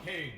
King.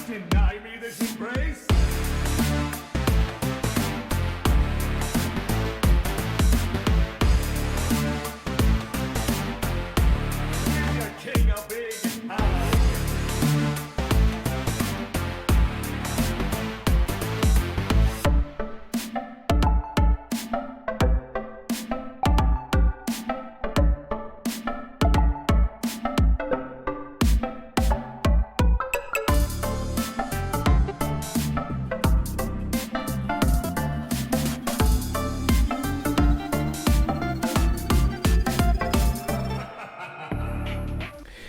Deny me this embrace? Give your king a big house.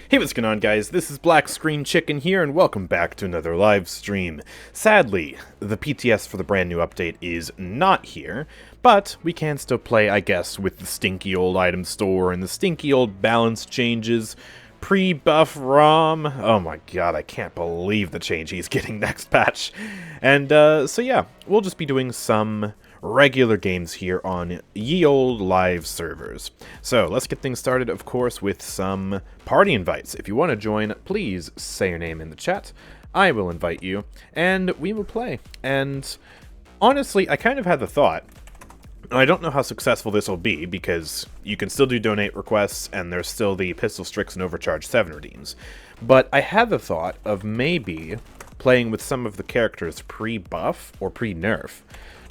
Hey, what's going on, guys? This is Black Screen Chicken here, and welcome back to another live stream. Sadly, the PTS for the brand new update is not here, but we can still play, I guess, with the stinky old item store and the stinky old balance changes. Pre-buff Raum. Oh my god, I can't believe the change he's getting next patch. And, so yeah, we'll just be doing some regular games here on ye old live servers. So let's get things started, of course, with some party invites. If you want to join, please say your name in the chat. I will invite you, and we will play. And honestly, I kind of had the thought, I don't know how successful this will be, because you can still do donate requests, and there's still the Pistol Strix and Overcharge 7 redeems. But I had the thought of maybe playing with some of the characters pre-buff or pre-nerf,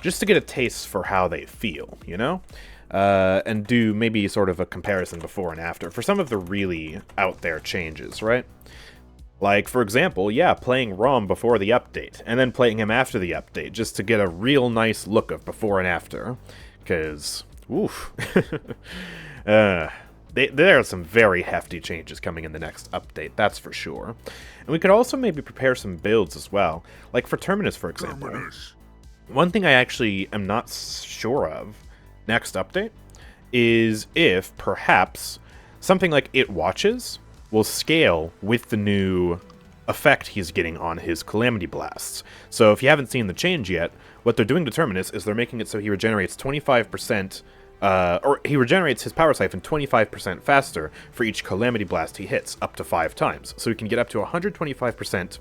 just to get a taste for how they feel, you know? And do maybe sort of a comparison before and after for some of the really out there changes, right? Like, for example, yeah, playing Raum before the update, and then playing him after the update, just to get a real nice look of before and after. Because, oof. There are some very hefty changes coming in the next update, that's for sure. And we could also maybe prepare some builds as well. Like for Terminus, for example. One thing I actually am not sure of next update is if perhaps something like It Watches will scale with the new effect he's getting on his Calamity Blasts. So if you haven't seen the change yet, what they're doing to Terminus is they're making it so he regenerates 25%, or he regenerates his Power Siphon 25% faster for each Calamity Blast he hits, up to 5 times. So he can get up to 125%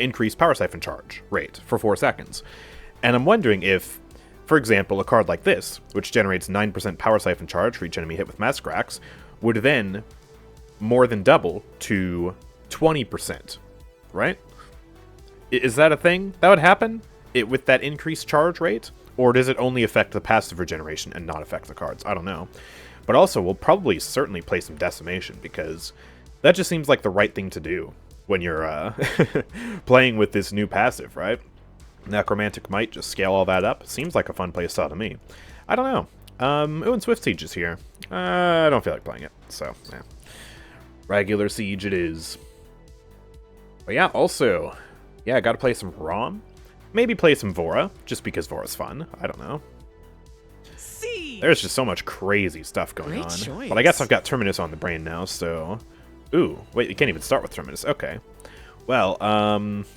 increased Power Siphon charge rate for 4 seconds. And I'm wondering if, for example, a card like this, which generates 9% Power Siphon charge for each enemy hit with Mass Cracks, would then more than double to 20%, right? Is that a thing that would happen with that increased charge rate? Or does it only affect the passive regeneration and not affect the cards? I don't know. But also, we'll probably certainly play some Decimation, because that just seems like the right thing to do when you're playing with this new passive, right? Necromantic Might, just scale all that up. Seems like a fun playstyle to me. I don't know. Oh, and Swift Siege is here. I don't feel like playing it, so, yeah. Regular Siege it is. But yeah, also, yeah, gotta play some Raum. Maybe play some Vora, just because Vora's fun. I don't know. There's just so much crazy stuff going on. Choice. But I guess I've got Terminus on the brain now, so... Ooh, wait, you can't even start with Terminus. Okay. Well,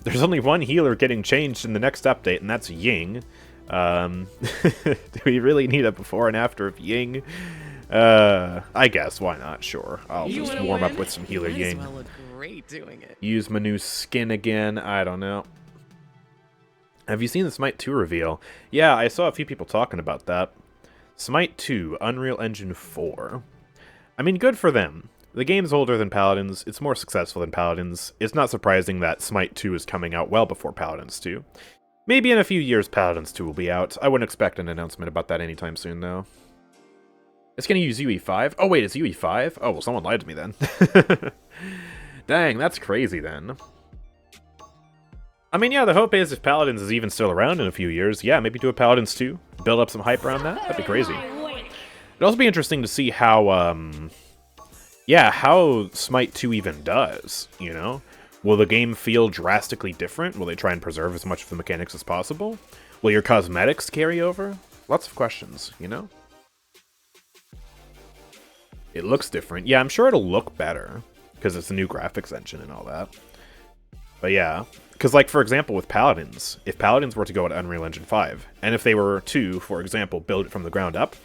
there's only one healer getting changed in the next update, and that's Ying. Do we really need a before and after of Ying? I guess, why not? Sure. I'll just warm up with some healer Ying. Well look great doing it. Use my new skin again, I don't know. Have you seen the Smite 2 reveal? Yeah, I saw a few people talking about that. Smite 2, Unreal Engine 4. I mean, good for them. The game's older than Paladins, it's more successful than Paladins. It's not surprising that Smite 2 is coming out well before Paladins 2. Maybe in a few years Paladins 2 will be out. I wouldn't expect an announcement about that anytime soon, though. It's gonna use UE5? Oh wait, it's UE5? Oh, well, someone lied to me then. Dang, that's crazy then. I mean, yeah, the hope is if Paladins is even still around in a few years, yeah, maybe do a Paladins 2, build up some hype around that. That'd be crazy. It'd also be interesting to see how, yeah, how Smite 2 even does, you know? Will the game feel drastically different? Will they try and preserve as much of the mechanics as possible? Will your cosmetics carry over? Lots of questions, you know? It looks different. Yeah, I'm sure it'll look better, because it's a new graphics engine and all that. But yeah, because like, for example, with Paladins, if Paladins were to go at Unreal Engine 5, and if they were to, for example, build it from the ground up,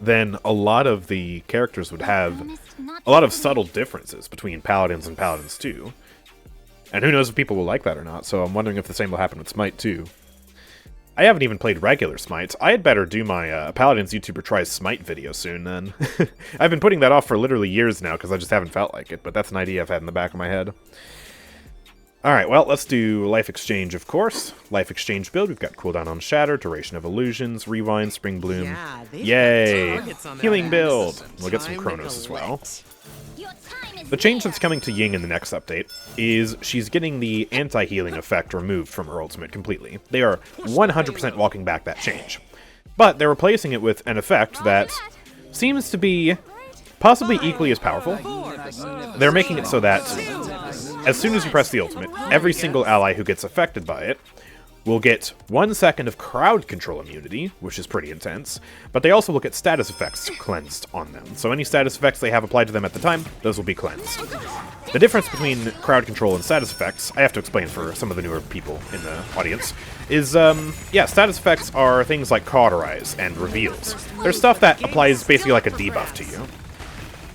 then a lot of the characters would have a lot of subtle differences between Paladins and Paladins 2. And who knows if people will like that or not, so I'm wondering if the same will happen with Smite 2. I haven't even played regular Smites. I had better do my Paladins YouTuber Tries Smite video soon, then. I've been putting that off for literally years now, because I just haven't felt like it, but that's an idea I've had in the back of my head. Alright, well, let's do Life Exchange, of course. Life Exchange build, we've got cooldown on Shatter, Duration of Illusions, Rewind, Spring Bloom. Yeah, yay! Healing build! We'll get some Chronos as well. The change that's coming to Ying in the next update is she's getting the anti-healing effect removed from her ultimate completely. They are 100% walking back that change. But they're replacing it with an effect that seems to be possibly equally as powerful. They're making it so that as soon as you press the ultimate, every single ally who gets affected by it will get 1 second of crowd control immunity, which is pretty intense, but they also will get status effects cleansed on them. So any status effects they have applied to them at the time, those will be cleansed. The difference between crowd control and status effects, I have to explain for some of the newer people in the audience, is, yeah, status effects are things like Cauterize and Reveals. They're stuff that applies basically like a debuff to you,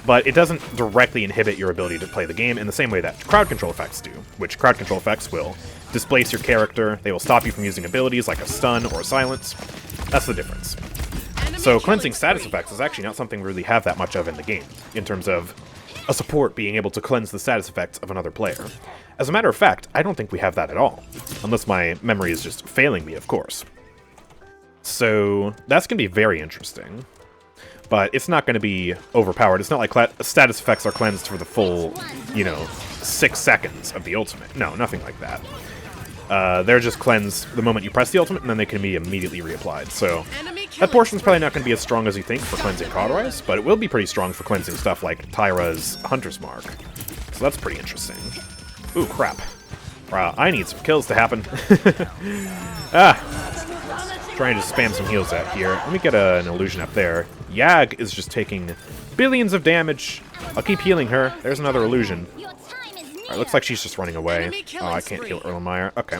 but it doesn't directly inhibit your ability to play the game in the same way that crowd control effects do, which crowd control effects will displace your character, they will stop you from using abilities like a stun or a silence. That's the difference. So cleansing status effects is actually not something we really have that much of in the game, in terms of a support being able to cleanse the status effects of another player. As a matter of fact, I don't think we have that at all, unless my memory is just failing me, of course. So that's going to be very interesting. But it's not going to be overpowered. It's not like status effects are cleansed for the full, you know, 6 seconds of the ultimate. No, nothing like that. They're just cleansed the moment you press the ultimate, and then they can be immediately reapplied. So that portion's probably not going to be as strong as you think for cleansing Cauterize, but it will be pretty strong for cleansing stuff like Tyra's Hunter's Mark. So that's pretty interesting. Ooh, crap. Wow, I need some kills to happen. Trying to spam some heals out here. Let me get an illusion up there. Yag is just taking billions of damage. I'll keep healing her. There's another illusion. Alright, looks like she's just running away. Oh, I can't heal Erlenmeyer. Okay.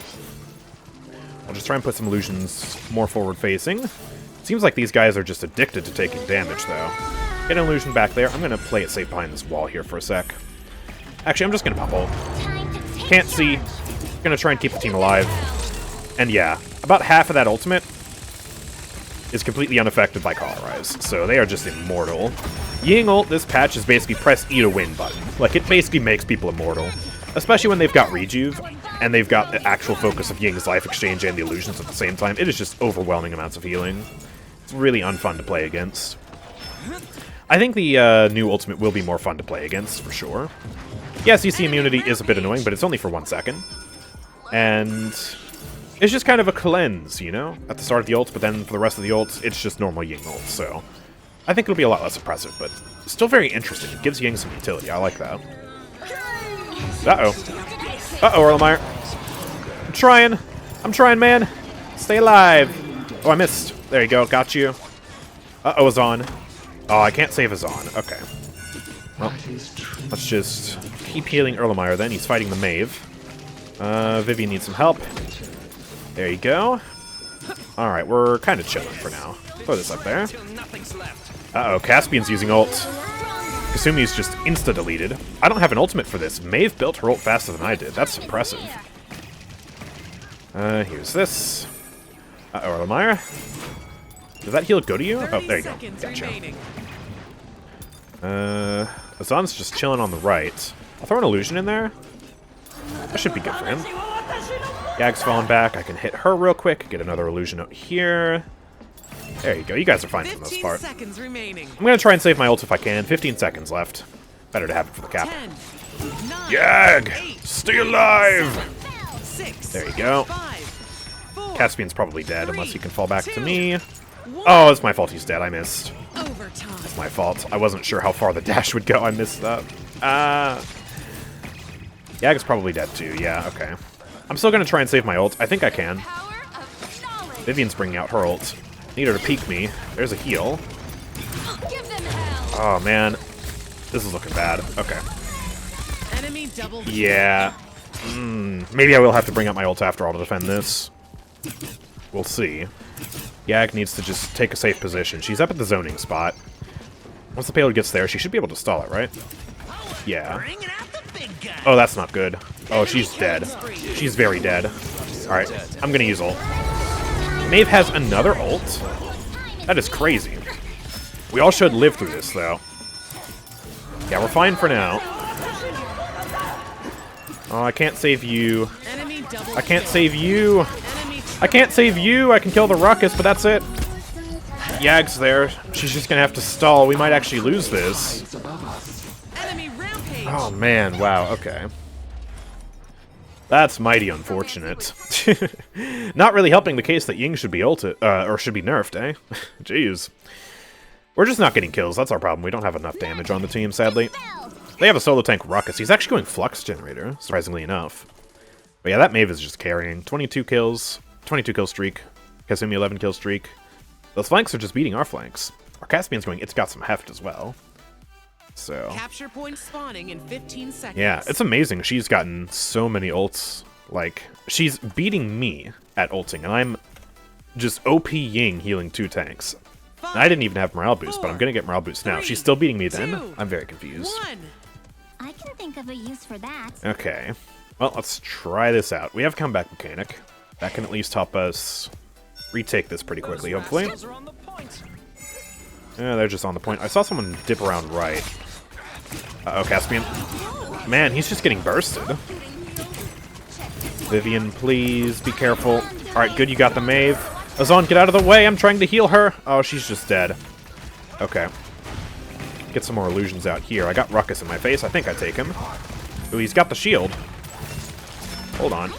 I'll just try and put some illusions more forward-facing. Seems like these guys are just addicted to taking damage, though. Get an illusion back there. I'm going to play it safe behind this wall here for a sec. Actually, I'm just going to pop ult. Can't see. Going to try and keep the team alive. And yeah, about half of that ultimate is completely unaffected by Cauterize, so they are just immortal. Ying ult, this patch, is basically press E to win button. Like, it basically makes people immortal. Especially when they've got Rejuve, and they've got the actual focus of Ying's Life Exchange and the illusions at the same time. It is just overwhelming amounts of healing. It's really unfun to play against. I think the new ultimate will be more fun to play against, for sure. Yes, CC immunity is a bit annoying, but it's only for 1 second. And it's just kind of a cleanse, you know, at the start of the ult, but then for the rest of the ults, it's just normal Ying ult, so I think it'll be a lot less impressive, but still very interesting. It gives Ying some utility. I like that. Uh-oh. Uh-oh, Erlenmeyer. I'm trying, man. Stay alive. Oh, I missed. There you go. Got you. Uh-oh, Azan. Oh, I can't save Azan. Okay. Well, let's just keep healing Erlenmeyer then. He's fighting the Maeve. Vivian needs some help. There you go. Alright, we're kind of chilling for now. Throw this up there. Uh-oh, Caspian's using ult. Kasumi's just insta-deleted. I don't have an ultimate for this. Maeve built her ult faster than I did. That's impressive. Here's this. Uh-oh, Erlenmeyer. Does that heal go to you? Oh, there you go. Gotcha. Azan's just chilling on the right. I'll throw an illusion in there. That should be good for him. Gag's falling back. I can hit her real quick. Get another illusion out here. There you go. You guys are fine for the most part. I'm going to try and save my ult if I can. 15 seconds left. Better to have it for the cap. 10, 9, Yag! 8, Stay alive! 6, There you go. 5, 4, Caspian's probably dead unless he can fall back to 2, me. 1. Oh, it's my fault he's dead. I missed. Overtime. It's my fault. I wasn't sure how far the dash would go. I missed that. Yag is probably dead too. Yeah, okay. I'm still going to try and save my ult. I think I can. Vivian's bringing out her ult. Need her to peek me. There's a heal. Oh, man. This is looking bad. Okay. Enemy double. Yeah. Maybe I will have to bring up my ult after all to defend this. We'll see. Yag needs to just take a safe position. She's up at the zoning spot. Once the payload gets there, she should be able to stall it, right? Yeah. Oh, that's not good. Oh, she's dead. She's very dead. Alright, I'm gonna use ult. Maeve has another ult? That is crazy. We all should live through this, though. Yeah, we're fine for now. Oh, I can't save you. I can't save you. I can't save you. I can kill the ruckus, but that's it. Yag's there. She's just gonna have to stall. We might actually lose this. Oh, man. Wow, okay. That's mighty unfortunate. Not really helping the case that Ying should be ulted, or should be nerfed, eh? Jeez. We're just not getting kills. That's our problem. We don't have enough damage on the team, sadly. They have a solo tank Ruckus. He's actually going Flux Generator, surprisingly enough. But yeah, that Maeve is just carrying. 22 kills, 22 kill streak. Kazumi 11 kill streak. Those flanks are just beating our flanks. Our Caspian's going, it's got some heft as well. So Capture point spawning in 15 seconds. yeah, it's amazing. She's gotten so many ults. Like, she's beating me at ulting, and I'm just OP Ying healing 2 tanks. And I didn't even have morale boost, but I'm gonna get morale boost now. She's still beating me then? I'm very confused. I can think of a use for that. Okay. Well, let's try this out. We have comeback mechanic. That can at least help us retake this pretty quickly, hopefully. Yeah, they're just on the point. I saw someone dip around right. Uh-oh, Caspian. Man, he's just getting bursted. Vivian, please, be careful. Alright, good, you got the Maeve. Azan, get out of the way, I'm trying to heal her. Oh, she's just dead. Okay. Get some more illusions out here. I got Ruckus in my face, I think I take him. Ooh, he's got the shield. Hold on.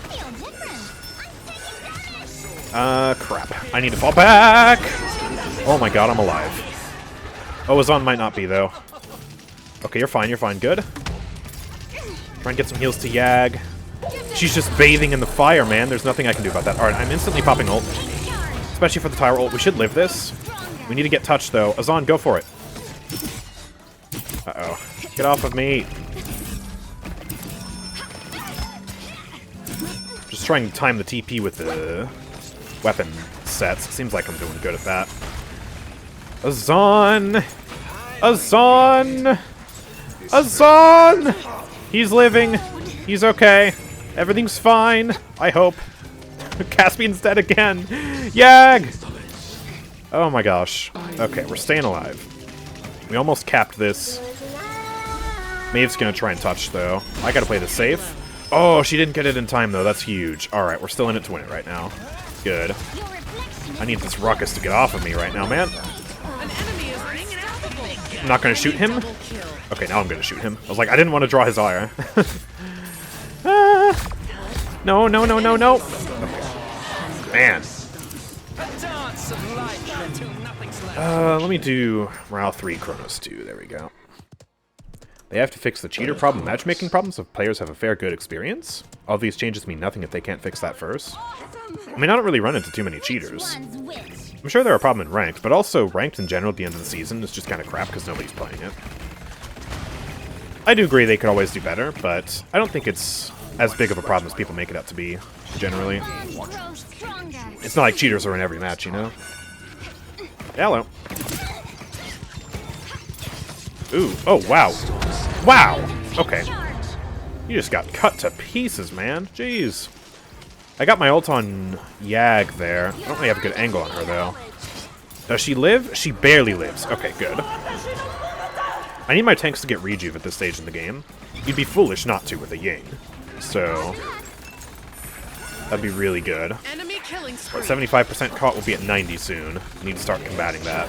Crap. I need to fall back! Oh my god, I'm alive. Oh, Azan might not be, though. Okay, you're fine, good. Try and get some heals to Yag. She's just bathing in the fire, man. There's nothing I can do about that. Alright, I'm instantly popping ult. Especially for the Tyra ult. We should live this. We need to get touched, though. Azan, go for it. Uh-oh. Get off of me. Just trying to time the TP with the weapon sets. It seems like I'm doing good at that. Azan! Azan! Azan! He's living. He's okay. Everything's fine. I hope. Caspian's dead again. Yag! Oh my gosh. Okay, we're staying alive. We almost capped this. Maeve's gonna try and touch, though. I gotta play this safe. Oh, she didn't get it in time, though. That's huge. Alright, we're still in it to win it right now. Good. I need this Ruckus to get off of me right now, man. I'm not gonna shoot him. Okay, now I'm gonna shoot him. I was like, I didn't want to draw his ire. No, no, no, no, no. Okay. Man. Let me do morale 3, Chronos 2. There we go. They have to fix the cheater problem, matchmaking problems if players have a fair good experience. All these changes mean nothing if they can't fix that first. I mean, I don't really run into too many cheaters. I'm sure they're a problem in ranked, but also ranked in general at the end of the season is just kind of crap because nobody's playing it. I do agree they could always do better, but I don't think it's as big of a problem as people make it out to be, generally. It's not like cheaters are in every match, you know? Hello. Ooh, oh, wow. Wow! Okay. You just got cut to pieces, man. Jeez. I got my ult on Yag there. I don't really have a good angle on her, though. Does she live? She barely lives. Okay, good. I need my tanks to get rejuve at this stage in the game. You'd be foolish not to with a Ying. So that'd be really good. 75% caught will be at 90 soon. Need to start combating that.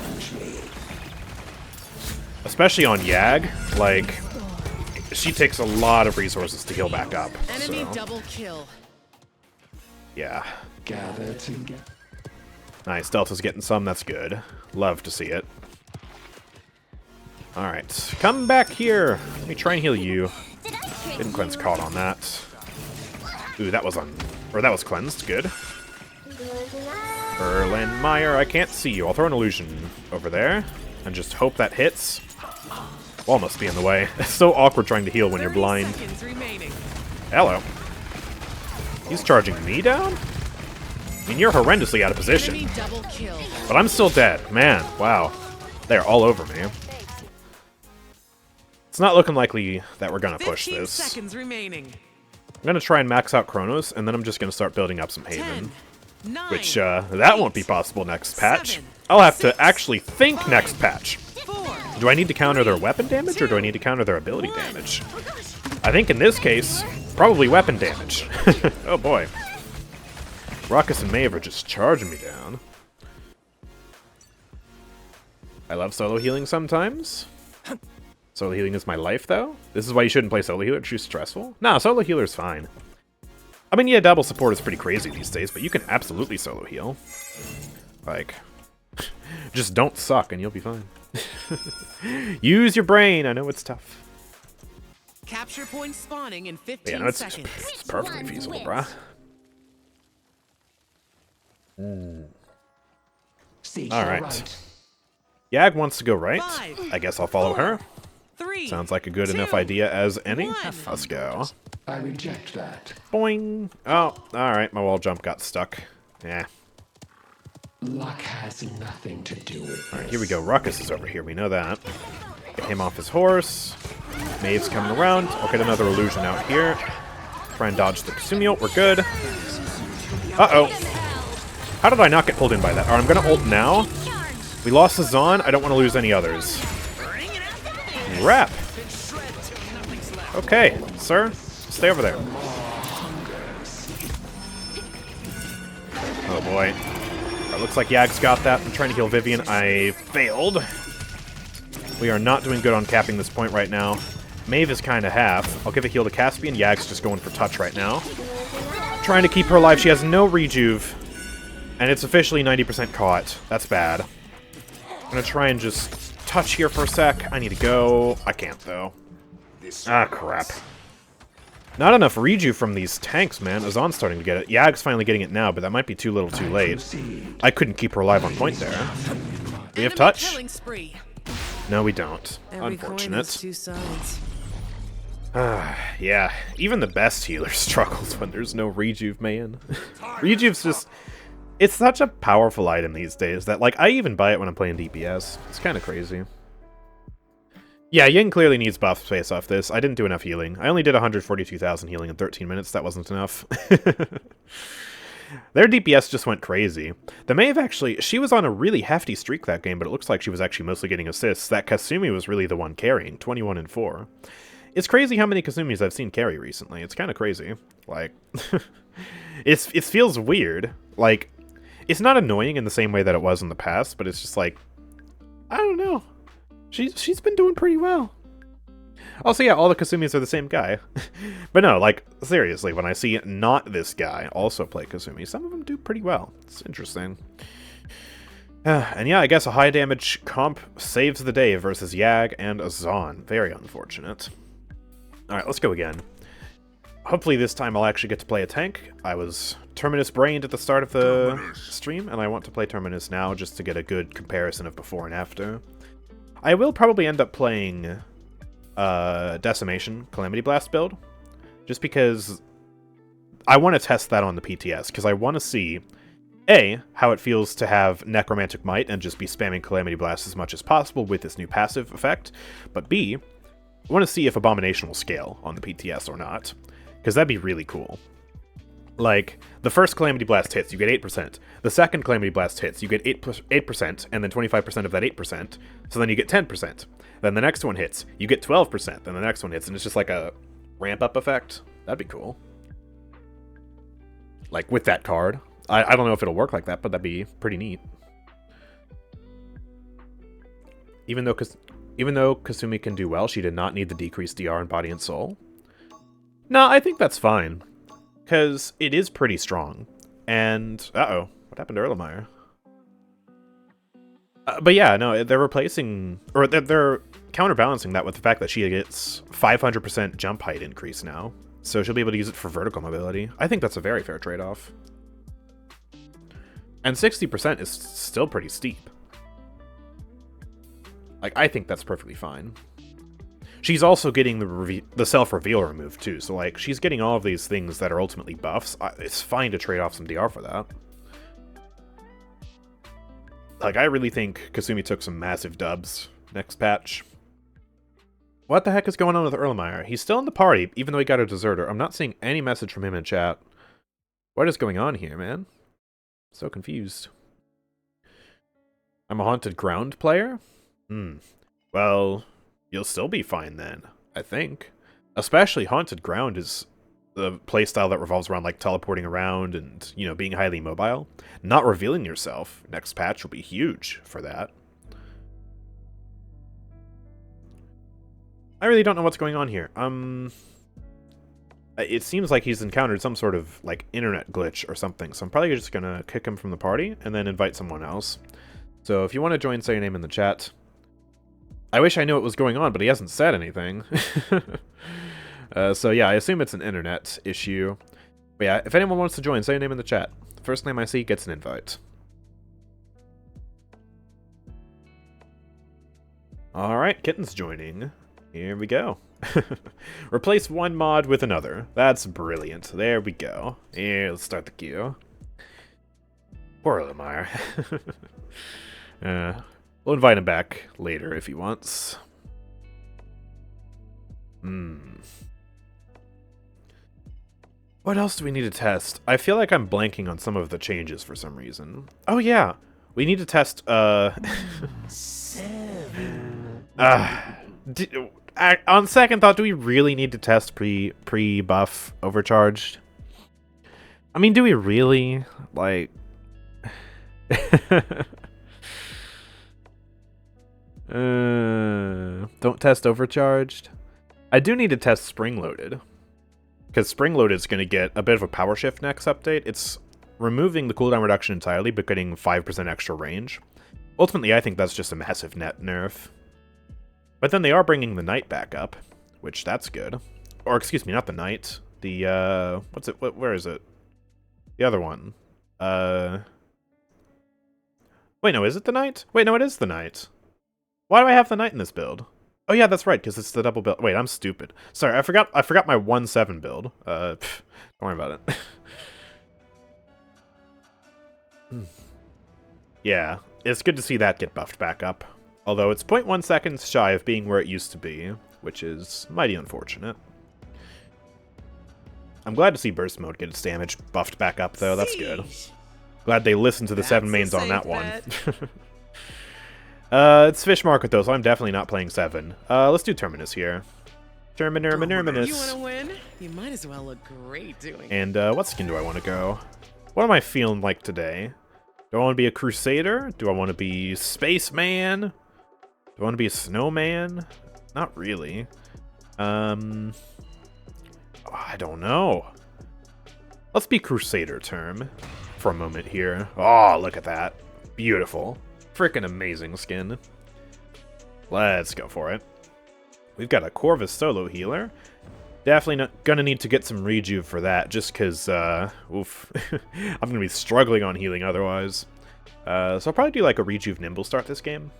Especially on Yag. Like, she takes a lot of resources to heal back up. Enemy So, double kill. yeah. Gather together. Nice. Delta's getting some. That's good. Love to see it. Alright. Come back here. Let me try and heal you. Did I trick Didn't cleanse you? caught on that. Ooh, that was on... Or that was cleansed. Good. Erlenmeyer, I can't see you. I'll throw an illusion over there. And just hope that hits. Wall must be in the way. It's so awkward trying to heal when you're 30 blind. seconds remaining. Hello. He's charging me down? I mean, you're horrendously out of position. Enemy double kill. But I'm still dead. Man, wow. They're all over me. It's not looking likely that we're gonna push 15 this. seconds remaining. I'm gonna try and max out Chronos, and then I'm just gonna start building up some Haven. 10, 9, Which, that won't be possible next patch. 7, I'll have to 6, actually think 5, next patch. 4. Do I need to counter their weapon damage, or do I need to counter their ability damage? I think in this case, probably weapon damage. Oh boy. Ruckus and Maeve are just charging me down. I love solo healing sometimes. Solo healing is my life, though. This is why you shouldn't play solo healer. It's too stressful. Nah, solo healer's fine. I mean, yeah, double support is pretty crazy these days, but you can absolutely solo heal. Like, just don't suck and you'll be fine. Use your brain. I know it's tough. Capture point spawning in 15 But yeah, no, it's seconds. perfectly one's feasible, which? bruh. Seek All the right. Yag wants to go right. 5, I guess I'll follow her. 3. Sounds like a good 2, enough idea as any. 1. Let's go. I reject that. Boing. Oh, alright, my wall jump got stuck. Yeah. Luck has nothing to do with this. Alright, here we go. Ruckus is over here, we know that. Get him off his horse. Maeve's coming around. I'll get another illusion out here. Try and dodge the Kazumi ult. We're good. Uh-oh. How did I not get pulled in by that? Alright, I'm gonna ult now. We lost the Zon. I don't want to lose any others. Wrap. Okay, sir. Stay over there. Oh boy. It looks like Yag's got that. I'm trying to heal Vivian. I failed. We are not doing good on capping this point right now. Maeve is kind of half. I'll give a heal to Caspian. Yag's just going for touch right now. Trying to keep her alive. She has no rejuve. And it's officially 90% caught. That's bad. I'm gonna try and just touch here for a sec. I need to go. I can't, though. Ah, crap. Not enough rejuve from these tanks, man. Azon's starting to get it. Yag's finally getting it now, but that might be too little too late. Proceed. I couldn't keep her alive on point there. We have Enemy touch? killing spree. No, we don't. Every coin has Unfortunate. two sides. Yeah, even the best healer struggles when there's no rejuve, man. Rejuve's just... It's such a powerful item these days that, like, I even buy it when I'm playing DPS. It's kind of crazy. Yeah, Ying clearly needs buff space off this. I didn't do enough healing. I only did 142,000 healing in 13 minutes. That wasn't enough. Their DPS just went crazy. The Maeve actually, she was on a really hefty streak that game, but it looks like she was actually mostly getting assists. That Kazumi was really the one carrying, 21 and 4. It's crazy how many Kazumis I've seen carry recently. It's kind of crazy. Like, it feels weird. Like, it's not annoying in the same way that it was in the past, but it's just like, I don't know. She's been doing pretty well. Also, yeah, all the Kazumis are the same guy. But no, like, seriously, when I see not this guy also play Kazumi, some of them do pretty well. It's interesting. And yeah, I guess a high damage comp saves the day versus Yag and Azon. Very unfortunate. Alright, let's go again. Hopefully this time I'll actually get to play a tank. I was Terminus brained at the start of the stream, and I want to play Terminus now just to get a good comparison of before and after. I will probably end up playing Decimation Calamity Blast build, just because I want to test that on the PTS, because I want to see, A, how it feels to have Necromantic Might and just be spamming Calamity Blast as much as possible with this new passive effect, but B, I want to see if Abomination will scale on the PTS or not, because that'd be really cool. Like, the first Calamity Blast hits, you get 8%. The second Calamity Blast hits, you get 8%, and then 25% of that 8%, so then you get 10%. Then the next one hits, you get 12%, then the next one hits, and it's just like a ramp-up effect. That'd be cool. Like, with that card. I don't know if it'll work like that, but that'd be pretty neat. Even though Even though Kazumi can do well, she did not need the decreased DR in body and soul. No, I think that's fine. Because it is pretty strong. And, uh-oh, what happened to Erlenmeyer? But yeah, no, they're replacing, or they're counterbalancing that with the fact that she gets 500% jump height increase now. So she'll be able to use it for vertical mobility. I think that's a very fair trade-off. And 60% is still pretty steep. Like, I think that's perfectly fine. She's also getting the self-reveal removed, too. So, like, she's getting all of these things that are ultimately buffs. It's fine to trade off some DR for that. Like, I really think Kazumi took some massive dubs next patch. What the heck is going on with Erlenmeyer? He's still in the party, even though he got a deserter. I'm not seeing any message from him in chat. What is going on here, man? So confused. I'm a Haunted Ground player? Well, you'll still be fine then, I think. Especially Haunted Ground is the playstyle that revolves around, like, teleporting around and, you know, being highly mobile. Not revealing yourself next patch will be huge for that. I really don't know what's going on here. It seems like he's encountered some sort of, like, internet glitch or something, so I'm probably just gonna kick him from the party and then invite someone else. So if you want to join, say your name in the chat. I wish I knew what was going on, but he hasn't said anything. So yeah, I assume it's an internet issue. But yeah, if anyone wants to join, say your name in the chat. The first name I see gets an invite. Alright, Kitten's joining. Here we go. Replace one mod with another. That's brilliant. There we go. Here, let's start the queue. Poor Erlenmeyer. We'll invite him back later if he wants. What else do we need to test? I feel like I'm blanking on some of the changes for some reason. Oh yeah, we need to test, on second thought, do we really need to test pre-buff overcharged? I mean, do we really? Like... don't test overcharged. I do need to test spring-loaded. Because spring-loaded is going to get a bit of a power shift next update. It's removing the cooldown reduction entirely, but getting 5% extra range. Ultimately, I think that's just a massive net nerf. But then they are bringing the knight back up, which that's good. Or, excuse me, not the knight. The, what's it? Where is it? The other one. Wait, no, is it the knight? Wait, no, it is the knight. Why do I have the knight in this build? Oh yeah, that's right, because it's the double build. Wait, I'm stupid. Sorry, I forgot my 1-7 build. Don't worry about it. Yeah, it's good to see that get buffed back up. Although it's 0.1 seconds shy of being where it used to be, which is mighty unfortunate. I'm glad to see burst mode get its damage buffed back up, though. That's good. Glad they listened to the 7 mains on that one. It's fish market though, so I'm definitely not playing 7. Let's do Terminus here. Terminus. You want to win? You might as well look great doing it. And what skin do I want to go? What am I feeling like today? Do I want to be a Crusader? Do I want to be Spaceman? Do I want to be a Snowman? Not really. I don't know. Let's be Crusader term for a moment here. Oh, look at that. Beautiful. Freaking amazing skin. Let's go for it. We've got a Corvus solo healer. Definitely not gonna need to get some rejuve for that, just because, oof. I'm gonna be struggling on healing otherwise. So I'll probably do like a rejuve Nimble start this game.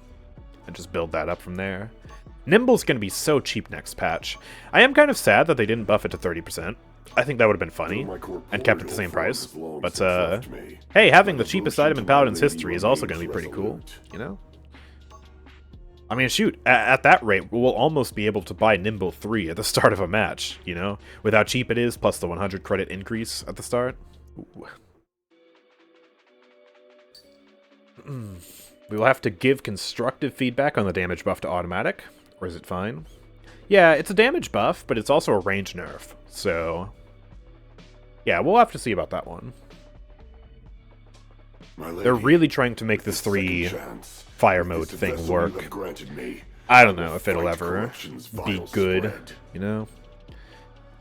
And just build that up from there. Nimble's gonna be so cheap next patch. I am kind of sad that they didn't buff it to 30%. I think that would have been funny, and kept it the same price. But, hey, having the cheapest item in Paladins history is also going to be pretty cool, you know? I mean, shoot, at that rate, we'll almost be able to buy Nimble 3 at the start of a match, you know? With how cheap it is, plus the 100 credit increase at the start. We will have to give constructive feedback on the damage buff to automatic, or is it fine? Yeah, it's a damage buff, but it's also a range nerf, so... yeah, we'll have to see about that one. They're really trying to make this 3 fire mode thing work. I don't know if it'll ever be good, you know?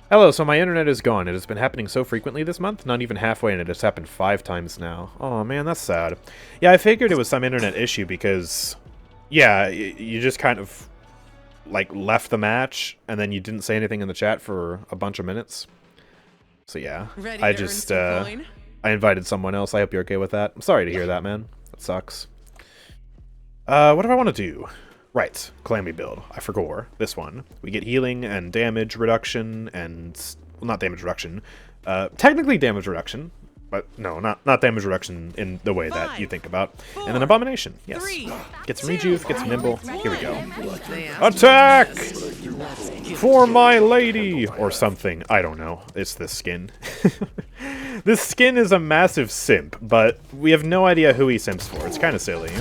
Hello, so my internet is gone. It has been happening so frequently this month, not even halfway, and it has happened 5 times now. Oh man, that's sad. Yeah, I figured it was some internet issue because, yeah, you just kind of, like, left the match, and then you didn't say anything in the chat for a bunch of minutes. So yeah, I just, I invited someone else. I hope you're okay with that. I'm sorry to hear that, man. That sucks. What do I want to do? Right, Calamity build. I forgot this one. We get healing and damage reduction and... Well, not damage reduction. Technically damage reduction. But no, not damage reduction in the way that you think about. And then Abomination, yes. Get some rejuve, get some nimble. Here we go. Attack! For my lady! Or something. I don't know. It's this skin. This skin is a massive simp, but we have no idea who he simps for. It's kind of silly.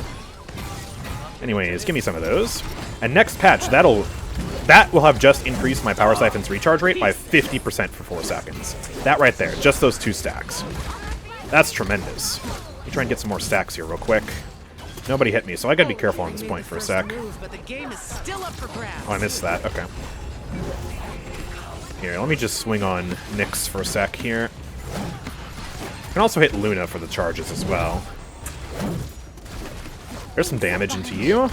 Anyways, give me some of those. And next patch, that will have just increased my Power Siphon's recharge rate by 50% for 4 seconds. That right there, just those 2 stacks. That's tremendous. Let me try and get some more stacks here real quick. Nobody hit me, so I gotta be careful on this point for a sec. Oh, I missed that. Okay. Here, let me just swing on Nyx for a sec here. I can also hit Luna for the charges as well. There's some damage into you.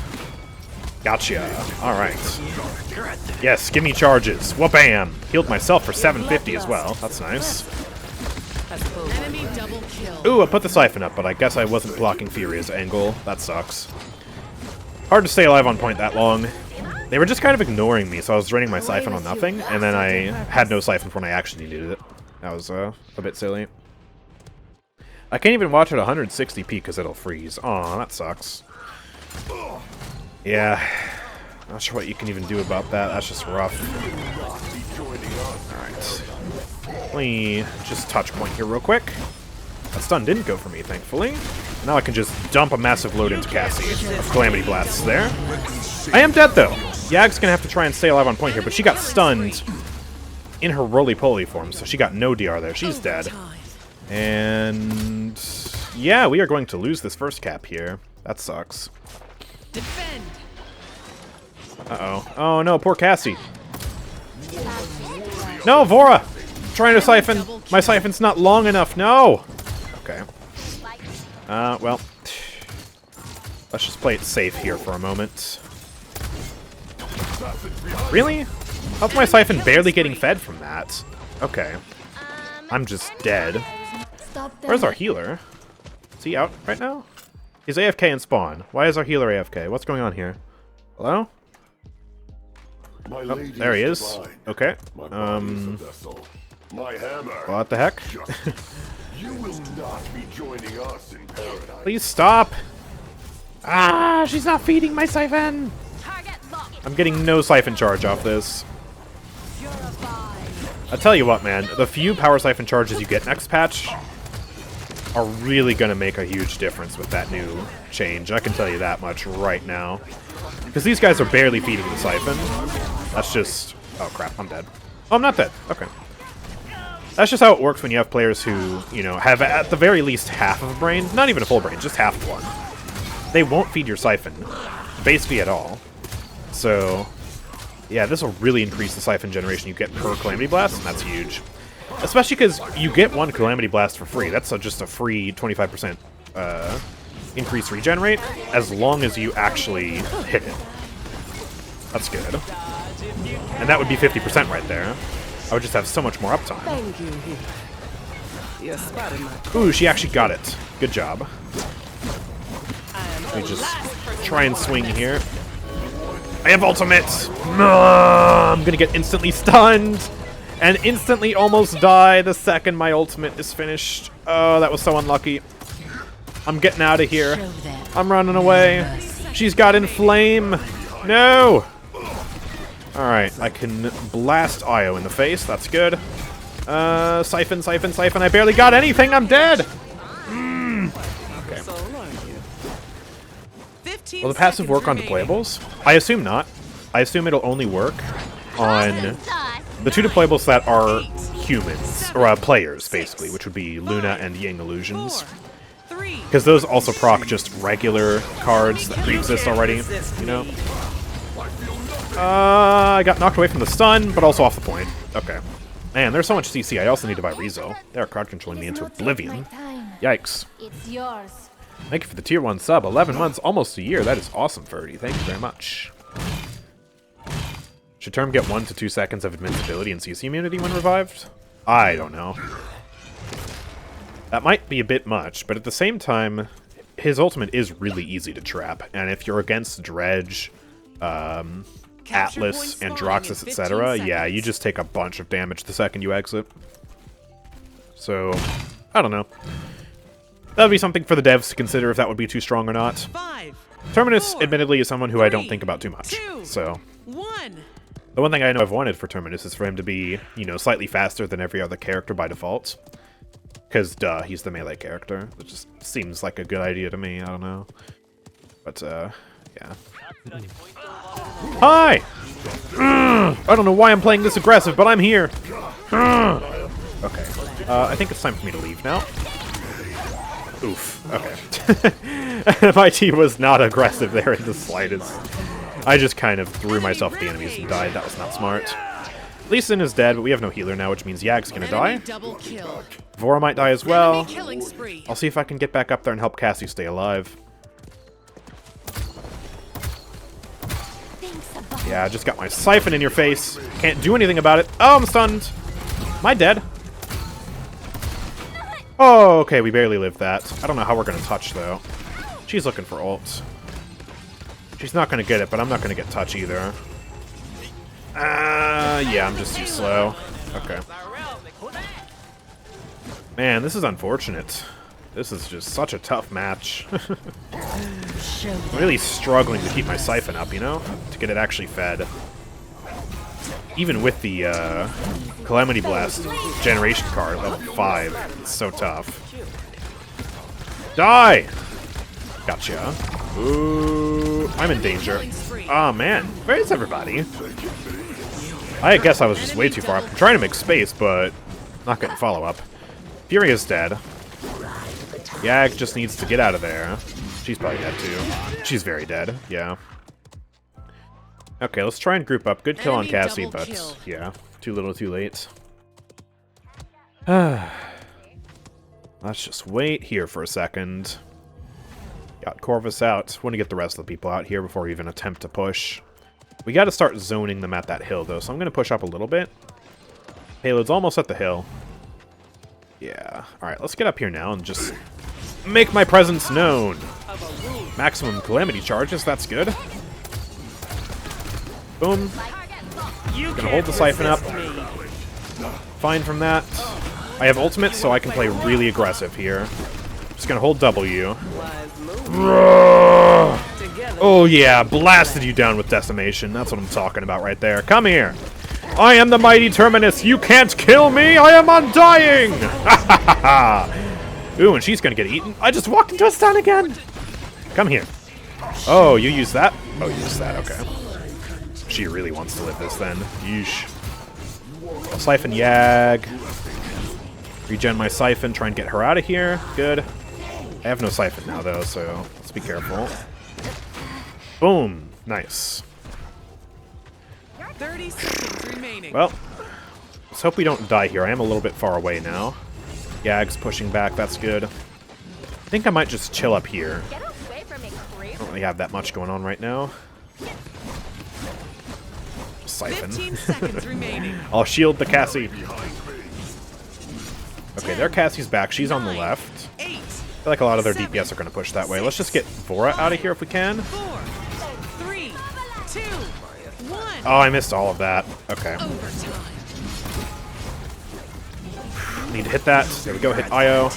Gotcha. Alright. Yes, give me charges. Wha-bam! Healed myself for 750 as well. That's nice. Ooh, I put the Siphon up, but I guess I wasn't blocking Furia's angle. That sucks. Hard to stay alive on point that long. They were just kind of ignoring me, so I was draining my Siphon on nothing, and then I had no Siphon when I actually needed it. That was a bit silly. I can't even watch at 160p because it'll freeze. Aw, that sucks. Yeah, not sure what you can even do about that. That's just rough. Alright. Let me just touch point here real quick. That stun didn't go for me, thankfully. Now I can just dump a massive load into Cassie. Calamity Blasts there. I am dead, though. Yag's gonna have to try and stay alive on point here, but she got stunned in her roly-poly form, so she got no DR there. She's dead. And... yeah, we are going to lose this first cap here. That sucks. Defend. Uh-oh. Oh, no, poor Cassie. No, Vora! I'm trying to siphon. My siphon's not long enough. No! Okay. Well. Let's just play it safe here for a moment. Really? How's my siphon barely getting fed from that? Okay. I'm just dead. Where's our healer? Is he out right now? He's AFK in spawn. Why is our healer AFK? What's going on here? Hello? Oh, there he is. Okay. What the heck? You will not be joining us in paradise. Please stop! Ah, she's not feeding my siphon! I'm getting no siphon charge off this. I'll tell you what, man. The few power siphon charges you get next patch are really going to make a huge difference with that new change. I can tell you that much right now. Because these guys are barely feeding the siphon. That's just... oh, crap. I'm dead. Oh, I'm not dead. Okay. That's just how it works when you have players who, you know, have at the very least half of a brain. Not even a full brain, just half of one. They won't feed your siphon. Basically at all. So, yeah, this will really increase the siphon generation you get per Calamity Blast, and that's huge. Especially because you get one Calamity Blast for free. That's just a free 25% increased regen rate, as long as you actually hit it. That's good. And that would be 50% right there. I would just have so much more uptime. Ooh, she actually got it. Good job. Let me just try and swing here. I have ultimate! No, I'm gonna get instantly stunned! And instantly almost die the second my ultimate is finished. Oh, that was so unlucky. I'm getting out of here. I'm running away. She's got Inflame! No! Alright, I can blast Io in the face. That's good. Siphon, siphon, siphon. I barely got anything. I'm dead! Okay. Will the passive work on deployables? I assume not. I assume it'll only work on the 2 deployables that are humans, or players, basically, which would be Luna and Ying illusions. Because those also proc just regular cards that pre-exist already, you know? I got knocked away from the stun, but also off the point. Okay. Man, there's so much CC. I also need to buy Rezo. They're crowd controlling me into oblivion. Yikes. It's yours. Thank you for the tier 1 sub. 11 months, almost a year. That is awesome, Ferdy. Thank you very much. Should Term get 1 to 2 seconds of invincibility and CC immunity when revived? I don't know. That might be a bit much, but at the same time, his ultimate is really easy to trap. And if you're against Dredge, Atlas, Androxus, etc., yeah, you just take a bunch of damage the second you exit. So, I don't know. That would be something for the devs to consider if that would be too strong or not. 5, Terminus, 4, admittedly, is someone who I don't 3, think about too much. 2, So, 1. the one thing I know I've wanted for Terminus is for him to be, you know, slightly faster than every other character by default. Because, duh, he's the melee character. It just seems like a good idea to me. I don't know. But, yeah. Hi! I don't know why I'm playing this aggressive, but I'm here. Okay. I think it's time for me to leave now. Oof. Okay. My team was not aggressive there in the slightest. I just kind of threw myself at the enemies and died. That was not smart. Lian is dead, but we have no healer now, which means Yag's gonna die. Double kill. Vora might die as well. Enemy killing spree. I'll see if I can get back up there and help Cassie stay alive. Yeah, I just got my siphon in your face. Can't do anything about it. Oh, I'm stunned. Am I dead? Oh, okay, we barely lived that. I don't know how we're gonna touch, though. She's looking for ult. She's not gonna get it, but I'm not gonna get touch either. Yeah, I'm just too slow. Okay. Man, this is unfortunate. This is just such a tough match. I'm really struggling to keep my siphon up, you know? To get it actually fed. Even with the Calamity Blast generation card, level 5, it's so tough. Die! Gotcha. Ooh, I'm in danger. Oh man, where is everybody? I guess I was just way too far up. I'm trying to make space, but not getting follow-up. Furia's dead. Yag just needs to get out of there. She's probably dead too. She's very dead, yeah. Okay, let's try and group up. Good kill on Cassie, but yeah, too little too late. Let's just wait here for a second. Got Corvus out. Want to get the rest of the people out here before we even attempt to push. We got to start zoning them at that hill, though, so I'm going to push up a little bit. Payload's almost at the hill. Yeah. Alright, let's get up here now and just make my presence known. Maximum Calamity charges, that's good. Boom. Gonna hold the siphon up. Fine from that. I have ultimate, so I can play really aggressive here. Just gonna hold W. Oh yeah, blasted you down with decimation. That's what I'm talking about right there. Come here. I am the mighty Terminus. You can't kill me. I am undying. Ooh, and she's gonna get eaten. I just walked into a stun again. Come here. Oh, you use that? Oh, you use that. Okay. She really wants to live this then. Yeesh. I'll siphon Yag. Regen my siphon. Try and get her out of here. Good. I have no siphon now though, so let's be careful. Boom. Nice. 30 seconds remaining. Well, let's hope we don't die here. I am a little bit far away now. Yag's pushing back. That's good. I think I might just chill up here. I don't really have that much going on right now. Siphon. 15 seconds remaining. I'll shield the Cassie. Okay, their Cassie's back. She's on the left. 8. I feel like a lot of their DPS are going to push that way. Let's just get Vora out of here if we can. 4, 3, 2, 1. Oh, I missed all of that. Okay. Overtime. Need to hit that. There we go. Hit IO.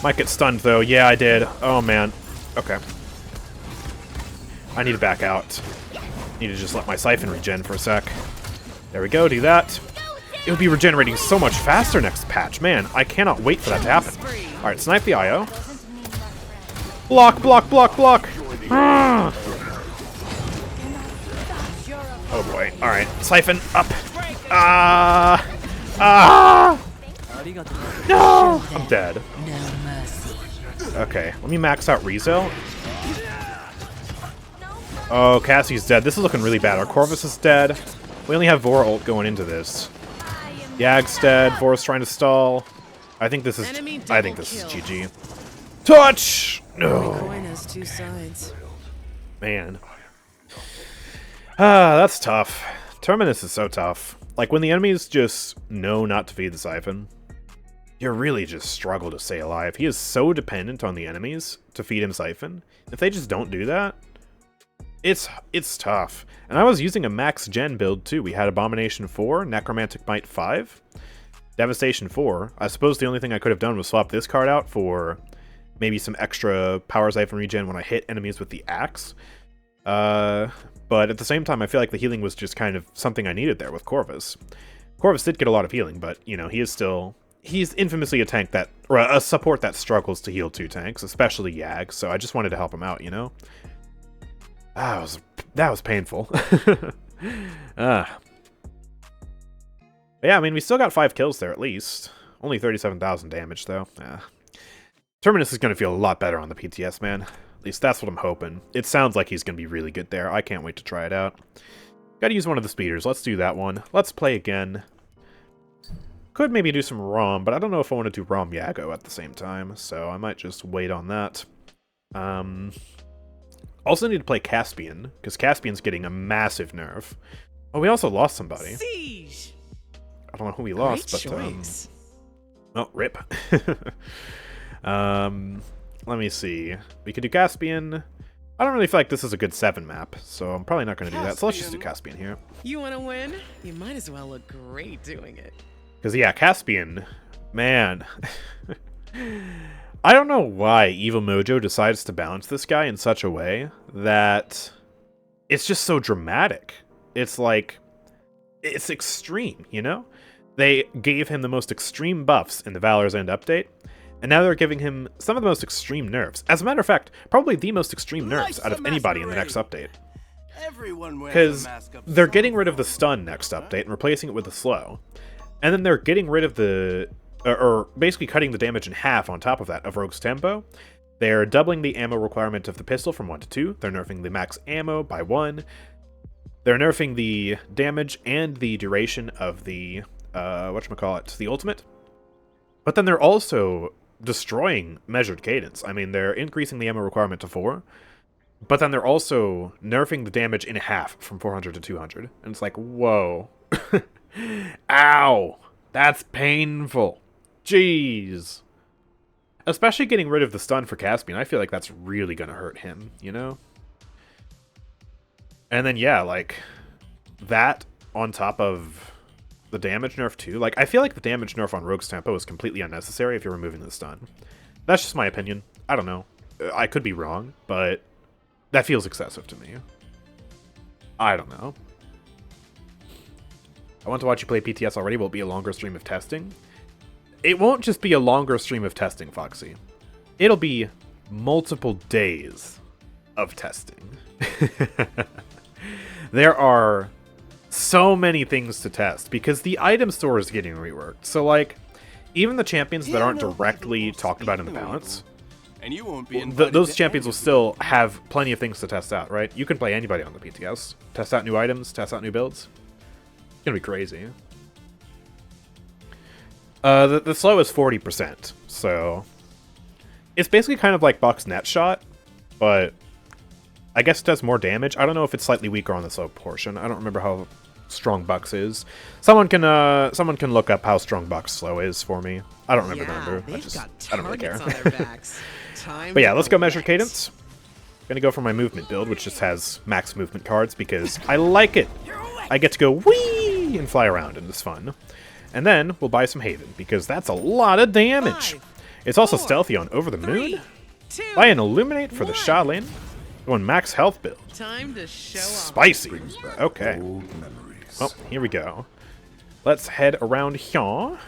Might get stunned, though. Yeah, I did. Oh, man. Okay. I need to back out. Need to just let my siphon regen for a sec. There we go. Do that. It would be regenerating so much faster next patch. Man, I cannot wait for that to happen. Alright, snipe the IO. Block, block, block, block. Ah. Oh boy. Alright, siphon up. Ah. Ah. No. I'm dead. Okay, let me max out Rezo. Oh, Cassie's dead. This is looking really bad. Our Corvus is dead. We only have Vora ult going into this. Yag's dead. Vora's trying to stall. I think this is GG. Touch! No. Coin has two sides. Man. Ah, that's tough. Terminus is so tough. Like, when the enemies just know not to feed the Siphon, you really just struggle to stay alive. He is so dependent on the enemies to feed him Siphon. If they just don't do that, it's tough. And I was using a max gen build, too. We had Abomination 4, Necromantic Might 5, Devastation 4. I suppose the only thing I could have done was swap this card out for maybe some extra Power Siphon regen when I hit enemies with the axe. But at the same time, I feel like the healing was just kind of something I needed there with Corvus. Corvus did get a lot of healing, but, you know, he's infamously a tank that, or a support that struggles to heal 2 tanks, especially Yag, so I just wanted to help him out, you know? That was painful. But yeah, I mean, we still got 5 kills there, at least. Only 37,000 damage, though. Terminus is going to feel a lot better on the PTS, man. At least that's what I'm hoping. It sounds like he's going to be really good there. I can't wait to try it out. Gotta use one of the speeders. Let's do that one. Let's play again. Could maybe do some Raum, but I don't know if I want to do Raum Yago at the same time, so I might just wait on that. Also need to play Caspian, because Caspian's getting a massive nerf. Oh, we also lost somebody. Siege. I don't know who we lost, Great but choice. oh, rip. Let me see. We could do Caspian. I don't really feel like this is a good 7 map, so I'm probably not going to do that. So let's just do Caspian here. You want to win? You might as well look great doing it. Because, yeah, Caspian, man. I don't know why Evil Mojo decides to balance this guy in such a way that it's just so dramatic. It's like, it's extreme, you know? They gave him the most extreme buffs in the Valor's End update, and now they're giving him some of the most extreme nerfs. As a matter of fact, probably the most extreme nerfs out of anybody in the next update. Because they're getting rid of the stun next update and replacing it with the slow. And then they're getting rid of the... or basically cutting the damage in half on top of that of Rogue's Tempo. They're doubling the ammo requirement of the pistol from 1 to 2. They're nerfing the max ammo by 1. They're nerfing the damage and the duration of the... whatchamacallit? The ultimate. But then they're also destroying measured cadence. I mean, they're increasing the ammo requirement to 4, but then they're also nerfing the damage in half from 400 to 200. And it's like, whoa. Ow! That's painful. Jeez. Especially getting rid of the stun for Caspian. I feel like that's really gonna hurt him, you know? And then, yeah, like, that on top of the damage nerf too. Like, I feel like the damage nerf on Rogue's Tempo is completely unnecessary if you're removing the stun. That's just my opinion. I don't know. I could be wrong, but that feels excessive to me. I don't know. I want to watch you play PTS already. Will it be a longer stream of testing? It won't just be a longer stream of testing, Foxy. It'll be multiple days of testing. There are so many things to test because the item store is getting reworked. So, like, even the champions that aren't directly talked about in the balance, and you won't be those champions will still have plenty of things to test out, right? You can play anybody on the PTS. Test out new items, test out new builds. It's gonna be crazy. The slow is 40%, so it's basically kind of like Buck's net shot, but I guess it does more damage. I don't know if it's slightly weaker on the slow portion. I don't remember how strong Buck's is. Someone can look up how strong Buck's slow is for me. I don't remember the number. I don't really care. But yeah, let's go measured cadence. I'm gonna go for my movement build, which just has max movement cards because I like it. I get to go whee and fly around, and it's fun. And then we'll buy some Haven because that's a lot of damage. It's also stealthy on Over the Moon. Buy an Illuminate for the Shaolin. Going max health build. Time to show off. Spicy. Okay. Well, here we go. Let's head around here.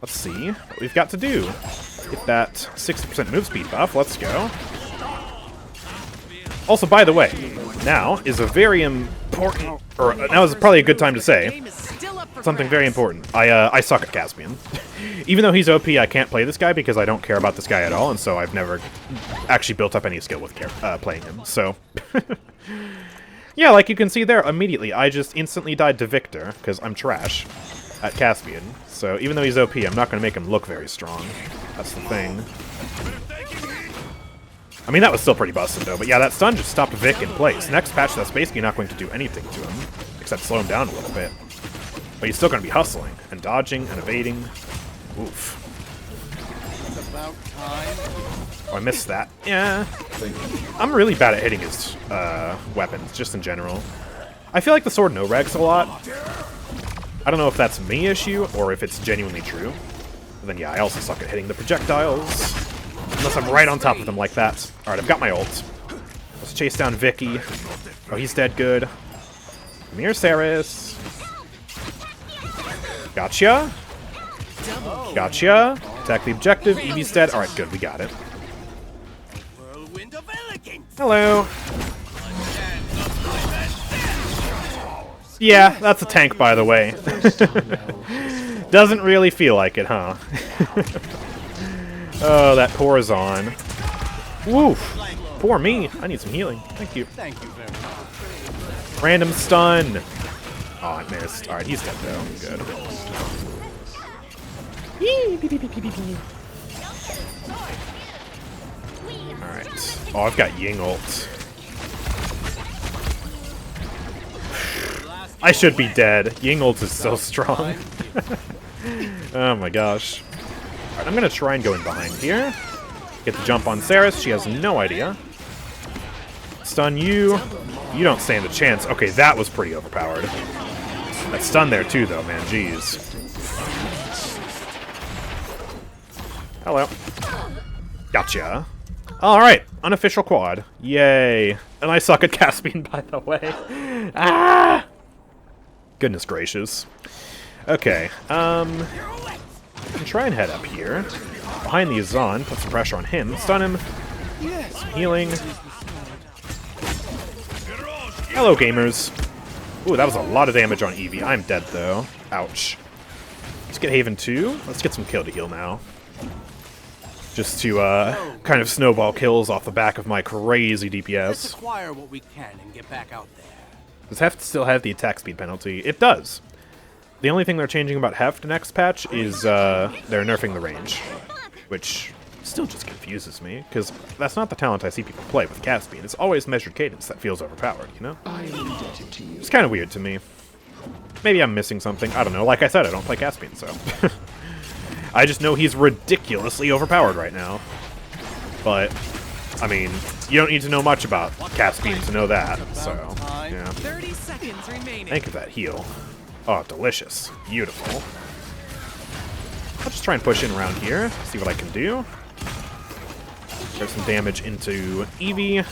Let's see what we've got to do. Get that 60% move speed buff. Let's go. Also, by the way, now is a very important, or now is probably a good time to say something very important. I suck at Caspian. Even though he's OP, I can't play this guy because I don't care about this guy at all, and so I've never actually built up any skill with playing him, so... Yeah, like you can see there, immediately, I just instantly died to Victor, because I'm trash at Caspian. So even though he's OP, I'm not going to make him look very strong. That's the thing. I mean, that was still pretty busted, though. But yeah, that stun just stopped Vic in place. Next patch, that's basically not going to do anything to him, except slow him down a little bit. But he's still going to be hustling, and dodging, and evading. Oof. It's about time. Oh, I missed that. Yeah. I'm really bad at hitting his weapons, just in general. I feel like the sword no-regs a lot. I don't know if that's me issue, or if it's genuinely true. But then yeah, I also suck at hitting the projectiles. Unless I'm right on top of them like that. Alright, I've got my ult. Let's chase down Vicky. Oh, he's dead good. Come here, Saris. Gotcha. Gotcha. Attack the objective. Evie's dead. Alright, good. We got it. Hello. Yeah, that's a tank, by the way. Doesn't really feel like it, huh? Oh, that Corazon. Woof. Poor me. I need some healing. Thank you. Thank you very much. Random stun. Oh, I missed. Alright, he's dead, though. Good. Alright. Oh, I've got Ying ult. I should be dead. Ying ult is so strong. Oh my gosh. Alright, I'm gonna try and go in behind here. Get the jump on Saris. She has no idea. Stun you. You don't stand a chance. Okay, that was pretty overpowered. That stun there too, though, man. Jeez. Hello. Gotcha. Alright, unofficial quad. Yay. And I suck at Caspian, by the way. Ah! Goodness gracious. Okay, I can try and head up here. Behind the Azan, put some pressure on him, stun him. Some healing. Hello, gamers. Ooh, that was a lot of damage on Eevee. I'm dead, though. Ouch. Let's get Haven 2. Let's get some kill to heal now. Just to, kind of snowball kills off the back of my crazy Let's DPS. acquire what we can and get back out there. Does Heft still have the attack speed penalty? It does. The only thing they're changing about Heft next patch is, they're nerfing the range. Which still just confuses me, because that's not the talent I see people play with Caspian. It's always measured cadence that feels overpowered, you know? I am indebted to you. It's kind of weird to me. Maybe I'm missing something. I don't know. Like I said, I don't play Caspian, so... I just know he's ridiculously overpowered right now. But, I mean, you don't need to know much about Caspian to know that, so, yeah. 30 seconds remaining. Thank you for that heal. Oh, delicious. Beautiful. I'll just try and push in around here, see what I can do. Get some damage into Eevee.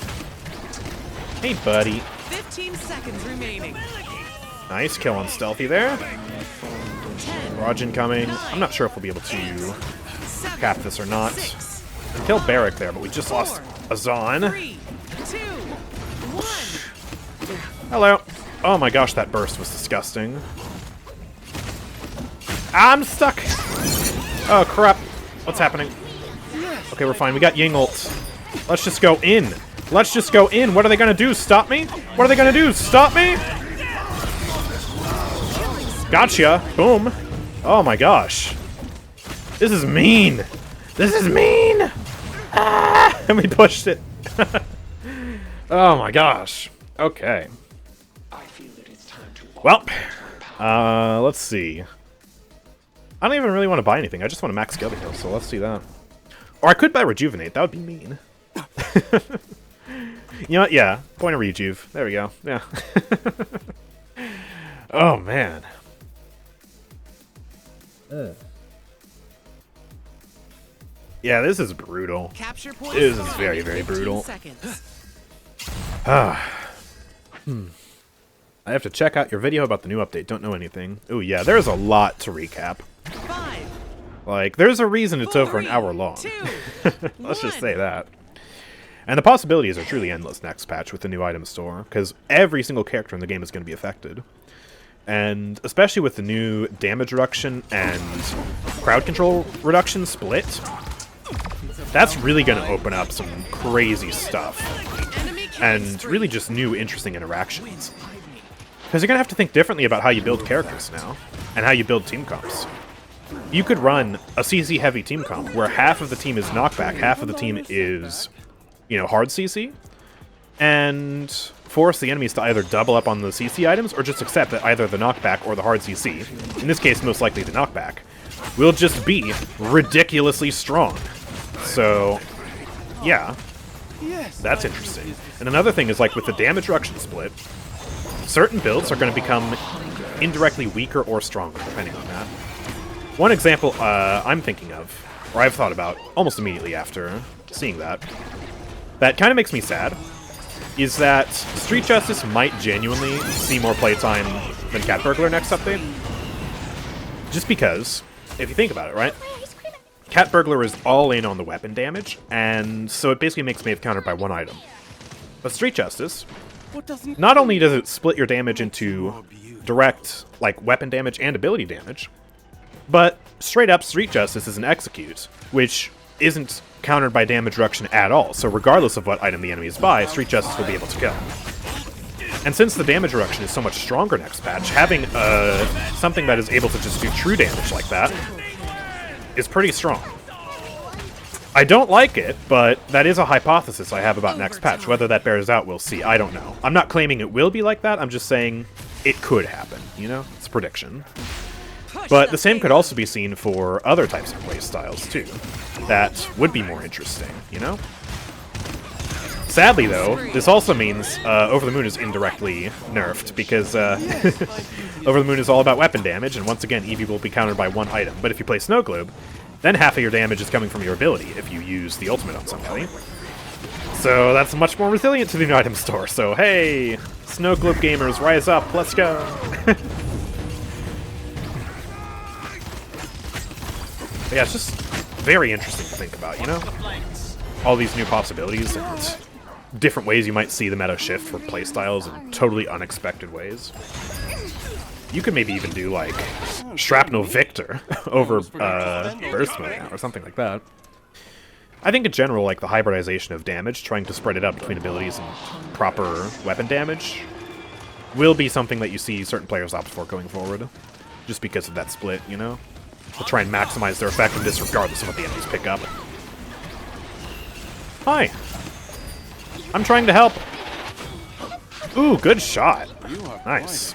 Hey, buddy. 15 seconds remaining. Nice kill on Stealthy there. 10, Rajin coming. I'm not sure if we'll be able to cap this or not. Killed Barrack there, but we just lost Azan. 3, 2, 1. Hello. Oh my gosh, that burst was disgusting. I'm stuck. Oh crap. What's happening? Okay, we're fine. We got Ying ult. Let's just go in. Let's just go in. What are they gonna do? Stop me? What are they gonna do? Stop me? Gotcha. Boom. Oh my gosh. This is mean. This is mean. Ah! And we pushed it. Oh my gosh. Okay. I feel that it's time to Well, let's see. I don't even really want to buy anything. I just want to max skill to heal, so let's see that. Or I could buy Rejuvenate. That would be mean. You know what? Yeah. Point of Rejuve. There we go. Yeah. Oh, man. Yeah, this is brutal. Capture point. This is very, very brutal. Seconds. I have to check out your video about the new update. Don't know anything. Oh, yeah. There's a lot to recap. 5, Like, there's a reason it's over an 3, hour long. 2, Let's just 1. say that. And the possibilities are truly endless next patch with the new item store, because every single character in the game is going to be affected. And especially with the new damage reduction and crowd control reduction split, that's really going to open up some crazy stuff. And really just new, interesting interactions. Because you're going to have to think differently about how you build characters now, and how you build team comps. You could run a CC-heavy team comp, where half of the team is knockback, half of the team is, you know, hard CC, and force the enemies to either double up on the CC items, or just accept that either the knockback or the hard CC, in this case most likely the knockback, will just be ridiculously strong. So, yeah, that's interesting. And another thing is, like, with the damage reduction split, certain builds are going to become indirectly weaker or stronger, depending on that. One example I'm thinking of, or I've thought about almost immediately after seeing that kind of makes me sad, is that Street Justice might genuinely see more playtime than Cat Burglar next update. Just because, if you think about it, right? Cat Burglar is all in on the weapon damage, and so it basically makes Maeve countered by one item. But Street Justice, not only does it split your damage into direct, like, weapon damage and ability damage, but straight up Street Justice is an execute, which isn't countered by damage reduction at all, so regardless of what item the enemies buy, Street Justice will be able to kill. And since the damage reduction is so much stronger next patch, having something that is able to just do true damage like that is pretty strong. I don't like it, but that is a hypothesis I have about next patch. Whether that bears out, we'll see. I don't know. I'm not claiming it will be like that, I'm just saying it could happen, you know? It's a prediction. But the same could also be seen for other types of playstyles, too, that would be more interesting, you know? Sadly, though, this also means Over the Moon is indirectly nerfed, because Over the Moon is all about weapon damage, and once again, Eevee will be countered by one item. But if you play Snow Globe, then half of your damage is coming from your ability if you use the ultimate on somebody. So that's much more resilient to the new item store. So hey, Snow Globe gamers, rise up, let's go! But yeah, it's just very interesting to think about, you know? All these new possibilities and different ways you might see the meta shift for playstyles in totally unexpected ways. You could maybe even do, like, Shrapnel Victor over Burst Mode now, or something like that. I think in general, like, the hybridization of damage, trying to spread it out between abilities and proper weapon damage, will be something that you see certain players opt for going forward. Just because of that split, you know? To try and maximize their effectiveness regardless of what the enemies pick up. Hi! I'm trying to help! Ooh, good shot! Nice.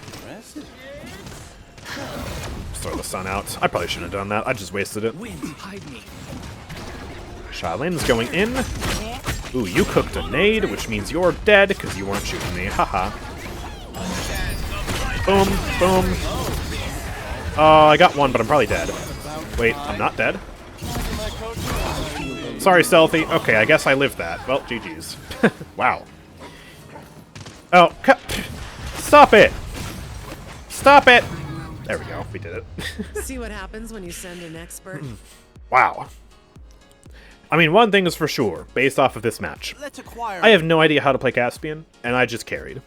Just throw the sun out. I probably shouldn't have done that. I just wasted it. Shaolin's going in. Ooh, you cooked a nade, which means you're dead because you weren't shooting me. Haha. Boom, boom. Oh, I got one, but I'm probably dead. Wait, I'm not dead? Sorry, Stealthy. Okay, I guess I lived that. Well, GG's. Wow. Oh, stop it! Stop it! There we go, we did it. See what happens when you send an expert? Wow. I mean, one thing is for sure, based off of this match. I have no idea how to play Caspian, and I just carried.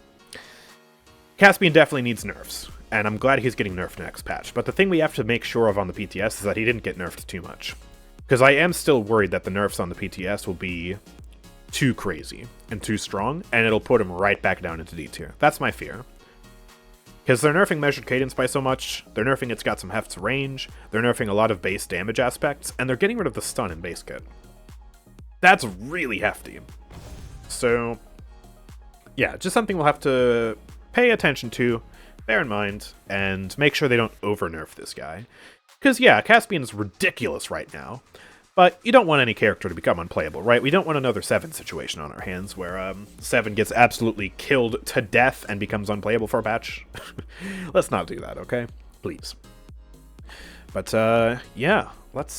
Caspian definitely needs nerfs, and I'm glad he's getting nerfed next patch. But the thing we have to make sure of on the PTS is that he didn't get nerfed too much. Because I am still worried that the nerfs on the PTS will be too crazy and too strong, and it'll put him right back down into D tier. That's my fear. Because they're nerfing measured cadence by so much, they're nerfing it's got some heft to range, they're nerfing a lot of base damage aspects, and they're getting rid of the stun in base kit. That's really hefty. So, yeah, just something we'll have to pay attention to, bear in mind, and make sure they don't over-nerf this guy. Because, yeah, Caspian is ridiculous right now, but you don't want any character to become unplayable, right? We don't want another 7 situation on our hands where 7 gets absolutely killed to death and becomes unplayable for a patch. Let's not do that, okay? Please. But, yeah, let's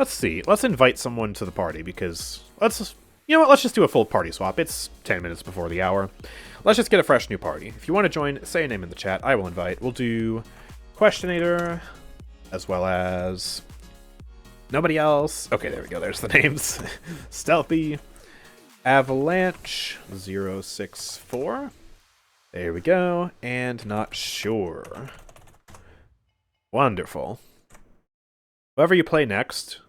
see. Let's invite someone to the party, because you know what, let's just do a full party swap. It's 10 minutes before the hour. Let's just get a fresh new party. If you want to join, say a name in the chat. I will invite. We'll do Questionator, as well as nobody else. Okay, there we go. There's the names. Stealthy, Avalanche, 064. There we go. And Not Sure. Wonderful. Whoever you play next,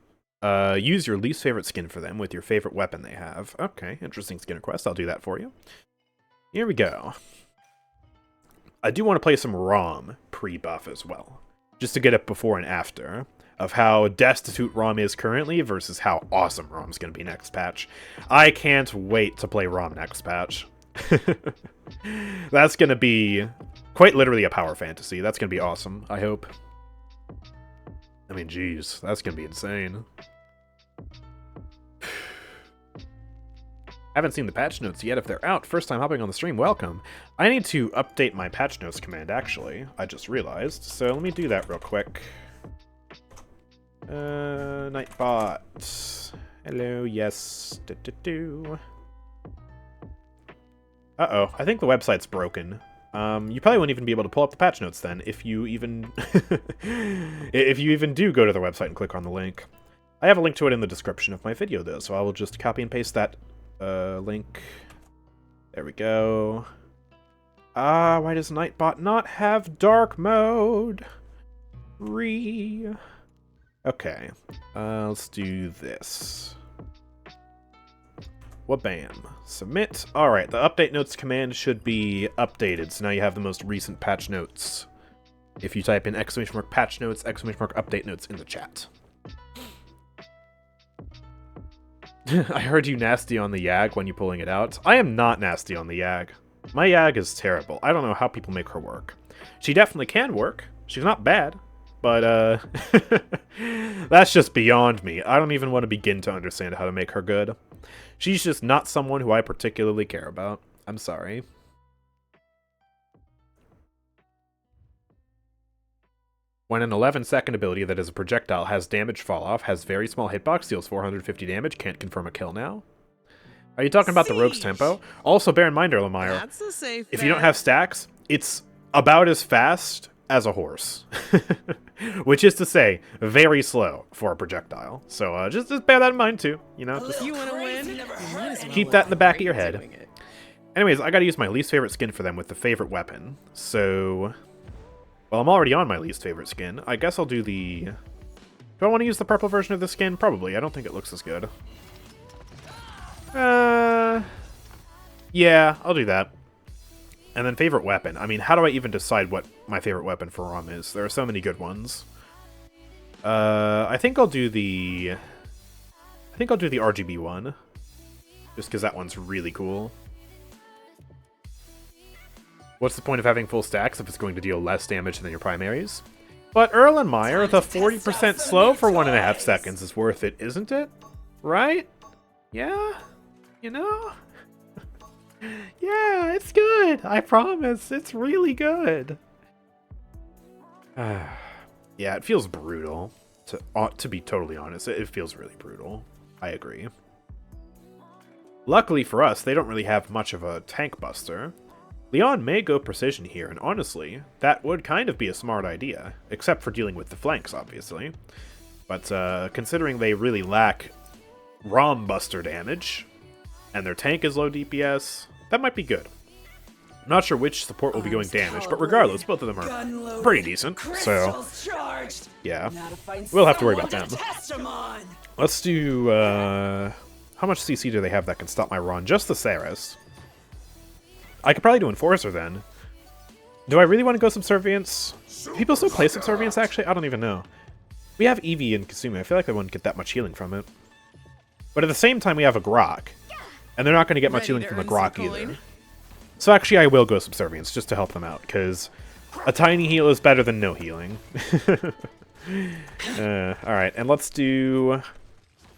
use your least favorite skin for them with your favorite weapon they have. Okay, interesting skin request. I'll do that for you. Here we go. I do want to play some Raum pre-buff as well, just to get it before and after of how destitute Raum is currently versus how awesome Raum's going to be next patch. I can't wait to play Raum next patch. That's going to be quite literally a power fantasy. That's going to be awesome, I hope. I mean, geez, that's going to be insane. Haven't seen the patch notes yet. If they're out, first time hopping on the stream, welcome. I need to update my patch notes command, actually. I just realized. So let me do that real quick. Nightbot. Hello, yes. Uh-oh, I think the website's broken. You probably won't even be able to pull up the patch notes then, if you even if you even do go to the website and click on the link. I have a link to it in the description of my video, though, so I will just copy and paste that link. There we go. Why does Nightbot not have dark mode? Okay, let's do this. Wabam. Submit. Alright, the update notes command should be updated, so now you have the most recent patch notes. If you type in !patch notes, !update notes in the chat. I heard you nasty on the YAG when you pulling it out. I am not nasty on the YAG. My YAG is terrible. I don't know how people make her work. She definitely can work. She's not bad. But, that's just beyond me. I don't even want to begin to understand how to make her good. She's just not someone who I particularly care about. I'm sorry. When an 11-second ability that is a projectile has damage fall off, has very small hitbox, deals 450 damage, can't confirm a kill now. Are you talking about the rogue's tempo? Also, bear in mind, Erlenmeyer, That's a safe if you don't bet. have stacks, it's about as fast as a horse. Which is to say, very slow for a projectile. So just bear that in mind too, you know? Just If you want to win, you might as well keep that in the back of look your great head. doing it. Anyways, I gotta use my least favorite skin for them with the favorite weapon. So, well, I'm already on my least favorite skin. I guess I'll do the... Do I want to use the purple version of the skin? Probably. I don't think it looks as good. Yeah, I'll do that. And then favorite weapon. I mean, how do I even decide what my favorite weapon for Raum is? There are so many good ones. I think I'll do the... RGB one. Just because that one's really cool. What's the point of having full stacks if it's going to deal less damage than your primaries? But Erlenmeyer, the 40% slow for 1.5 seconds is worth it, isn't it? Right? Yeah? You know? Yeah, it's good. I promise. It's really good. Yeah, it feels brutal. To be totally honest, it feels really brutal. I agree. Luckily for us, they don't really have much of a tank buster. Lian may go precision here, and honestly, that would kind of be a smart idea. Except for dealing with the flanks, obviously. But considering they really lack Raum buster damage, and their tank is low DPS, that might be good. I'm not sure which support will be going damage, but regardless, both of them are pretty decent, so yeah, we'll have to worry about them. Let's do, how much CC do they have that can stop my run? Just the Saris. I could probably do Enforcer then. Do I really want to go Subservience? People still play Subservience, actually? I don't even know. We have Eevee and Kazumi. I feel like I wouldn't get that much healing from it. But at the same time, we have a Grok. And they're not going to get much healing from the Grok either. So actually, I will go Subservience, just to help them out, because a tiny heal is better than no healing. Alright, and let's do...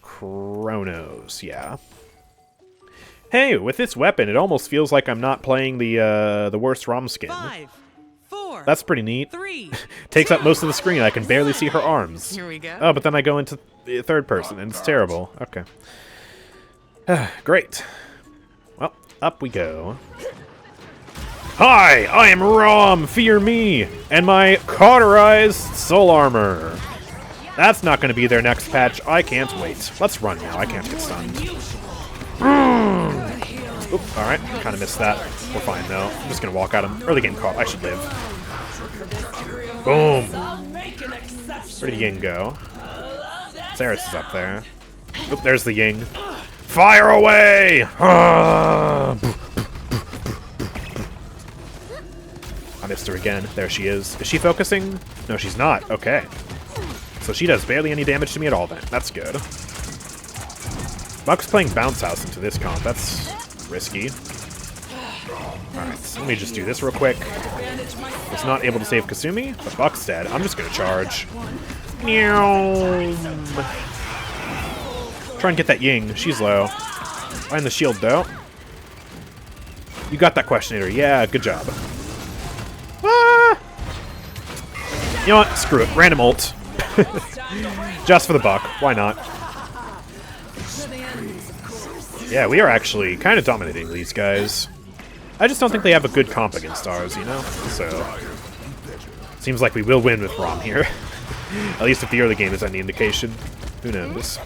Chronos, yeah. Hey, with this weapon, it almost feels like I'm not playing the worst Raum skin. 5, 4, That's pretty neat. 3. Takes up most of the screen, I can barely see her arms. Here we go. Oh, but then I go into third person, and it's terrible. Okay. Great. Well, up we go. Hi, I am Raum, fear me, and my cauterized soul armor. That's not going to be their next patch. I can't wait. Let's run now. I can't get stunned. Oop, alright. Kind of missed that. We're fine, though. I'm just going to walk at him. Early game caught. I should live. Boom. Where did Ying go? Ceres is up there. Oop, there's the Ying. Fire away! Ah! I missed her again. There she is. Is she focusing? No, she's not. Okay. So she does barely any damage to me at all then. That's good. Buck's playing Bounce House into this comp. That's risky. Alright, let me just do this real quick. Was not able to save Kazumi, but Buck's dead. I'm just gonna charge. Try and get that Ying. She's low. Find the shield, though. You got that questionator. Yeah, good job. Ah! You know what? Screw it. Random ult. Just for the buck. Why not? Yeah, we are actually kind of dominating these guys. I just don't think they have a good comp against ours, you know? So, seems like we will win with Raum here. At least if the early game is any indication. Who knows?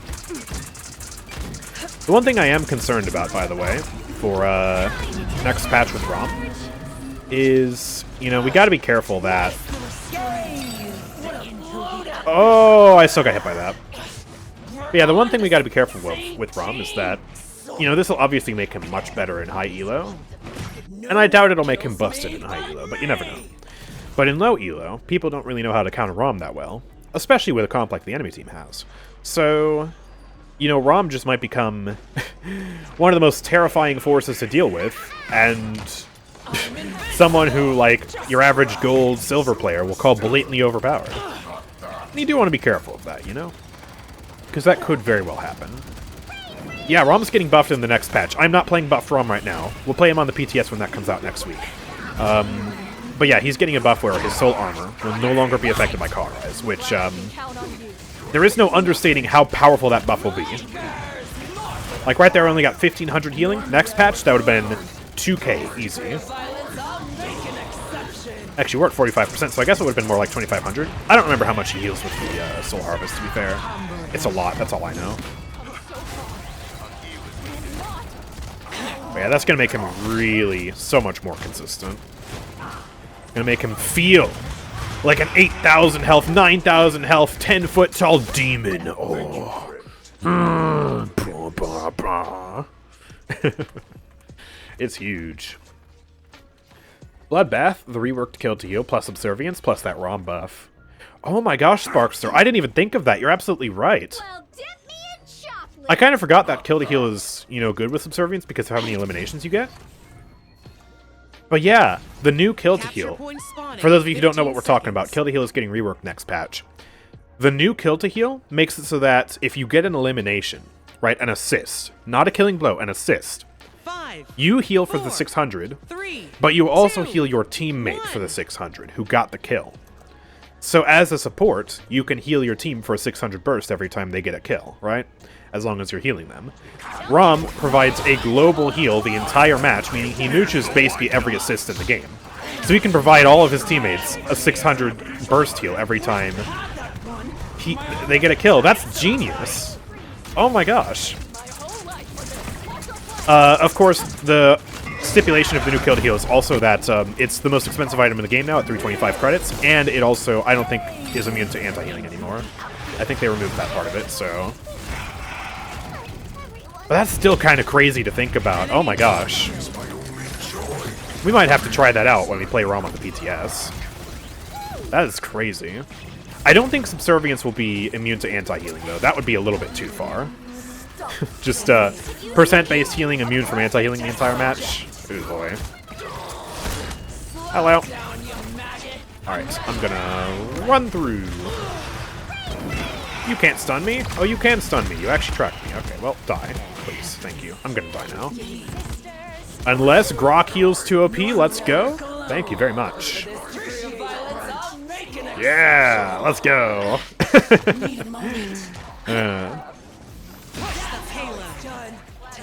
The one thing I am concerned about, by the way, for next patch with Raum, is, you know, we gotta be careful that... Oh, I still got hit by that. But yeah, the one thing we gotta be careful with Raum is that, you know, this will obviously make him much better in high elo, and I doubt it'll make him busted in high elo, but you never know. But in low elo, people don't really know how to counter Raum that well, especially with a comp like the enemy team has. So, you know, Raum just might become one of the most terrifying forces to deal with, and someone who, like, your average gold silver player will call blatantly overpowered. And you do want to be careful of that, you know? Because that could very well happen. Yeah, Raum's getting buffed in the next patch. I'm not playing buffed Raum right now. We'll play him on the PTS when that comes out next week. But yeah, he's getting a buff where his soul armor will no longer be affected by Call Rise, which, there is no understating how powerful that buff will be. Like, right there, I only got 1,500 healing. Next patch, that would have been 2k easy. Actually, we're at 45%, so I guess it would have been more like 2,500. I don't remember how much he heals with the Soul Harvest, to be fair. It's a lot, that's all I know. But yeah, that's going to make him really so much more consistent. Going to make him feel like an 8,000 health, 9,000 health, 10-foot tall demon. Oh. It's huge. Bloodbath, the reworked kill to heal, plus Subservience, plus that Raum buff. Oh my gosh, Sparkster, I didn't even think of that. You're absolutely right. Well, dip me in chocolate. I kind of forgot that kill to heal is, you know, good with Subservience because of how many eliminations you get. But yeah, the new kill to heal. For those of you who don't know what we're talking about, kill to heal is getting reworked next patch. The new kill to heal makes it so that if you get an elimination, right, an assist, not a killing blow, an assist, you heal for the 600, but you also heal your teammate for the 600 who got the kill. So as a support, you can heal your team for a 600 burst every time they get a kill, right? As long as you're healing them. Raum provides a global heal the entire match, meaning he mooches basically every assist in the game. So he can provide all of his teammates a 600 burst heal every time they get a kill. That's genius. Oh my gosh. Of course, the stipulation of the new kill to heal is also that it's the most expensive item in the game now at 325 credits, and it also, I don't think, is immune to anti-healing anymore. I think they removed that part of it, so... But that's still kind of crazy to think about. Oh my gosh. We might have to try that out when we play Raum on the PTS. That is crazy. I don't think Subservience will be immune to anti-healing, though. That would be a little bit too far. Just percent-based healing immune from anti-healing the entire match. Ooh boy. Hello. Alright, I'm gonna run through. You can't stun me? Oh, you can stun me. You actually tracked me. Okay, well, die. Please. Thank you. I'm gonna die now. Unless Grok heals 2 OP, let's go. Thank you very much. Yeah, let's go.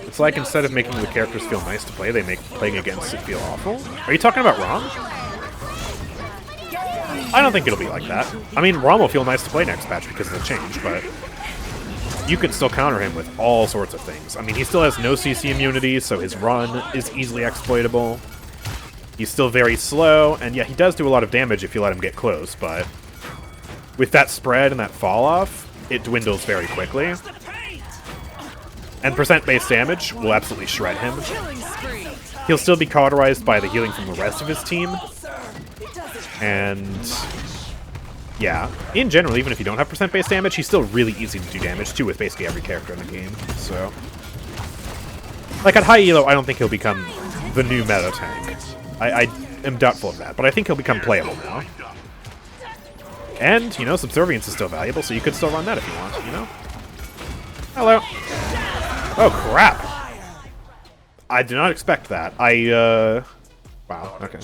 It's like instead of making the characters feel nice to play, they make playing against it feel awful. Are you talking about Raum? I don't think it'll be like that. I mean, Raum will feel nice to play next patch because of the change, but you can still counter him with all sorts of things. I mean, he still has no CC immunity, so his run is easily exploitable. He's still very slow, and yeah, he does do a lot of damage if you let him get close, but with that spread and that fall-off, it dwindles very quickly. And percent-based damage will absolutely shred him. Killing spree. He'll still be cauterized by the healing from the rest of his team. And yeah, in general, even if you don't have percent-based damage, he's still really easy to do damage to with basically every character in the game. So, like at high elo, I don't think he'll become the new meta tank. I am doubtful of that, but I think he'll become playable now. And, you know, Subservience is still valuable, so you could still run that if you want, you know? Hello. Oh, crap. I did not expect that. Wow, okay.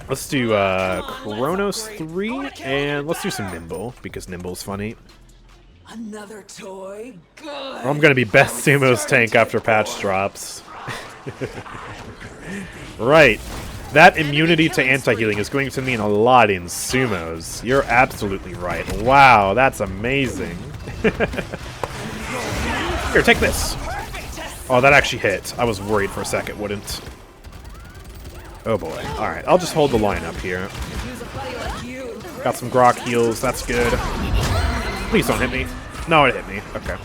Let's do Chronos 3, and let's do some Nimble, because Nimble's funny. Another toy? Good. I'm gonna be best Sumo's tank after patch drops. Right. That immunity to anti-healing is going to mean a lot in Sumos. You're absolutely right. Wow, that's amazing. Here, take this. Oh, that actually hit. I was worried for a second, wouldn't. Oh boy. Alright, I'll just hold the line up here. Got some grok heals, that's good. Please don't hit me. No, it hit me. Okay.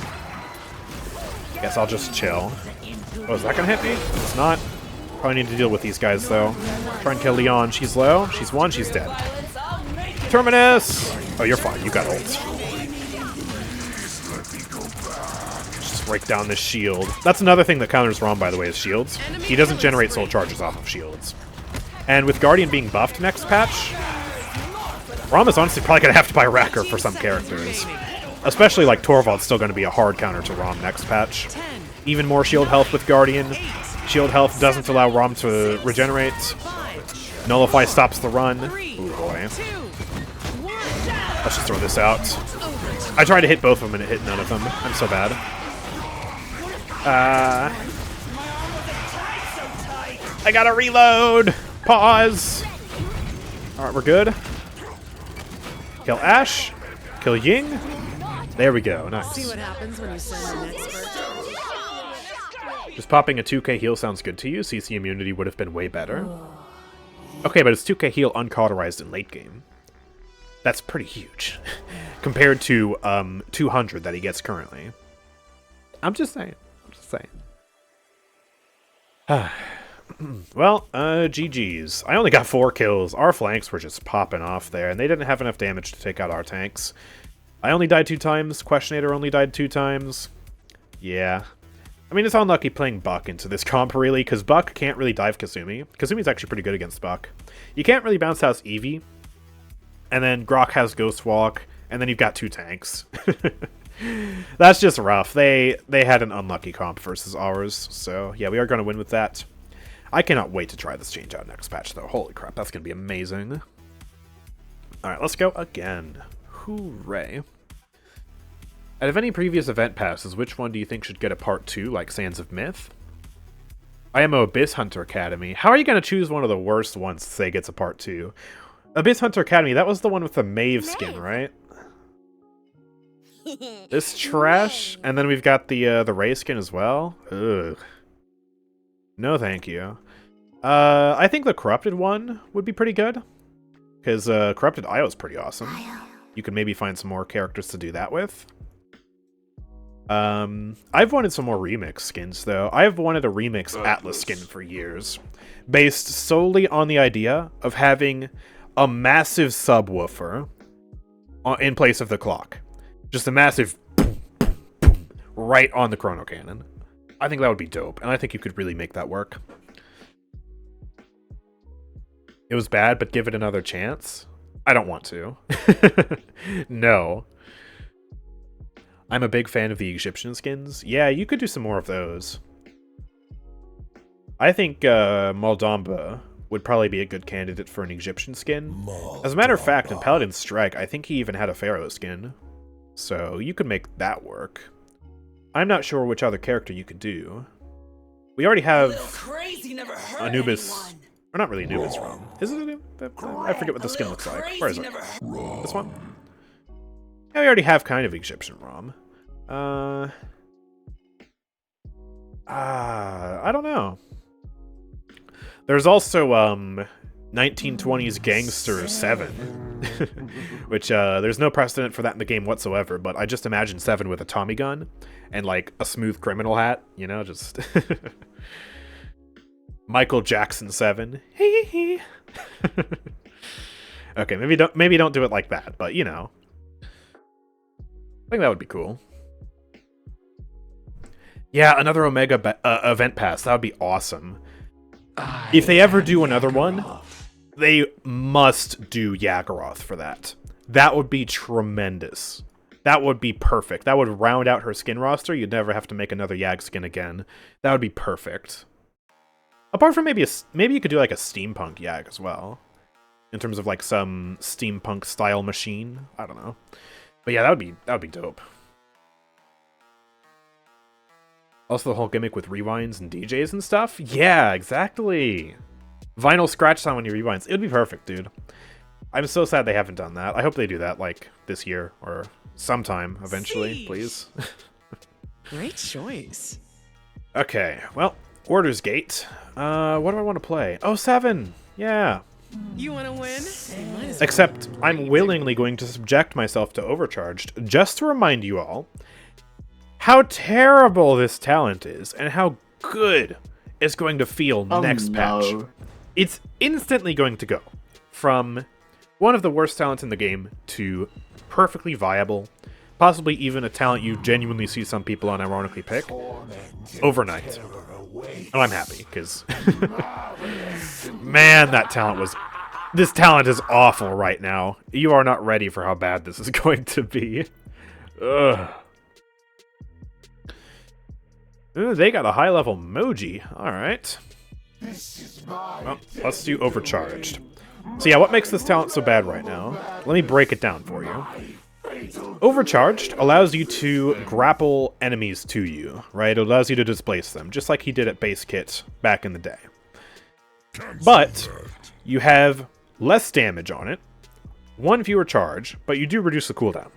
Guess I'll just chill. Oh, is that gonna hit me? It's not. Probably need to deal with these guys, though. Try and kill Lian. She's low. She's one. She's dead. Terminus! Oh, you're fine. You got ult. Just break down this shield. That's another thing that counters Raum, by the way, is shields. He doesn't generate soul charges off of shields. And with Guardian being buffed next patch, Raum is honestly probably going to have to buy Wrecker for some characters. Especially like Torvald's still going to be a hard counter to Raum next patch. Even more shield health with Guardian. Shield health doesn't allow Raum to regenerate. Nullify stops the run. Ooh, boy. Let's just throw this out. I tried to hit both of them and it hit none of them. I'm so bad. I gotta reload! Pause! Alright, we're good. Kill Ashe. Kill Ying. There we go, nice. See what happens when you send an expert. Just popping a 2k heal sounds good to you. CC immunity would have been way better. Okay, but it's 2k heal uncauterized in late game. That's pretty huge. Compared to 200 that he gets currently. I'm just saying. Well, GG's. I only got 4 kills. Our flanks were just popping off there, and they didn't have enough damage to take out our tanks. I only died 2 times. Questionator only died 2 times. Yeah. I mean, it's unlucky playing Buck into this comp, really, because Buck can't really dive Kazumi. Kazumi's actually pretty good against Buck. You can't really bounce house Eevee. And then Grok has Ghost Walk, and then you've got 2 tanks. That's just rough. They had an unlucky comp versus ours, so yeah, we are going to win with that. I cannot wait to try this change out next patch, though. Holy crap, that's going to be amazing. Alright, let's go again. Hooray. Out of any previous event passes, which one do you think should get a part 2, like Sands of Myth? IMO Abyss Hunter Academy. How are you going to choose one of the worst ones to say gets a part 2? Abyss Hunter Academy, that was the one with the Maeve skin, right? This trash, and then we've got the Ray skin as well. Ugh. No thank you. I think the Corrupted one would be pretty good. Because Corrupted Io is pretty awesome. You can maybe find some more characters to do that with. I've wanted some more remix skins, though. I've wanted a remix Atlas skin for years. Based solely on the idea of having a massive subwoofer in place of the clock. Just a massive boom, boom, boom, right on the chrono cannon. I think that would be dope, and I think you could really make that work. It was bad, but give it another chance? I don't want to. No. I'm a big fan of the Egyptian skins. Yeah, you could do some more of those. I think Moldamba would probably be a good candidate for an Egyptian skin. As a matter of fact, in Paladins Strike, I think he even had a Pharaoh skin. So you could make that work. I'm not sure which other character you could do. We already have Anubis. Or not really Anubis Raum. Is it Anubis? I forget what the skin looks like. Where is it? This one? Yeah, we already have kind of Egyptian Raum. I don't know. There's also 1920s Gangster 7. Which, there's no precedent for that in the game whatsoever, but I just imagine 7 with a Tommy gun and, like, a smooth criminal hat, you know, just... Michael Jackson 7. Okay, maybe don't do it like that, but, you know. I think that would be cool. Yeah, another Omega event pass. That would be awesome. If they ever do another one, they must do Yagharoth for that. That would be tremendous. That would be perfect. That would round out her skin roster. You'd never have to make another Yag skin again. That would be perfect. Apart from maybe you could do like a steampunk Yag as well. In terms of like some steampunk style machine. I don't know. But yeah, that would be dope. Also the whole gimmick with rewinds and DJs and stuff. Yeah, exactly. Vinyl scratch sound when you rewinds. It would be perfect, dude. I'm so sad they haven't done that. I hope they do that like this year or sometime eventually, please. Great choice. Okay, well, Orders Gate. What do I want to play? Oh, 7! Yeah. You want to win? You might as well. Except I'm willingly going to subject myself to Overcharged, just to remind you all how terrible this talent is, and how good it's going to feel next patch. It's instantly going to go from one of the worst talents in the game to perfectly viable, possibly even a talent you genuinely see some people unironically pick, overnight. And I'm happy, because, man, that talent was... This talent is awful right now. You are not ready for how bad this is going to be. Ugh. Ooh, they got a high-level Moji. Alright. Well, let's do Overcharged. So yeah, what makes this talent so bad right now? Let me break it down for you. Overcharged allows you to grapple enemies to you, right? It allows you to displace them, just like he did at base kit back in the day. But you have less damage on it, one fewer charge, but you do reduce the cooldown.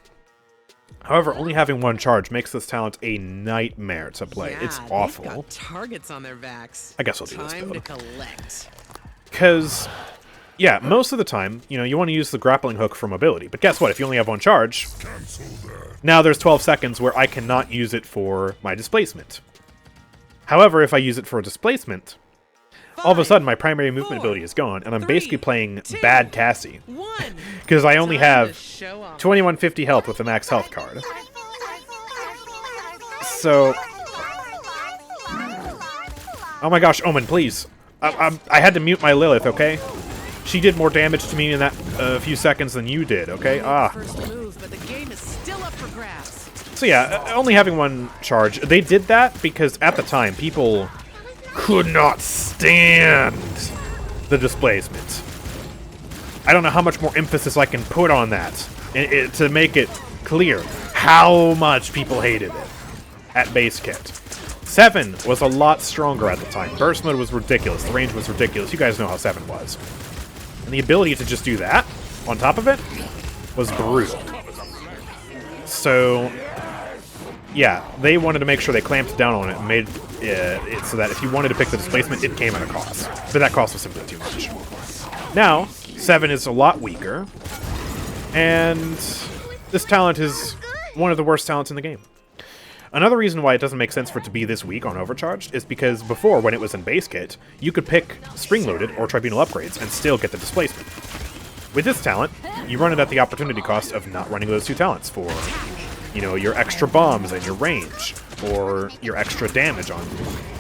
However, only having one charge makes this talent a nightmare to play. Yeah, it's awful. They've got targets on their backs. I guess I'll do this Time to build. collect. Because, yeah, most of the time, you know, you want to use the grappling hook for mobility. But guess what? If you only have one charge, now there's 12 seconds where I cannot use it for my displacement. However, if I use it for displacement, all of a sudden my primary movement ability is gone, and I'm basically playing bad Cassie. Because I only have 2150 health with a max health card. So... Oh my gosh, Omen, please. I had to mute my Lilith, okay? She did more damage to me in that few seconds than you did, okay? So yeah, only having one charge. They did that because at the time, people could not stand the displacement. I don't know how much more emphasis I can put on that to make it clear how much people hated it at base kit. 7 was a lot stronger at the time. Burst mode was ridiculous. The range was ridiculous. You guys know how 7 was. And the ability to just do that, on top of it, was brutal. So, yeah, they wanted to make sure they clamped down on it and made it so that if you wanted to pick the displacement, it came at a cost. But that cost was simply too much. Now, 7 is a lot weaker, and this talent is one of the worst talents in the game. Another reason why it doesn't make sense for it to be this weak on Overcharged is because before, when it was in base kit, you could pick spring-loaded or tribunal upgrades and still get the displacement. With this talent, you run it at the opportunity cost of not running those two talents for, you know, your extra bombs and your range, or your extra damage on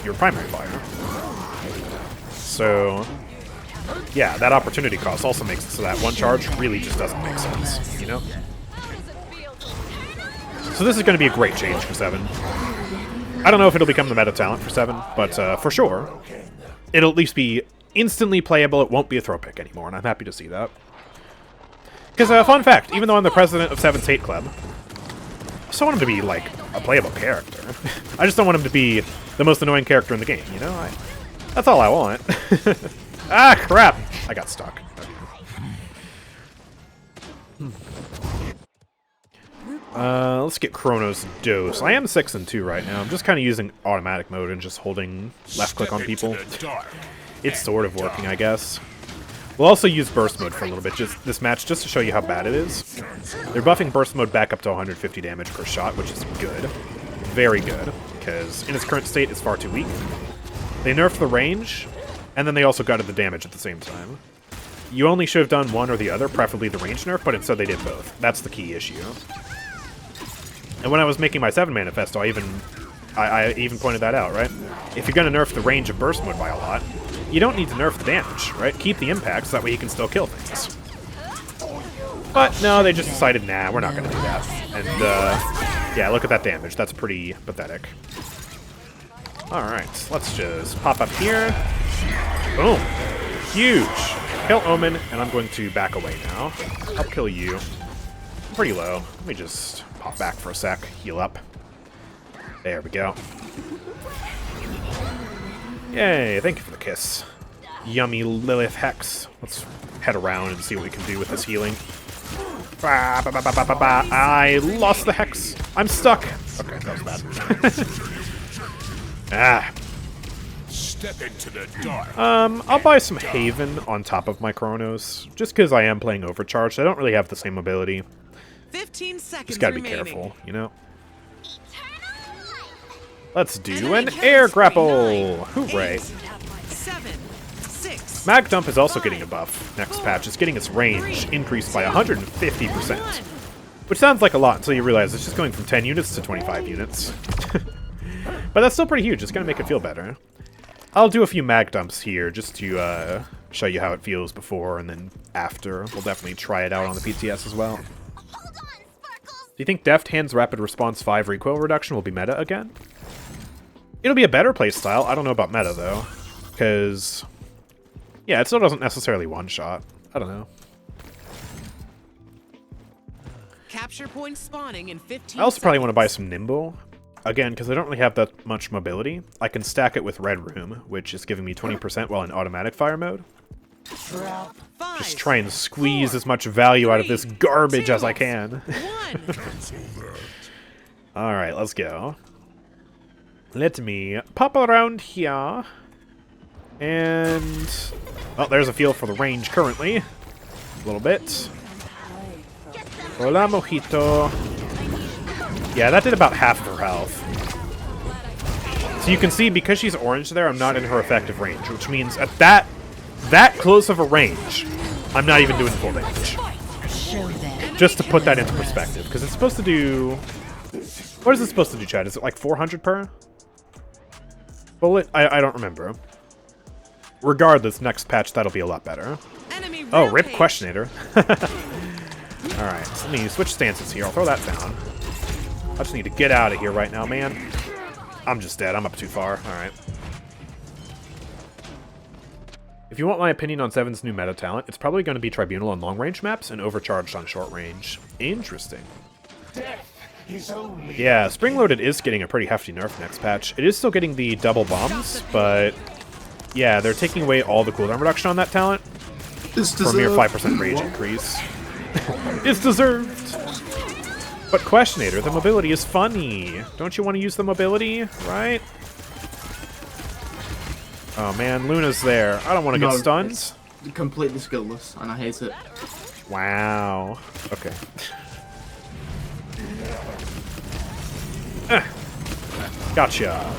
your primary fire. So, yeah, that opportunity cost also makes it so that one charge really just doesn't make sense, you know? So this is going to be a great change for 7. I don't know if it'll become the meta talent for 7, but for sure, it'll at least be instantly playable. It won't be a throw pick anymore, and I'm happy to see that. Because, fun fact, even though I'm the president of 7's Hate Club, I still want him to be, like, a playable character. I just don't want him to be the most annoying character in the game, you know? That's all I want. Ah, crap! I got stuck. Let's get Chronos Dose. I am 6 and 2 right now. I'm just kind of using automatic mode and just holding left click on people. It's sort of working, I guess. We'll also use burst mode for a little bit this match just to show you how bad it is. They're buffing burst mode back up to 150 damage per shot, which is good. Very good, because in its current state, it's far too weak. They nerfed the range, and then they also gutted the damage at the same time. You only should have done one or the other, preferably the range nerf, but instead they did both. That's the key issue. And when I was making my 7 manifesto, I even pointed that out, right? If you're going to nerf the range of burst mode by a lot, you don't need to nerf the damage, right? Keep the impacts, that way you can still kill things. But no, they just decided, nah, we're not going to do that. And, yeah, look at that damage. That's pretty pathetic. Alright, let's just pop up here. Boom. Huge. Kill Omen, and I'm going to back away now. I'll kill you. I'm pretty low. Let me just pop back for a sec. Heal up. There we go. Yay, thank you for the kiss. Yummy Lilith Hex. Let's head around and see what we can do with this healing. I lost the Hex. I'm stuck. Okay, that was bad. Step into the dark. I'll buy some Haven on top of my Chronos, just because I am playing Overcharged. I don't really have the same ability. 15 seconds Just gotta be remaining. careful, you know? Let's do an air grapple! Hooray! 8, 7, 6, Mag Dump is also getting a buff next patch. It's getting its range increased by 150%. Which sounds like a lot until you realize it's just going from 10 units to 25 units. But that's still pretty huge. It's going to make it feel better. I'll do a few Mag Dumps here just to show you how it feels before and then after. We'll definitely try it out on the PTS as well. Do you think Deft Hand's Rapid Response 5 recoil reduction will be meta again? It'll be a better playstyle. I don't know about meta, though. Because, yeah, it still doesn't necessarily one-shot. I don't know. capture point spawning in 15 I also probably want to buy seconds. some Nimble. Again, because I don't really have that much mobility. I can stack it with Red Room, which is giving me 20% while in automatic fire mode. 5, Just try and squeeze as much value out of this 3, garbage 2, as I can. 1. Alright, let's go. Let me pop around here. And... well, there's a feel for the range currently. A little bit. Hola, Mojito. Yeah, that did about half of her health. So you can see, because she's orange there, I'm not in her effective range, which means at that close of a range, I'm not even doing full damage. Just to put that into perspective, because it's supposed to do... what is it supposed to do, Chad? Is it like 400 per bullet? I don't remember. Regardless, next patch, that'll be a lot better. Enemy Oh, rip rampage. Questionator. Alright, so let me switch stances here. I'll throw that down. I just need to get out of here right now, man. I'm just dead. I'm up too far. Alright. If you want my opinion on 7's new meta talent, it's probably going to be Tribunal on long-range maps and Overcharged on short-range. Interesting. Yeah, Spring-Loaded is getting a pretty hefty nerf next patch. It is still getting the double bombs, but... yeah, they're taking away all the cooldown reduction on that talent for a mere 5% rage increase. It's deserved! But Questionator, the mobility is funny. Don't you want to use the mobility, right? Oh man, Luna's there. I don't want to get stunned. It's completely skillless, and I hate it. Wow. Okay. Gotcha.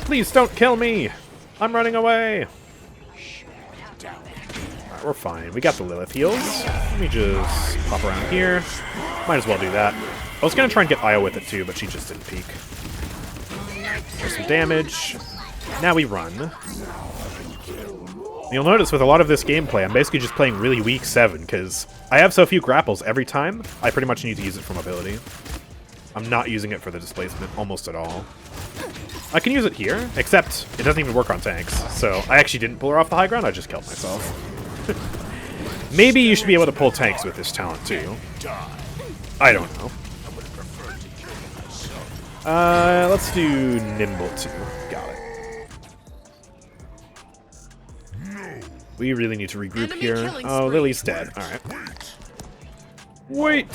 Please don't kill me. I'm running away. Alright, we're fine. We got the Lilith heals. Let me just pop around here. Might as well do that. I was going to try and get Io with it too, but she just didn't peek. There's some damage. Now we run. You'll notice with a lot of this gameplay, I'm basically just playing really weak 7, because I have so few grapples every time, I pretty much need to use it for mobility. I'm not using it for the displacement almost at all. I can use it here, except it doesn't even work on tanks, so I actually didn't pull her off the high ground, I just killed myself. Maybe you should be able to pull tanks with this talent too. I don't know. Let's do Nimble too. Got it. We really need to regroup Enemy here. killing Oh, spree. Lily's dead. Alright. Wait!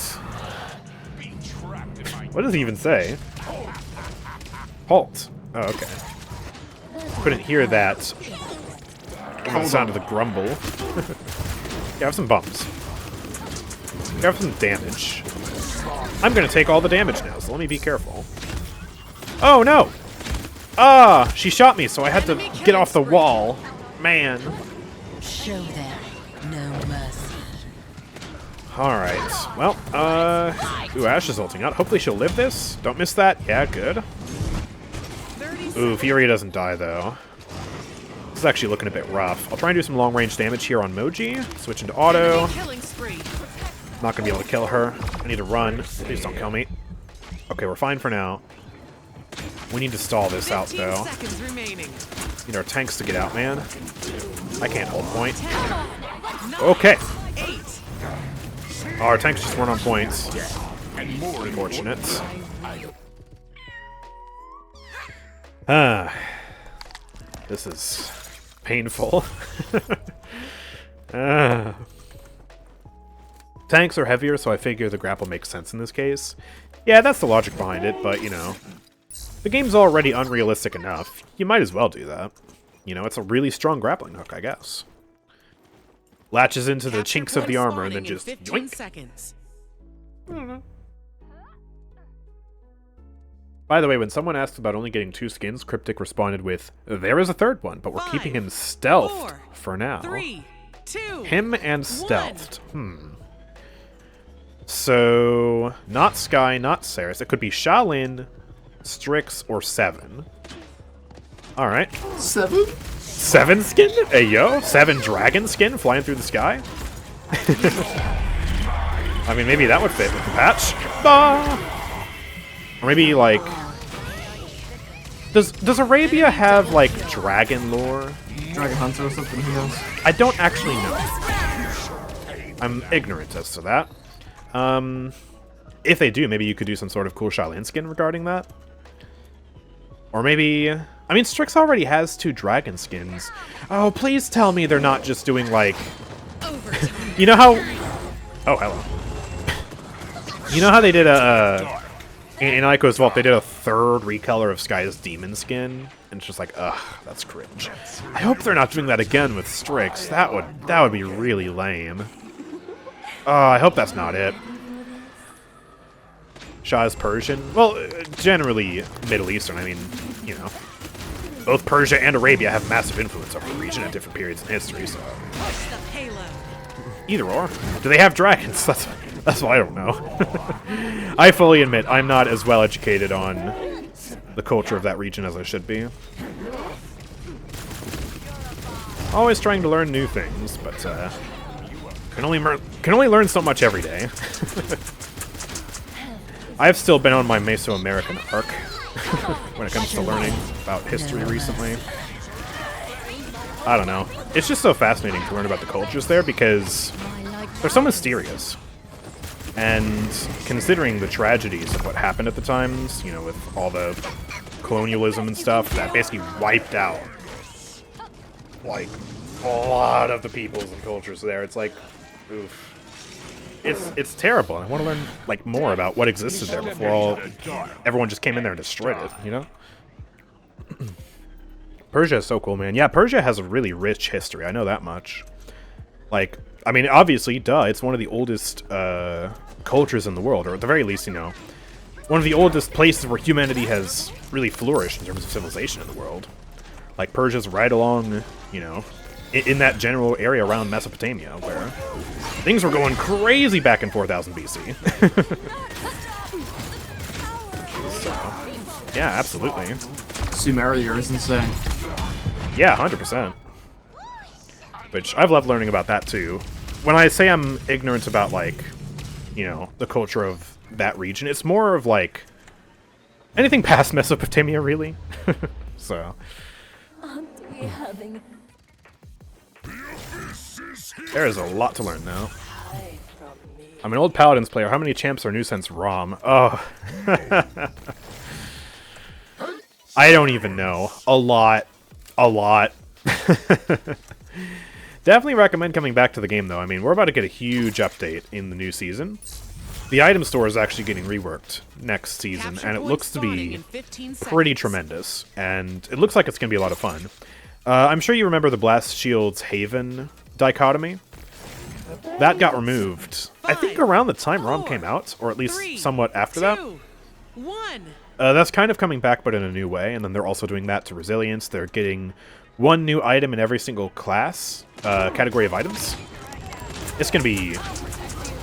What does he even say? Halt. Oh, okay. Couldn't hear that The sound of the grumble. Yeah, have some bumps. Have some damage. I'm gonna take all the damage now, so let me be careful. Oh no! Ah! She shot me, so I had to get off the wall. Man. Show them no mercy. Alright. Well, ooh, Ashe is ulting out. Hopefully she'll live this. Don't miss that. Yeah, good. Ooh, Fury doesn't die, though. This is actually looking a bit rough. I'll try and do some long-range damage here on Moji. Switch into auto. Not gonna be able to kill her. I need to run. Please don't kill me. Okay, we're fine for now. We need to stall this out, though. Need our tanks to get out, man. I can't hold point. Okay. Our tanks just weren't on points. Unfortunate. This is painful. Tanks are heavier, so I figure the grapple makes sense in this case. Yeah, that's the logic behind it, but, you know, the game's already unrealistic enough. You might as well do that. You know, it's a really strong grappling hook, I guess. Latches into the chinks of the armor and then just yoink. Seconds. By the way, when someone asked about only getting 2 skins, Cryptic responded with, "There is a third one, but we're keeping him stealthed for now." 3, 2, him and stealthed. So, not Skye, not Saris. It could be Shaolin, Strix, or Seven. Alright. 7? 7 skin? Hey, yo. 7 dragon skin flying through the sky? I mean, maybe that would fit with the patch. Ah! Or maybe, like... Does Arabia have, like, dragon lore? Dragon Hunter or something, who knows? I don't actually know. I'm ignorant as to that. If they do, maybe you could do some sort of cool Shaolin skin regarding that. Or maybe... I mean, Strix already has 2 dragon skins. Oh, please tell me they're not just doing, like... You know how... Oh, hello. You know how they did in Ico's Vault, they did a 3rd recolor of Skye's demon skin? And it's just like, ugh, that's cringe. I hope they're not doing that again with Strix. That would be really lame. I hope that's not it. Shah's Persian? Well, generally Middle Eastern. I mean, you know. Both Persia and Arabia have massive influence over the region at different periods in history, so... Either or. Do they have dragons? That's what I don't know. I fully admit, I'm not as well educated on the culture of that region as I should be. Always trying to learn new things, but can only learn so much every day. I've still been on my Mesoamerican arc when it comes to learning about history recently. I don't know. It's just so fascinating to learn about the cultures there because they're so mysterious. And considering the tragedies of what happened at the times, you know, with all the colonialism and stuff that basically wiped out, like, a lot of the peoples and cultures there, it's like, oof. It's terrible. I want to learn, like, more about what existed there before everyone just came in there and destroyed it, you know? Persia is so cool, man. Yeah, Persia has a really rich history. I know that much. Like, I mean, obviously, duh, it's one of the oldest cultures in the world, or at the very least, you know, one of the oldest places where humanity has really flourished in terms of civilization in the world. Like, Persia's right along, you know, in that general area around Mesopotamia, where things were going crazy back in 4000 BC. So, yeah, absolutely. Sumeria is insane. Yeah, 100%. Which, I've loved learning about that, too. When I say I'm ignorant about, like, you know, the culture of that region, it's more of, like, anything past Mesopotamia, really. So. Aren't we having... There is a lot to learn now. I'm an old Paladins player. How many champs are new since Raum? Oh. I don't even know. A lot. A lot. Definitely recommend coming back to the game, though. I mean, we're about to get a huge update in the new season. The item store is actually getting reworked next season, and it looks to be pretty tremendous. And it looks like it's going to be a lot of fun. I'm sure you remember the Blast Shield's Haven dichotomy. That got removed, I think, around the time Raum came out, or at least somewhat after that. 1. That's kind of coming back, but in a new way, and then they're also doing that to Resilience. They're getting one new item in every single class, category of items. It's going to be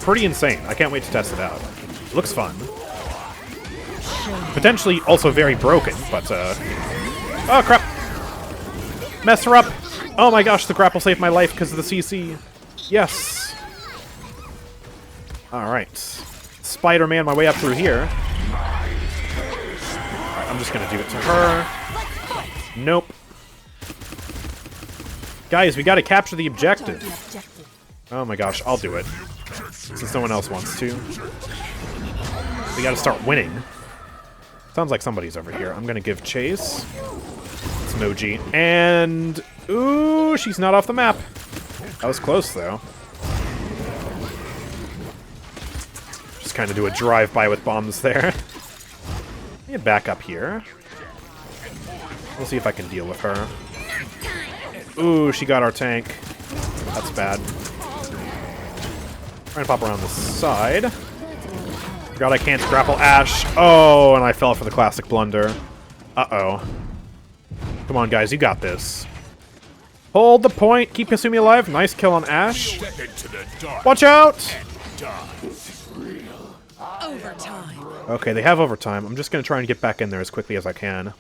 pretty insane. I can't wait to test it out. It looks fun. Potentially also very broken, but, oh, crap! Messed her up! Oh my gosh, the grapple saved my life because of the CC. Yes! Alright. Spider-Man my way up through here. Alright, I'm just gonna do it to her. Nope. Guys, we gotta capture the objective. Oh my gosh, I'll do it. Since no one else wants to. We gotta start winning. Sounds like somebody's over here. I'm gonna give chase. It's Moji. And... ooh, she's not off the map. That was close, though. Just kind of do a drive-by with bombs there. Get back up here. We'll see if I can deal with her. Ooh, she got our tank. That's bad. Trying to pop around the side. God, I can't grapple Ash. Oh, and I fell for the classic blunder. Uh-oh. Come on, guys, you got this. Hold the point. Keep Kazumi alive. Nice kill on Ash. Watch out! Overtime. Okay, they have overtime. I'm just going to try and get back in there as quickly as I can.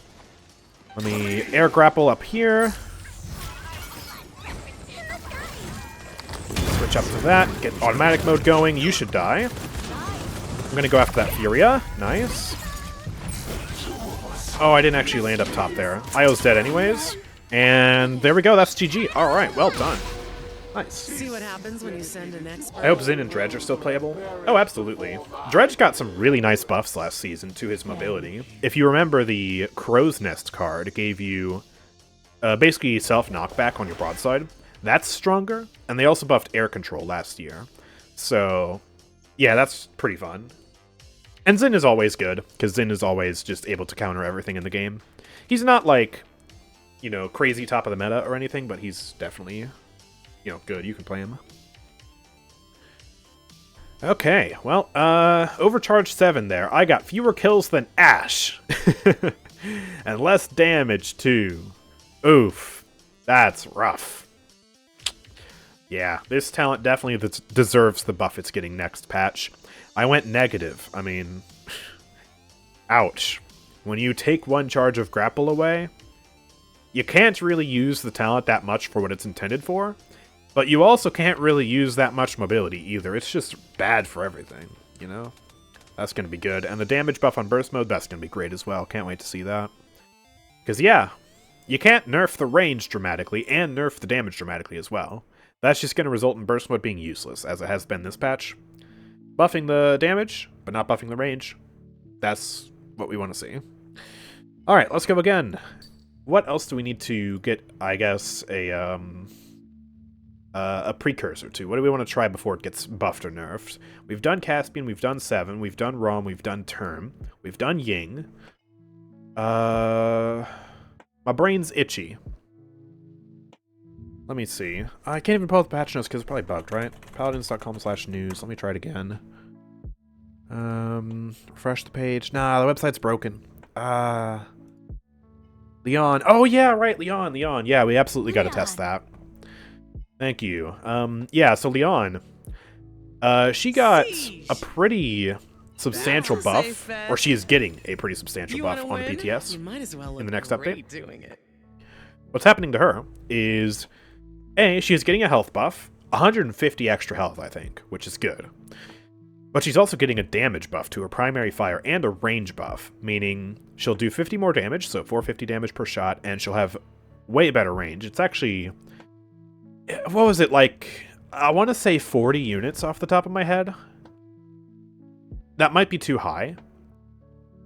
Let me air grapple up here. Switch up to that. Get automatic mode going. You should die. I'm going to go after that Furia. Nice. Oh, I didn't actually land up top there. Io's dead anyways. And there we go. That's GG. All right. Well done. Nice. See what happens when you send an expert. I hope Zin and Dredge are still playable. Oh, absolutely. Dredge got some really nice buffs last season to his mobility. If you remember, the Crow's Nest card gave you basically self-knockback on your broadside. That's stronger. And they also buffed air control last year. So, yeah, that's pretty fun. And Zin is always good, because Zin is always just able to counter everything in the game. He's not, like, you know, crazy top of the meta or anything, but he's definitely... you know, good. You can play him. Okay, well, overcharge 7 there. I got fewer kills than Ash. And less damage, too. Oof. That's rough. Yeah, this talent definitely deserves the buff it's getting next patch. I went negative. I mean, ouch. When you take one charge of grapple away, you can't really use the talent that much for what it's intended for. But you also can't really use that much mobility either. It's just bad for everything, you know? That's going to be good. And the damage buff on burst mode, that's going to be great as well. Can't wait to see that. Because, yeah, you can't nerf the range dramatically and nerf the damage dramatically as well. That's just going to result in burst mode being useless, as it has been this patch. Buffing the damage, but not buffing the range. That's what we want to see. Alright, let's go again. What else do we need to get, I guess, a precursor to? What do we want to try before it gets buffed or nerfed? We've done Caspian, we've done 7, we've done Raum, we've done Term, we've done Ying. My brain's itchy. Let me see. I can't even pull up the patch notes because it's probably bugged, right? Paladins.com/news. Let me try it again. Refresh the page. Nah, the website's broken. Lian. Oh, yeah, right, Lian. Yeah, we absolutely got to test that. Thank you. Yeah, so Lian, she got a pretty substantial buff, or she is getting a pretty substantial buff on the BTS in the next update. What's happening to her is, A, she is getting a health buff, 150 extra health, I think, which is good. But she's also getting a damage buff to her primary fire and a range buff, meaning she'll do 50 more damage, so 450 damage per shot, and she'll have way better range. It's actually... what was it, like, I want to say 40 units off the top of my head. That might be too high.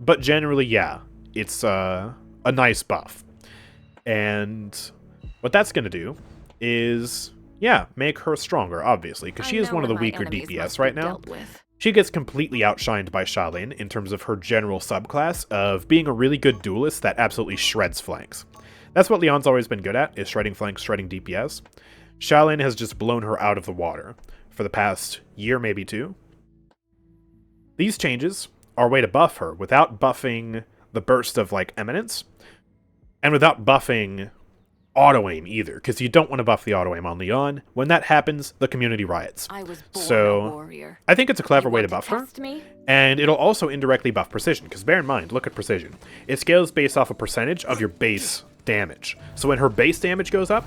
But generally, yeah, it's a nice buff. And what that's going to do is, yeah, make her stronger, obviously, because she is one of the weaker DPS right now. She gets completely outshined by Shaolin in terms of her general subclass of being a really good duelist that absolutely shreds flanks. That's what Lian's always been good at, is shredding flanks, shredding DPS. Xiaolin has just blown her out of the water for the past year, maybe 2. These changes are a way to buff her without buffing the burst of, like, Eminence, and without buffing auto-aim either, because you don't want to buff the auto-aim on Lian. When that happens, the community riots. I was born a So, warrior. I think it's a clever way to Want buff her, test me? and it'll also indirectly buff precision, because bear in mind, look at precision. It scales based off a percentage of your base damage. So when her base damage goes up,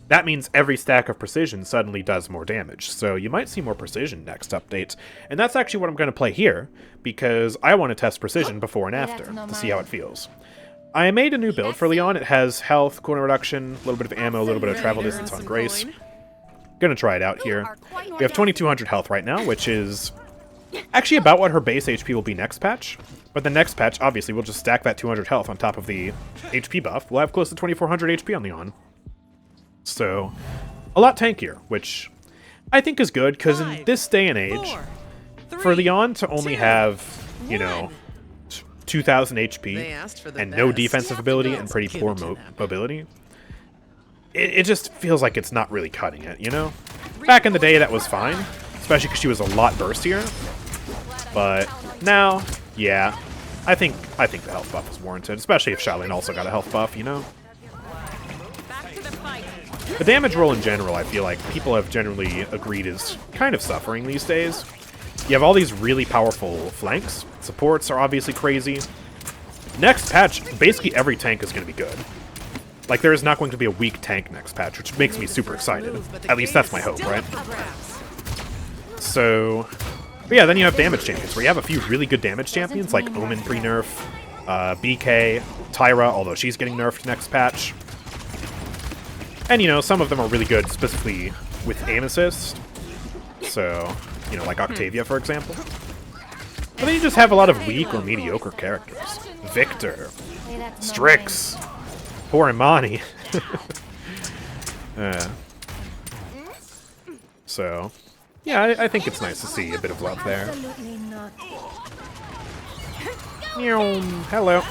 that means every stack of precision suddenly does more damage. So you might see more precision next update, and that's actually what I'm going to play here, because I want to test precision before and after, to see how it feels. I made a new build for Lian. It has health, cooldown reduction, a little bit of ammo, a little bit of travel distance on Grace. Gonna try it out here. We have 2200 health right now, which is actually about what her base HP will be next patch. But the next patch, obviously, we'll just stack that 200 health on top of the HP buff. We'll have close to 2400 HP on Lian. So, a lot tankier, which I think is good, because in this day and age, for Lian to only have, you know, 2000 HP and no defensive ability and pretty poor mobility, it just feels like it's not really cutting it, you know? Back in the day, that was fine, especially because she was a lot burstier. But now, yeah, I think the health buff is warranted, especially if Xiaolin also got a health buff, you know? The damage roll in general, I feel like people have generally agreed is kind of suffering these days. You have all these really powerful flanks. Supports are obviously crazy. Next patch, basically every tank is going to be good. Like, there is not going to be a weak tank next patch, which makes me super excited. At least that's my hope, right? So, but yeah, then you have damage champions, where you have a few really good damage champions, like Omen pre-nerf, BK, Tyra, although she's getting nerfed next patch. And, you know, some of them are really good, specifically with aim assist. So, you know, like Octavia, for example. But then you just have a lot of weak or mediocre characters. Victor, Strix, poor Imani. So, yeah, I think it's nice to see a bit of love there. Hello.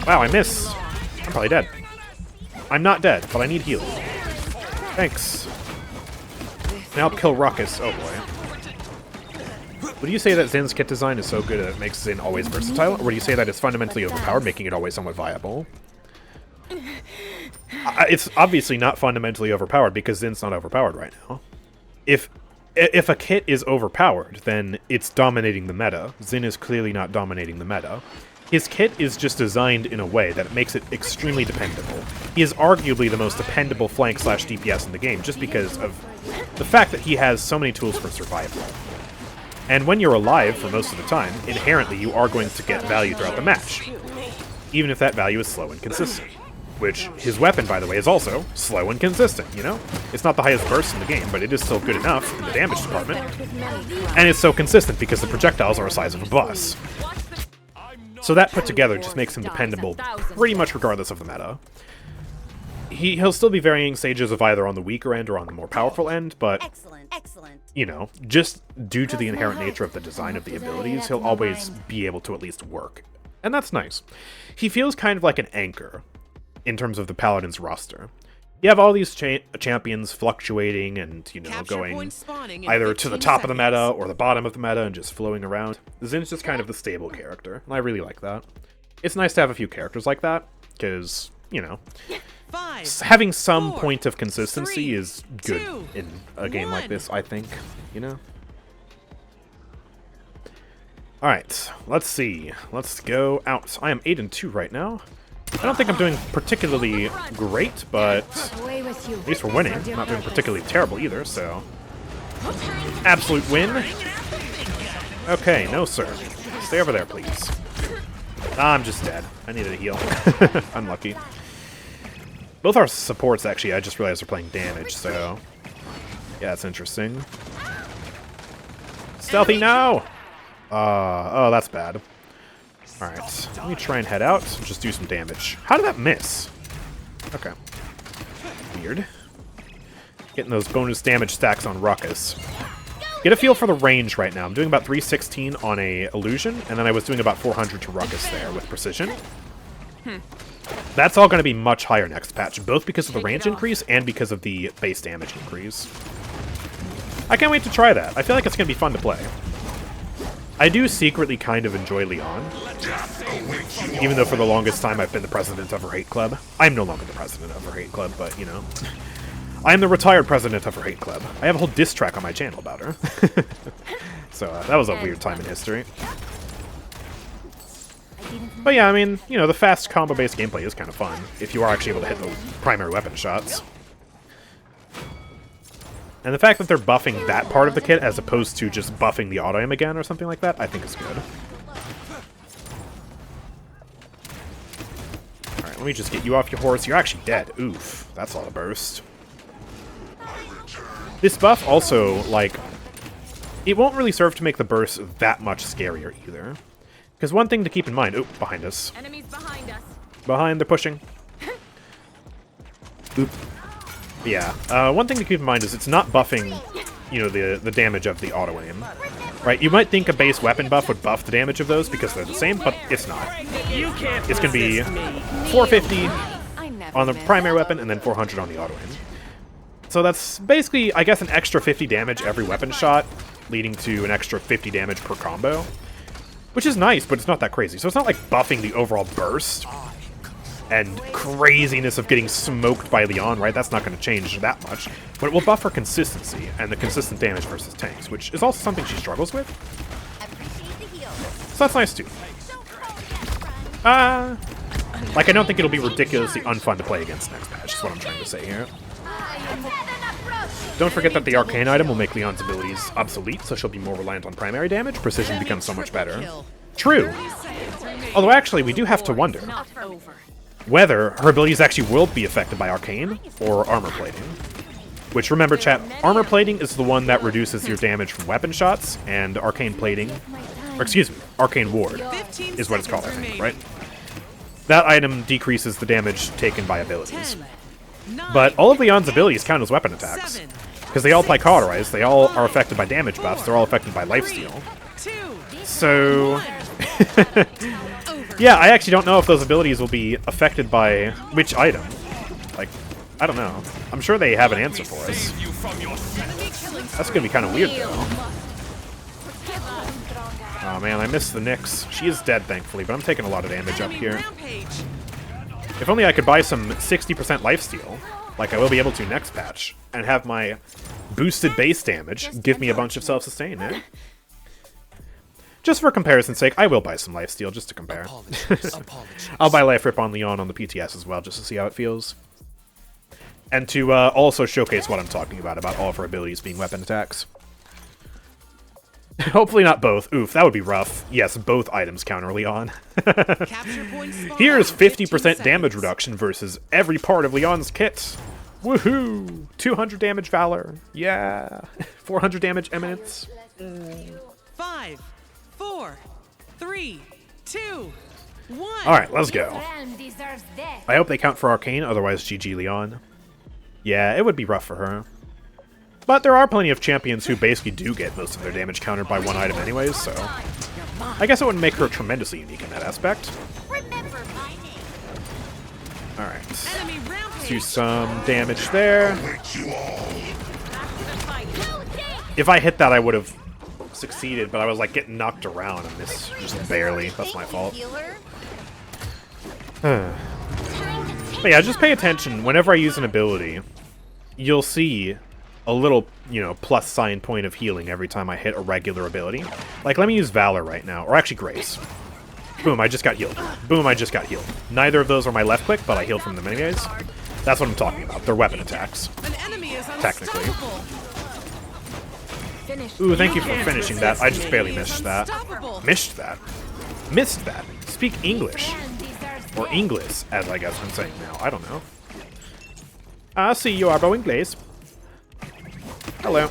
Wow, I miss. I'm probably dead. I'm not dead, but I need healing. Thanks. Now kill Ruckus. Oh boy. Would you say that Zin's kit design is so good that it makes Zin always versatile, or would you say that it's fundamentally overpowered, making it always somewhat viable? It's obviously not fundamentally overpowered, because Zin's not overpowered right now. If a kit is overpowered, then it's dominating the meta. Zin is clearly not dominating the meta. His kit is just designed in a way that makes it extremely dependable. He is arguably the most dependable flank/DPS in the game, just because of the fact that he has so many tools for survival. And when you're alive for most of the time, inherently you are going to get value throughout the match, even if that value is slow and consistent. Which, his weapon, by the way, is also slow and consistent, you know? It's not the highest burst in the game, but it is still good enough in the damage department. And it's so consistent because the projectiles are the size of a bus. So that put together just makes him dependable pretty much regardless of the meta. He'll still be varying stages of either on the weaker end or on the more powerful end, but, you know, just due to the inherent nature of the design of the abilities, he'll always be able to at least work. And that's nice. He feels kind of like an anchor in terms of the Paladins roster. You have all these champions fluctuating and, you know, going either to the top of the meta or the bottom of the meta and just flowing around. Zin's just kind of the stable character, and I really like that. It's nice to have a few characters like that, because, you know, having some point of consistency is good in a game like this, I think, you know? Alright, let's see. Let's go out. I am 8-2 right now. I don't think I'm doing particularly great, but at least we're winning. I'm not doing particularly terrible either, so... Absolute win. Okay, no sir. Stay over there, please. I'm just dead. I needed a heal. Unlucky. Both our supports, actually, I just realized are playing damage, so... Yeah, that's interesting. Stealthy, no! Oh, that's bad. Alright, let me try and head out and just do some damage. How did that miss? Okay. Weird. Getting those bonus damage stacks on Ruckus. Get a feel for the range right now. I'm doing about 316 on a illusion, and then I was doing about 400 to Ruckus there with precision. That's all going to be much higher next patch, both because of the range increase and because of the base damage increase. I can't wait to try that. I feel like it's going to be fun to play. I do secretly kind of enjoy Lian, even though for the longest time I've been the president of her hate club. I'm no longer the president of her hate club, but, you know. I am the retired president of her hate club. I have a whole diss track on my channel about her. So that was a weird time in history. But yeah, I mean, you know, the fast combo-based gameplay is kind of fun, if you are actually able to hit the primary weapon shots. And the fact that they're buffing that part of the kit as opposed to just buffing the auto-aim again or something like that, I think is good. Alright, let me just get you off your horse. You're actually dead. Oof, that's a lot of burst. This buff also, like, it won't really serve to make the burst that much scarier either. Because one thing to keep in mind... Oop, behind us. Enemies behind us. Behind, they're pushing. Oop. Yeah, one thing to keep in mind is it's not buffing, you know, the damage of the auto-aim. Right, you might think a base weapon buff would buff the damage of those because they're the same, but it's not. It's going to be 450 on the primary weapon and then 400 on the auto-aim. So that's basically, I guess, an extra 50 damage every weapon shot, leading to an extra 50 damage per combo. Which is nice, but it's not that crazy. So it's not like buffing the overall burst and craziness of getting smoked by Lian, right? That's not going to change that much. But it will buff her consistency and the consistent damage versus tanks, which is also something she struggles with. So that's nice too. Like, I don't think it'll be ridiculously unfun to play against next patch, is what I'm trying to say here. Don't forget that the arcane item will make Lian's abilities obsolete, so she'll be more reliant on primary damage. Precision becomes so much better. True. Although actually, we do have to wonder whether her abilities actually will be affected by arcane or armor plating. Which, remember chat, armor plating is the one that reduces your damage from weapon shots, and arcane plating, or excuse me, arcane ward is what it's called, I think, right? That item decreases the damage taken by abilities. But all of Lian's abilities count as weapon attacks. Because they all apply cauterize, they all are affected by damage buffs, they're all affected by lifesteal. So... yeah, I actually don't know if those abilities will be affected by which item. Like, I don't know. I'm sure they have an answer for us. That's gonna be kind of weird, though. Oh man, I missed the Nyx. She is dead, thankfully, but I'm taking a lot of damage up here. If only I could buy some 60% lifesteal, like I will be able to next patch, and have my boosted base damage give me a bunch of self-sustain, eh? Just for comparison's sake, I will buy some lifesteal just to compare. I'll buy Life Rip on Lian on the PTS as well, just to see how it feels. And to also showcase what I'm talking about all of her abilities being weapon attacks. Hopefully not both. Oof, that would be rough. Yes, both items counter Lian. Here's 50% damage reduction versus every part of Lian's kit. Woohoo! 200 damage Valor. Yeah. 400 damage Eminence. 5, 4, 3, 2, 1. Alright, let's go. I hope they count for Arcane, otherwise GG Lian. Yeah, it would be rough for her. But there are plenty of champions who basically do get most of their damage countered by one item anyways, so... I guess it wouldn't make her tremendously unique in that aspect. Alright. Let's do some damage there. If I hit that, I would have succeeded, but I was like getting knocked around and missed just barely. That's my fault. But yeah, just pay attention. Whenever I use an ability, you'll see a little, you know, plus sign point of healing every time I hit a regular ability. Like, let me use Valor right now, or actually Grace. Boom, I just got healed. Boom, I just got healed. Neither of those are my left click, but I healed from them anyways. That's what I'm talking about. They're weapon attacks. Technically. Ooh, thank you for finishing that. I just barely missed that. Missed that? Missed that. Speak English. Or English, as I guess I'm saying now. I don't know. I see you are bowing Glaze. Hello.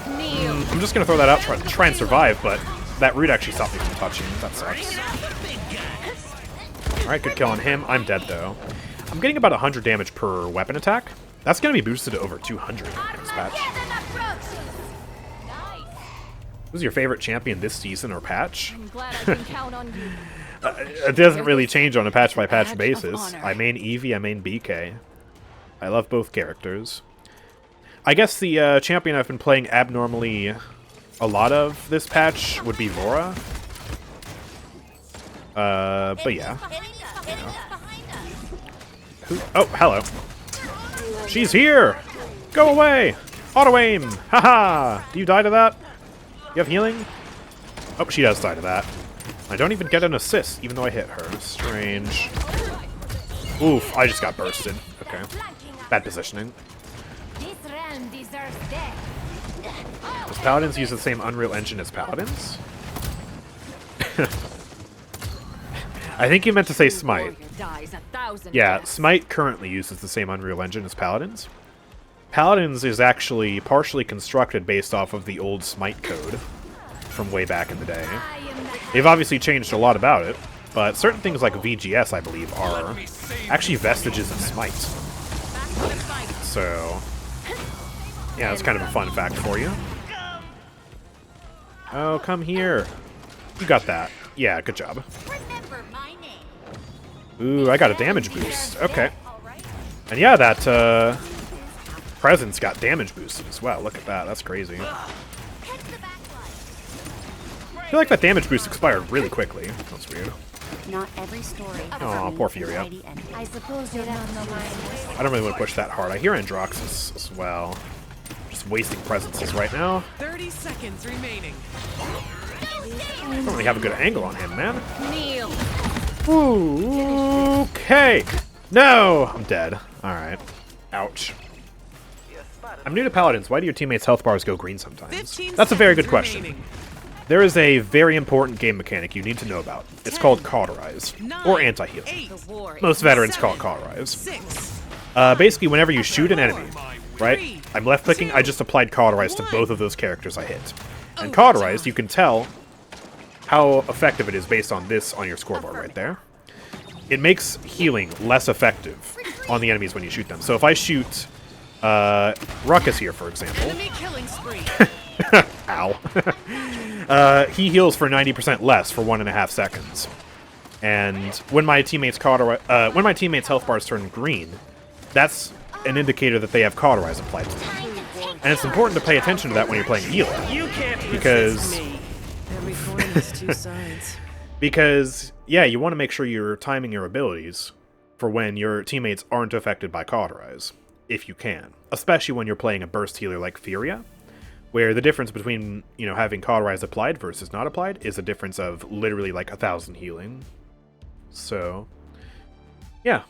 I'm just gonna throw that out, try and survive, but that root actually stopped me from touching. That sucks. Alright, good kill on him. I'm dead, though. I'm getting about 100 damage per weapon attack. That's gonna be boosted to over 200 next patch. Who's your favorite champion this season or patch? It doesn't really change on a patch-by-patch basis. I main Eevee, I main BK. I love both characters. I guess the champion I've been playing abnormally a lot of this patch would be Vora. But yeah. You know. Oh, hello. She's here! Go away! Auto-aim! Haha! Do you die to that? You have healing? Oh, she does die to that. I don't even get an assist, even though I hit her. Strange. Oof, I just got bursted. Okay. Bad positioning. Does Paladins use the same Unreal Engine as Paladins? I think you meant to say Smite. Yeah, Smite currently uses the same Unreal Engine as Paladins. Paladins is actually partially constructed based off of the old Smite code from way back in the day. They've obviously changed a lot about it, but certain things like VGS, I believe, are actually vestiges of Smite. So, yeah, that's kind of a fun fact for you. Oh, come here. You got that. Yeah, good job. Ooh, I got a damage boost. Okay. And yeah, that presence got damage boosted as well. Look at that. That's crazy. I feel like that damage boost expired really quickly. That's weird. Not every story. Oh, poor Furia. I suppose you're not no mind. I don't really want to push that hard. I hear Androxus as well. Just wasting presences right now. 30 seconds remaining. I don't really have a good angle on him, man. Kneel. Ooh, okay. No! I'm dead. Alright. Ouch. I'm new to Paladins. Why do your teammates' health bars go green sometimes? That's a very good question. Remaining. There is a very important game mechanic you need to know about. It's called Cauterize, or Anti-Heal. 8, Most veterans call it Cauterize. 6, Basically, whenever you shoot an enemy, right? I'm left-clicking, I just applied Cauterize to both of those characters I hit. And Cauterize, you can tell how effective it is based on this on your scoreboard right there. It makes healing less effective on the enemies when you shoot them. So if I shoot Ruckus here, for example... enemy killing spree. Ow. He heals for 90% less for 1.5 seconds. And when my teammates health bars turn green, that's an indicator that they have Cauterize applied to them. And it's important to pay attention to that when you're playing healer. Because... Every coin has two sides. Because, yeah, you want to make sure you're timing your abilities for when your teammates aren't affected by Cauterize, if you can. Especially when you're playing a burst healer like Furia, where the difference between, you know, having Cauterize applied versus not applied is a difference of literally like 1,000 healing. So, yeah.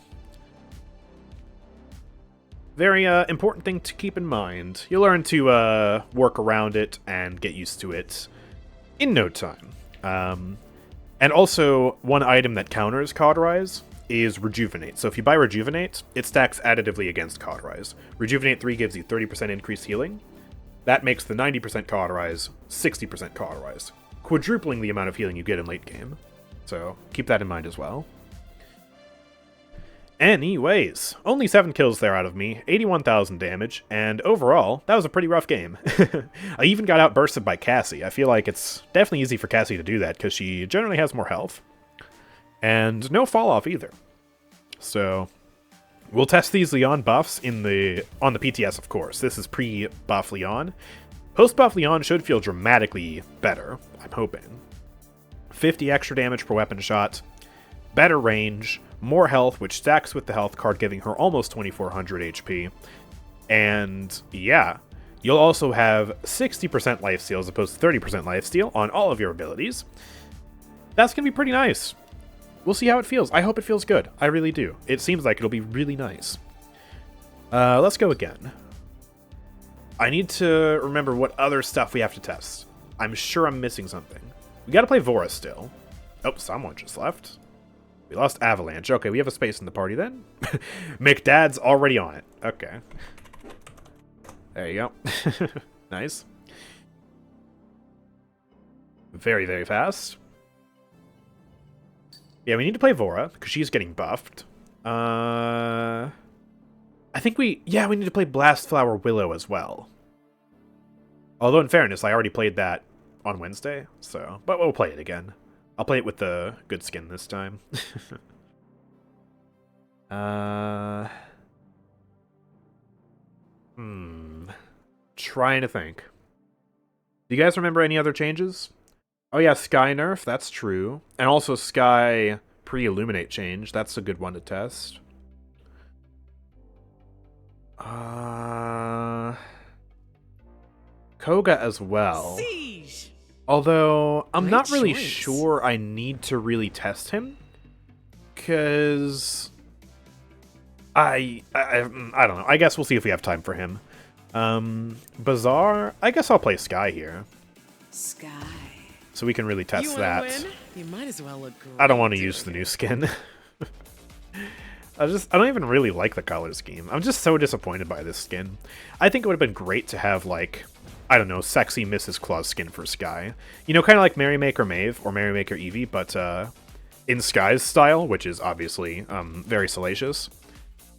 Very important thing to keep in mind. You'll learn to work around it and get used to it in no time. And also, one item that counters Cauterize is Rejuvenate. So if you buy Rejuvenate, it stacks additively against Cauterize. Rejuvenate 3 gives you 30% increased healing. That makes the 90% Cauterize 60% Cauterize, quadrupling the amount of healing you get in late game. So keep that in mind as well. Anyways, only 7 kills there out of me, 81,000 damage, and overall, that was a pretty rough game. I even got outbursted by Cassie. I feel like it's definitely easy for Cassie to do that, because she generally has more health. And no fall-off either. So, we'll test these Lian buffs on the PTS, of course. This is pre-buff Lian. Post-buff Lian should feel dramatically better, I'm hoping. 50 extra damage per weapon shot, better range, more health, which stacks with the health card, giving her almost 2,400 HP. And, yeah, you'll also have 60% lifesteal as opposed to 30% lifesteal on all of your abilities. That's going to be pretty nice. We'll see how it feels. I hope it feels good. I really do. It seems like it'll be really nice. Let's go again. I need to remember what other stuff we have to test. I'm sure I'm missing something. We gotta play Vora still. Oh, someone just left. We lost Avalanche. Okay, we have a space in the party then. McDad's already on it. Okay. There you go. Nice. Very, very fast. Yeah, we need to play Vora, because she's getting buffed. I think we need to play Blastflower Willow as well. Although, in fairness, I already played that on Wednesday, so... But we'll play it again. I'll play it with the good skin this time. Trying to think. Do you guys remember any other changes? Oh yeah, Skye nerf, that's true. And also Skye pre-illuminate change, that's a good one to test. Koga as well. Siege. Although, I'm Great not really choice. sure I need to really test him. Because... I don't know. I guess we'll see if we have time for him. Bazaar? I guess I'll play Skye here. Skye. So we can really test You wanna that. win? You might as well look great. I don't want to doing use the it. new skin. I don't even really like the color scheme. I'm just so disappointed by this skin. I think it would have been great to have, like, I don't know, sexy Mrs. Claus skin for Skye. You know, kind of like Merrymaker Maeve or Merrymaker Eevee, but in Skye's style, which is obviously very salacious.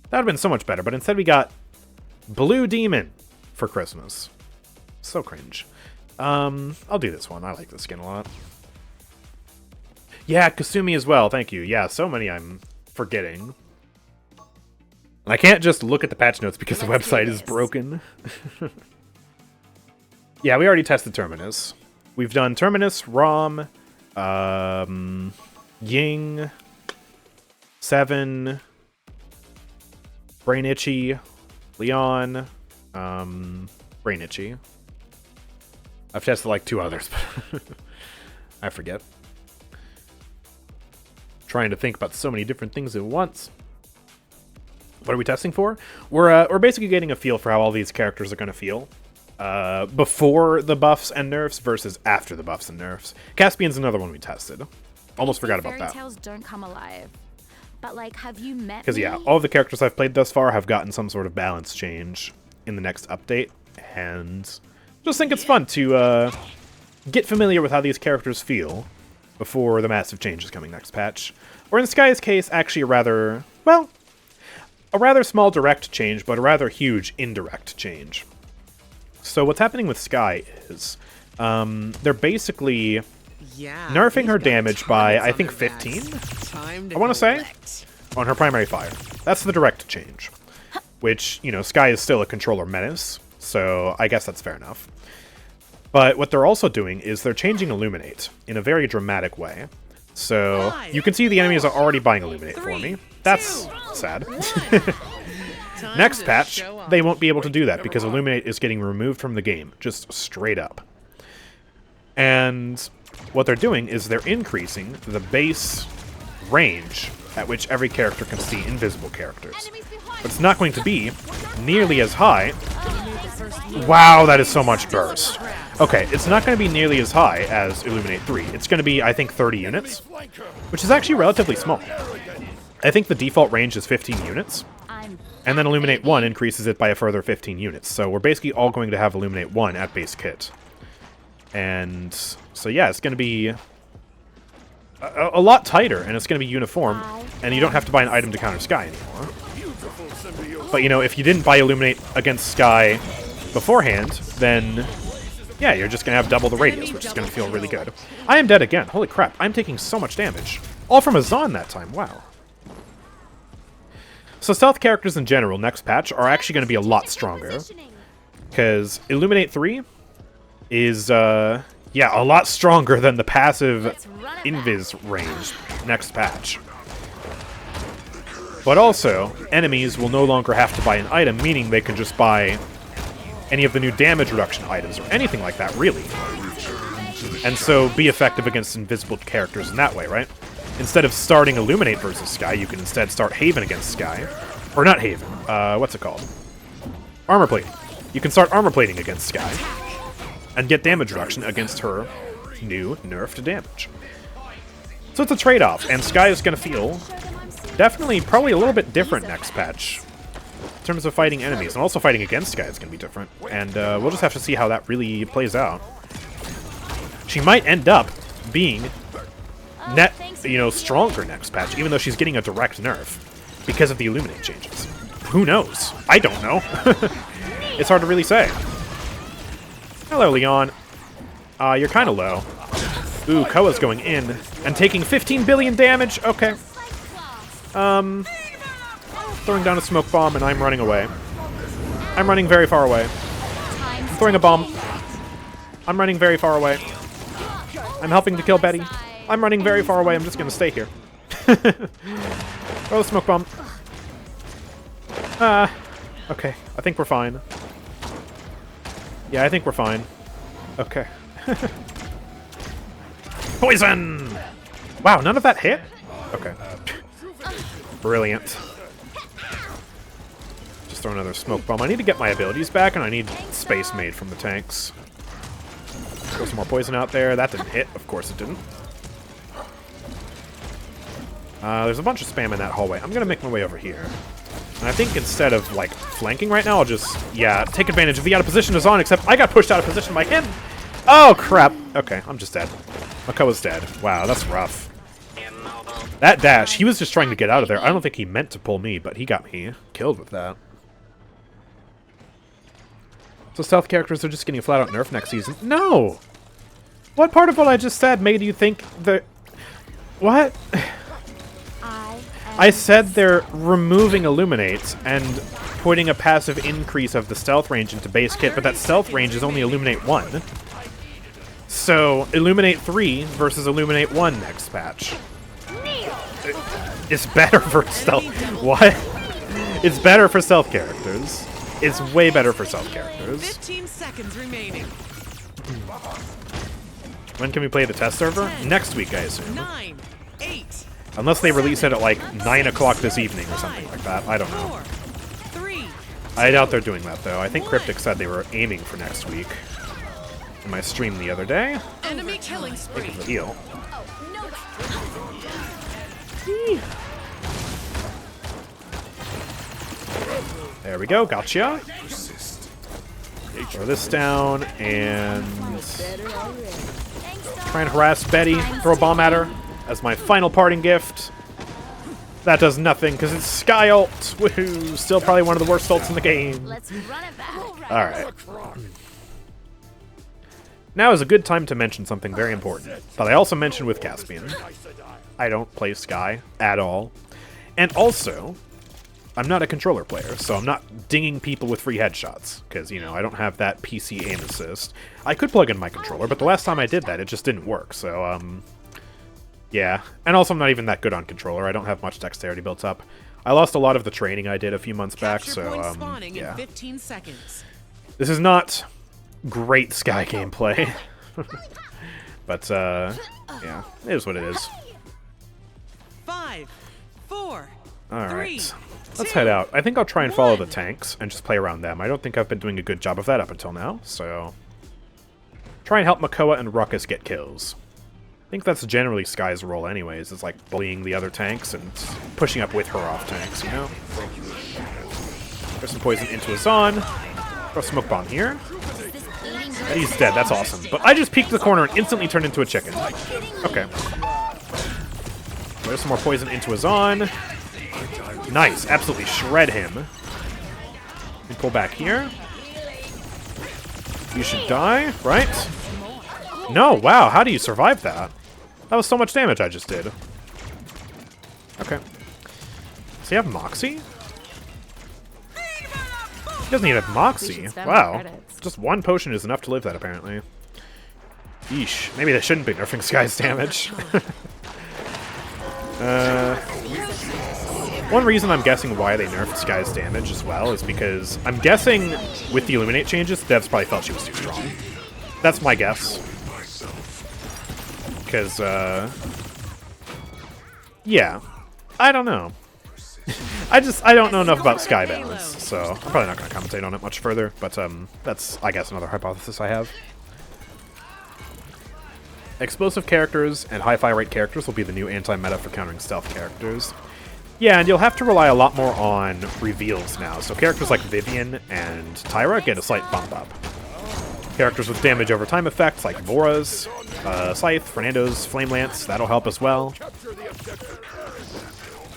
That would have been so much better, but instead we got Blue Demon for Christmas. So cringe. I'll do this one. I like this skin a lot. Yeah, Kasumi as well. Thank you. Yeah, so many I'm forgetting. And I can't just look at the patch notes because the website is broken. Yeah, we already tested Terminus. We've done Terminus, Raum, Ying, 7, Brain Itchy, Lian, Brain Itchy. I've tested like 2 others, but I forget. Trying to think about so many different things at once. What are we testing for? We're basically getting a feel for how all these characters are going to feel before the buffs and nerfs versus after the buffs and nerfs. Caspian's another one we tested. Almost forgot about that. Fairy tales don't come alive. But like, have you met Because yeah, me? all of the characters I've played thus far have gotten some sort of balance change in the next update, and just think it's fun to get familiar with how these characters feel before the massive changes coming next patch. Or in Skye's case, actually a rather small direct change, but a rather huge indirect change. So what's happening with Skye is they're basically nerfing her damage by, I think, 15? I want to say? On her primary fire. That's the direct change. Which, you know, Skye is still a controller menace, so I guess that's fair enough. But what they're also doing is they're changing Illuminate in a very dramatic way. So you can see the enemies are already buying Illuminate for me. That's sad. Next patch, they won't be able to do that because Illuminate is getting removed from the game, just straight up. And what they're doing is they're increasing the base range at which every character can see invisible characters. But it's not going to be nearly as high. Wow, that is so much burst. Okay, it's not going to be nearly as high as Illuminate 3. It's going to be, I think, 30 units, which is actually relatively small. I think the default range is 15 units, and then Illuminate 1 increases it by a further 15 units. So we're basically all going to have Illuminate 1 at base kit. And so yeah, it's going to be a lot tighter, and it's going to be uniform, and you don't have to buy an item to counter Skye anymore. But, you know, if you didn't buy Illuminate against Skye beforehand, then, yeah, you're just going to have double the radius, which is going to feel really good. I am dead again. Holy crap, I'm taking so much damage. All from a Zon that time, wow. So stealth characters in general, next patch, are actually going to be a lot stronger. Because Illuminate 3 is, yeah, a lot stronger than the passive Invis range next patch. But also, enemies will no longer have to buy an item, meaning they can just buy any of the new damage reduction items, or anything like that, really. And so be effective against invisible characters in that way, right? Instead of starting Illuminate versus Skye, you can instead start Haven against Skye. Or not Haven, what's it called? Armor Plating. You can start Armor Plating against Skye, and get damage reduction against her new nerfed damage. So it's a trade-off, and Skye is going to feel definitely probably a little bit different next patch in terms of fighting enemies, and also fighting against Skye is going to be different, and we'll just have to see how that really plays out. She might end up being stronger next patch, even though she's getting a direct nerf because of the Illuminate changes. Who knows? I don't know. It's hard to really say. Hello, Lian. You're kind of low. Ooh, Koa's going in. And taking 15 billion damage? Okay. Throwing down a smoke bomb, and I'm running away. I'm running very far away. I'm throwing a bomb. I'm running very far away. I'm helping to kill Betty. I'm running very far away. I'm just gonna stay here. Throw the smoke bomb. Okay. I think we're fine. Yeah, I think we're fine. Okay. Poison! Wow, none of that hit? Okay. Brilliant. Just throw another smoke bomb. I need to get my abilities back, and I need space made from the tanks. Throw some more poison out there. That didn't hit. Of course it didn't. There's a bunch of spam in that hallway. I'm gonna make my way over here. And I think instead of, like, flanking right now, I'll just, yeah, take advantage of the out of position is on, except I got pushed out of position by him! Oh, crap! Okay, I'm just dead. Makoa's dead. Wow, that's rough. That dash, he was just trying to get out of there. I don't think he meant to pull me, but he got me killed with that. So stealth characters are just getting flat out nerfed next season? No! What part of what I just said made you think that... What? I said they're removing Illuminate and putting a passive increase of the stealth range into base kit, but that stealth range is only Illuminate 1. So, Illuminate 3 versus Illuminate 1 next patch. It's better for stealth... What? It's better for stealth characters. It's way better for stealth characters. 15 seconds remaining. When can we play the test server? Next week, I assume. 9, 8. Unless they release it at like 9 o'clock this evening or something like that. I don't know. 4, 3. I doubt they're doing that, though. I think Cryptic said they were aiming for next week. In my stream the other day. Enemy killing spree. Making the heal. There we go. Gotcha. Throw this down and try and harass Betty. Throw a bomb at her as my final parting gift. That does nothing because it's Skye ult. Woohoo! Still probably one of the worst ults in the game. Let's run it back. All right. Now is a good time to mention something very important, but I also mentioned with Caspian. I don't play Skye at all. And also, I'm not a controller player, so I'm not dinging people with free headshots, because, you know, I don't have that PC aim assist. I could plug in my controller, but the last time I did that, it just didn't work, so, yeah. And also, I'm not even that good on controller. I don't have much dexterity built up. I lost a lot of the training I did a few months back, so, yeah. In 15 seconds. This is not great Skye gameplay. But, yeah, it is what it is. 5, 4, Alright. Let's head out. I think I'll try and follow the tanks and just play around them. I don't think I've been doing a good job of that up until now, so... Try and help Makoa and Ruckus get kills. I think that's generally Skye's role anyways, is like bullying the other tanks and pushing up with her off tanks, you know? Throw some poison into a Zon. Throw a smoke bomb here. And he's dead, that's awesome. But I just peeked the corner and instantly turned into a chicken. Okay. There's some more poison into a Zon. Nice, absolutely shred him. We pull back here. You should die, right? No, wow, how do you survive that? That was so much damage I just did. Okay. Does he have Moxie? He doesn't even have Moxie. Wow. Just one potion is enough to live that, apparently. Yeesh. Maybe they shouldn't be nerfing Skye's damage. One reason I'm guessing why they nerfed Skye's damage as well is because I'm guessing with the Illuminate changes, devs probably felt she was too strong. That's my guess. Because, yeah. I don't know. I don't know enough about Skye balance, so I'm probably not going to commentate on it much further, but that's, I guess, another hypothesis I have. Explosive characters and high fire rate characters will be the new anti-meta for countering stealth characters. Yeah, and you'll have to rely a lot more on reveals now, so characters like Vivian and Tyra get a slight bump up. Characters with damage over time effects like Vora's, Scythe, Fernando's Flame Lance, that'll help as well.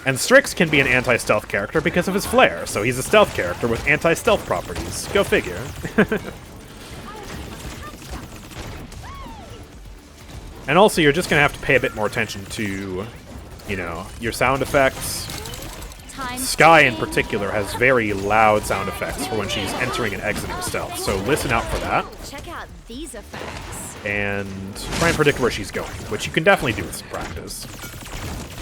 And Strix can be an anti-stealth character because of his flare, so he's a stealth character with anti-stealth properties. Go figure. And also, you're just going to have to pay a bit more attention to, you know, your sound effects. Skye, in particular, has very loud sound effects for when she's entering and exiting stealth, so listen out for that. Check out these effects. And try and predict where she's going, which you can definitely do with some practice.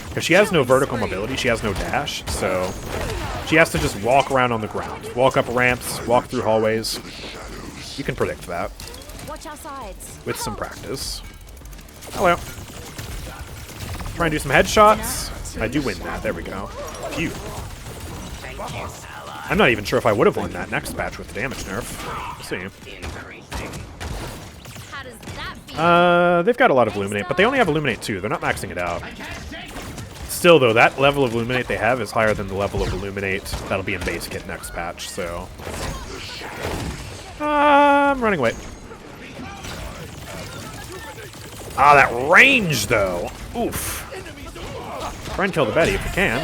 Because she has no vertical mobility, she has no dash, so she has to just walk around on the ground. Walk up ramps, walk through hallways. You can predict that. Watch our sides. With some practice. Hello. Try and do some headshots. I do win that. There we go. Phew. I'm not even sure if I would have won that next patch with the damage nerf. We'll see. How does that feel? They've got a lot of Illuminate, but they only have Illuminate 2. They're not maxing it out. Still, though, that level of Illuminate they have is higher than the level of Illuminate that'll be in base kit next patch, so... I'm running away. Ah, that range, though! Oof. Try and kill the Betty if you can.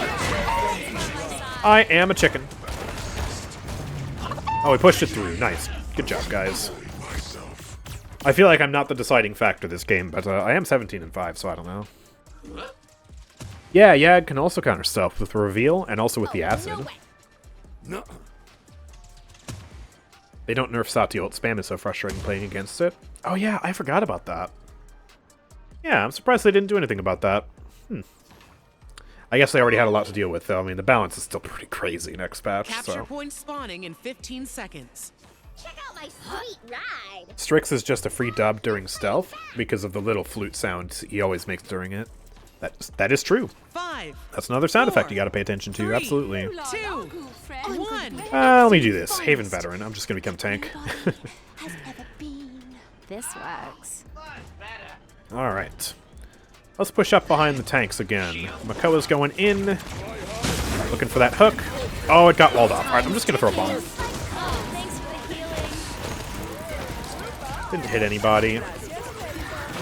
I am a chicken. Oh, we pushed it through. Nice. Good job, guys. I feel like I'm not the deciding factor this game, but I am 17-5, so I don't know. Yeah, Yag can also counter stealth with the reveal and also with the acid. They don't nerf Sati ult spam. Is so frustrating playing against it. Oh yeah, I forgot about that. Yeah, I'm surprised they didn't do anything about that. I guess they already had a lot to deal with, though. I mean, the balance is still pretty crazy next patch, Capture so... point spawning in 15 seconds. Check out my sweet ride. Strix is just a free dub during stealth because of the little flute sound he always makes during it. That is true. 5, That's another sound 4, effect you gotta pay attention to, 3, absolutely. 2, 1. Let me do this. Haven veteran. I'm just gonna become tank. This works. Alright. Let's push up behind the tanks again. Makoa's going in. Looking for that hook. Oh, it got walled off. Alright, I'm just gonna throw a bomb. Thanks for the healing. Didn't hit anybody.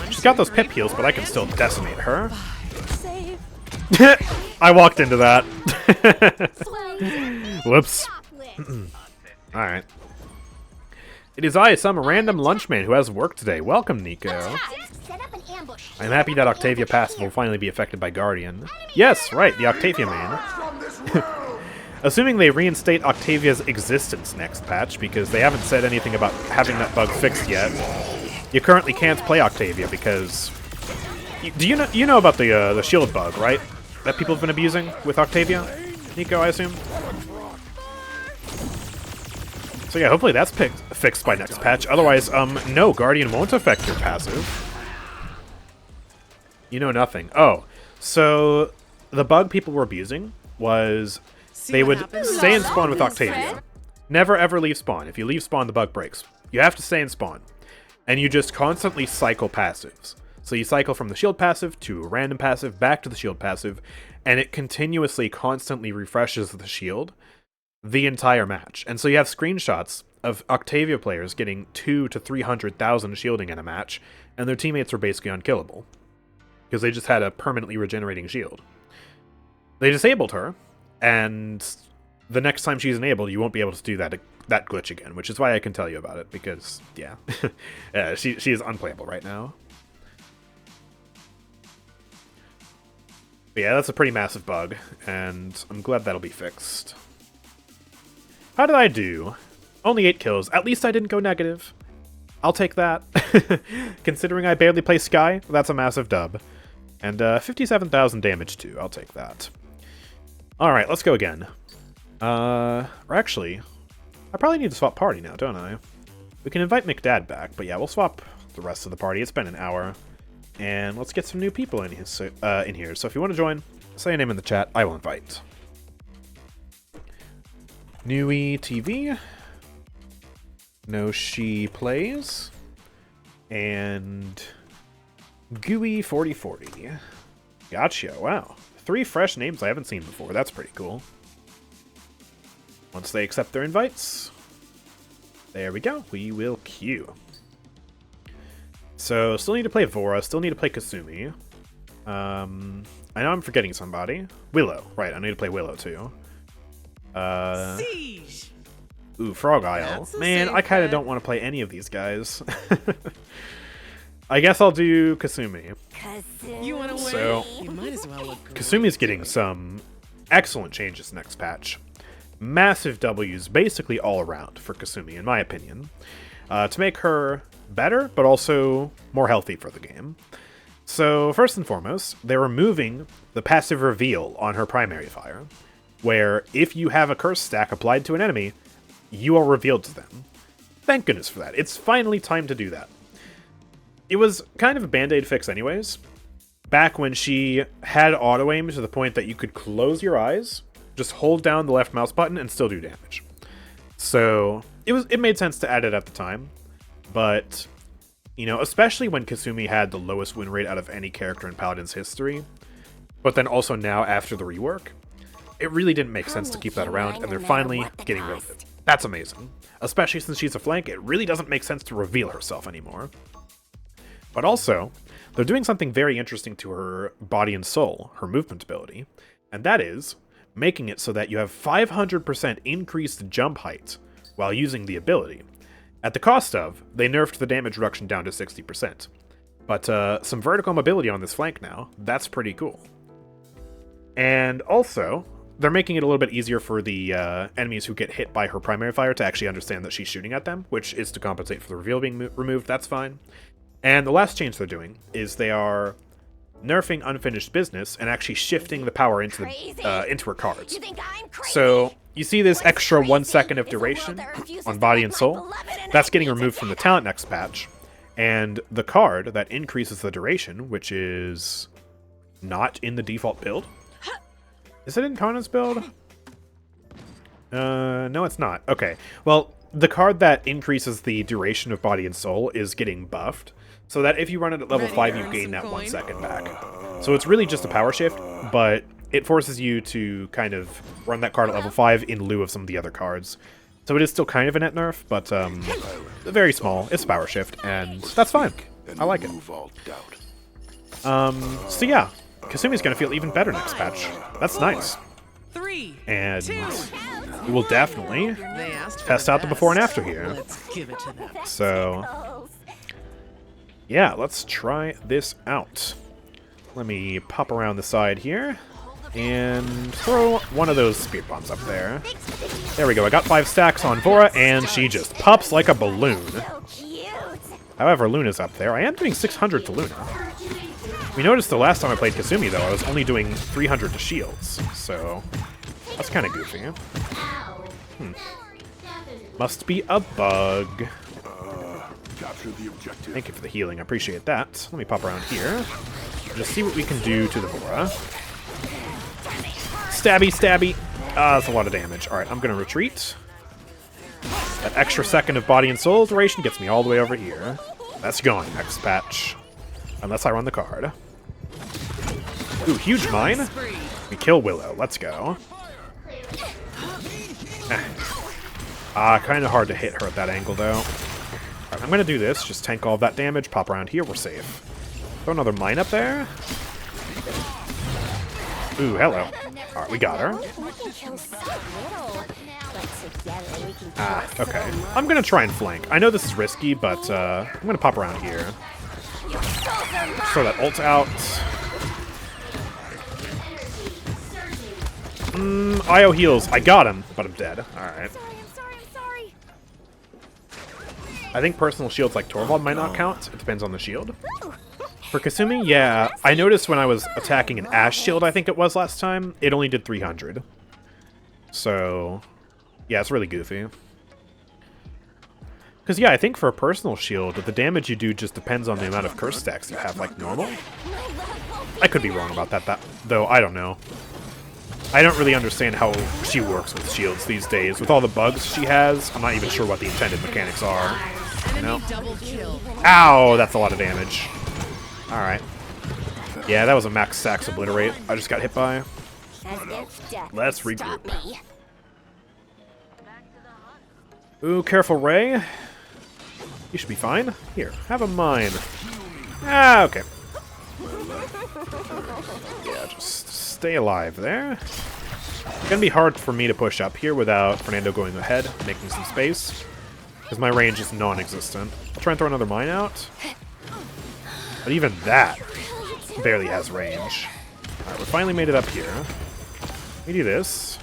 She's got those pip heals, but I can still decimate her. I walked into that. Whoops. Alright. It is I, some random lunchman who has work today. Welcome, Nico. I'm happy that Octavia passive will finally be affected by Guardian. Yes, right, the Octavia main. Assuming they reinstate Octavia's existence next patch, because they haven't said anything about having that bug fixed yet. You currently can't play Octavia because... Do you know about the shield bug, right? That people have been abusing with Octavia? Nico, I assume? So yeah, hopefully that's fixed by next patch. Otherwise, no, Guardian won't affect your passive. You know nothing. Oh, so the bug people were abusing was they would stay in spawn with Octavia. Never ever leave spawn. If you leave spawn, the bug breaks. You have to stay in spawn. And you just constantly cycle passives. So you cycle from the shield passive to a random passive, back to the shield passive, and it continuously, constantly refreshes the shield the entire match. And so you have screenshots of Octavia players getting 200,000 to 300,000 shielding in a match, and their teammates were basically unkillable. Because they just had a permanently regenerating shield. They disabled her, and the next time she's enabled, you won't be able to do that glitch again, which is why I can tell you about it, because, yeah, she is unplayable right now. But yeah, that's a pretty massive bug, and I'm glad that'll be fixed. How did I do? Only 8 kills. At least I didn't go negative. I'll take that. Considering I barely play Skye, that's a massive dub. And 57,000 damage too. I'll take that. Alright, let's go again. Or actually, I probably need to swap party now, don't I? We can invite McDad back, but yeah, we'll swap the rest of the party. It's been an hour. And let's get some new people in here. So if you want to join, say your name in the chat. I will invite. Newy TV. No She Plays. And Gooey 4040. Gotcha. Wow. 3 fresh names I haven't seen before. That's pretty cool. Once they accept their invites, there we go. We will queue. So, still need to play Vora. Still need to play Kazumi. I know I'm forgetting somebody. Willow. Right, I need to play Willow too. Siege. Ooh, Frog Isle. That's a Man, safe I kind of bet. don't want to play any of these guys. I guess I'll do Kasumi. You want to win? So- You might as well look great. Kasumi's getting some excellent changes next patch. Massive W's basically all around for Kasumi, in my opinion. To make her better, but also more healthy for the game. So, first and foremost, they're removing the passive reveal on her primary fire, where if you have a curse stack applied to an enemy, you are revealed to them. Thank goodness for that. It's finally time to do that. It was kind of a band-aid fix anyways, back when she had auto-aim to the point that you could close your eyes, just hold down the left mouse button, and still do damage. So, it made sense to add it at the time, but, you know, especially when Kasumi had the lowest win rate out of any character in Paladins history, but then also now after the rework, it really didn't make sense to keep that around, and they're finally getting rid of it. That's amazing. Especially since she's a flank, it really doesn't make sense to reveal herself anymore. But also, they're doing something very interesting to her body and soul, her movement ability, and that is making it so that you have 500% increased jump height while using the ability. At the cost of, they nerfed the damage reduction down to 60%. But some vertical mobility on this flank now, that's pretty cool. And also, they're making it a little bit easier for the enemies who get hit by her primary fire to actually understand that she's shooting at them, which is to compensate for the reveal being removed, that's fine. And the last change they're doing is they are nerfing unfinished business and actually shifting the power into her cards. So you see this extra 1 second of duration on body and soul? That's getting removed from the talent next patch. And the card that increases the duration, which is not in the default build. Is it in Conan's build? No, it's not. Okay. Well, the card that increases the duration of body and soul is getting buffed, so that if you run it at level 5, you gain that 1 second back. So it's really just a power shift, but it forces you to kind of run that card at level 5 in lieu of some of the other cards. So it is still kind of a net nerf, but very small. It's a power shift, and that's fine. I like it. So yeah, Kasumi's gonna feel even better next patch. That's nice. 3, And 2. we will definitely They asked for test the out the before and best. after here. Let's give it to them. So yeah, let's try this out. Let me pop around the side here and throw one of those spear bombs up there. There we go. I got 5 stacks on Vora, and she just pops like a balloon. However, Luna's up there. I am doing 600 to Luna. We noticed the last time I played Kasumi, though, I was only doing 300 to shields, so that's kind of goofy. Must be a bug. Capture the objective. Thank you for the healing. I appreciate that. Let me pop around here. Just see what we can do to the Vora. Stabby, stabby. Ah, that's a lot of damage. Alright, I'm going to retreat. That extra second of body and soul duration gets me all the way over here. That's gone next patch. Unless I run the card. Ooh, huge mine. We kill Willow. Let's go. Kind of hard to hit her at that angle, though. Alright, I'm going to do this. Just tank all of that damage. Pop around here. We're safe. Throw another mine up there. Ooh, hello. Alright, we got her. Okay. I'm going to try and flank. I know this is risky, but I'm going to pop around here. Throw that ult out. IO heals. I got him, but I'm dead. Alright. I think personal shields like Torvald might not count. It depends on the shield. For Kasumi, yeah, I noticed when I was attacking an Ash shield, I think it was last time, it only did 300. So, yeah, it's really goofy. Because, yeah, I think for a personal shield, the damage you do just depends on the amount of curse stacks you have, like normal. I could be wrong about that, though. I don't know. I don't really understand how she works with shields these days. With all the bugs she has, I'm not even sure what the intended mechanics are. You know? Double kill. Ow, that's a lot of damage. Alright. Yeah, that was a max stacks obliterate I just got hit by. Let's regroup. Ooh, careful, Ray. You should be fine. Here, have a mine. Ah, okay. Yeah, just stay alive there. It's gonna be hard for me to push up here without Fernando going ahead, making some space. Because my range is non-existent. I'll try and throw another mine out. But even that barely has range. Alright, we finally made it up here. We do this.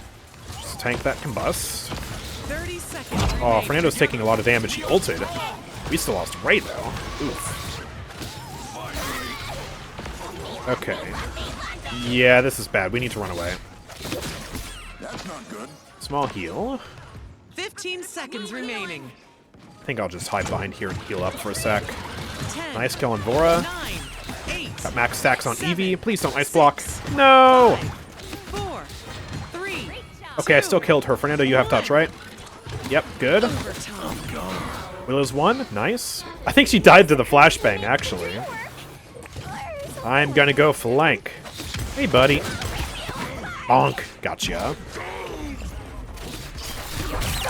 Just a tank that combust. 30 seconds. Oh, remaining. Fernando's taking a lot of damage. He ulted. We still lost Ray, though. Oof. Okay. Yeah, this is bad. We need to run away. That's not good. Small heal. 15 seconds remaining. I think I'll just hide behind here and heal up for a sec. 10, Nice kill on Vora. 9, 8, Got max stacks on 7, Eevee. Please don't ice block. 6, No! 4, 3, Okay, I still killed her. Fernando, you have touch, right? Yep, good. overtime. Willow's one. Nice. I think she died to the flashbang, actually. I'm gonna go flank. Hey, buddy. Bonk. Gotcha.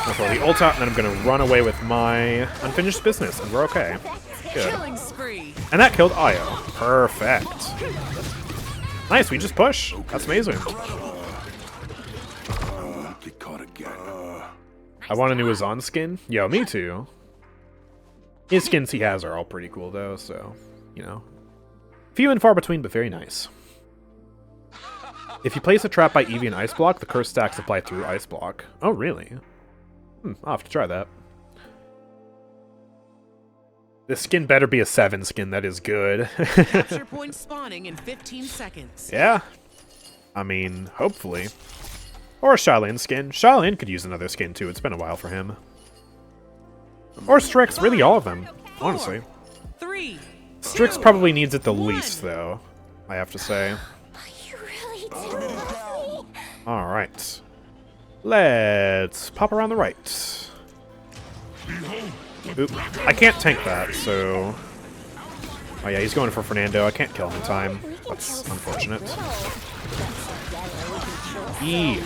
I'll throw the ult out, and then I'm gonna run away with my unfinished business, and we're okay. Good. Killing spree. And that killed Io. Perfect. Nice, we just push. That's amazing. Get caught again. I want a new Azan skin. Yo, me too. His skins he has are all pretty cool, though, so, you know. Few and far between, but very nice. If you place a trap by Eevee and Ice Block, the curse stacks apply through Ice Block. Oh, really? I'll have to try that. This skin better be a 7 skin, that is good. Capture point spawning in 15 seconds. Yeah. I mean, hopefully. Or a Shaolin skin. Shaolin could use another skin, too. It's been a while for him. Or Strix, really all of them, honestly. 3. Strix probably needs it the least, though, I have to say. You really do. Alright. Let's pop around the right. Oop. I can't tank that, so... Oh yeah, he's going for Fernando. I can't kill him in time. That's unfortunate. E.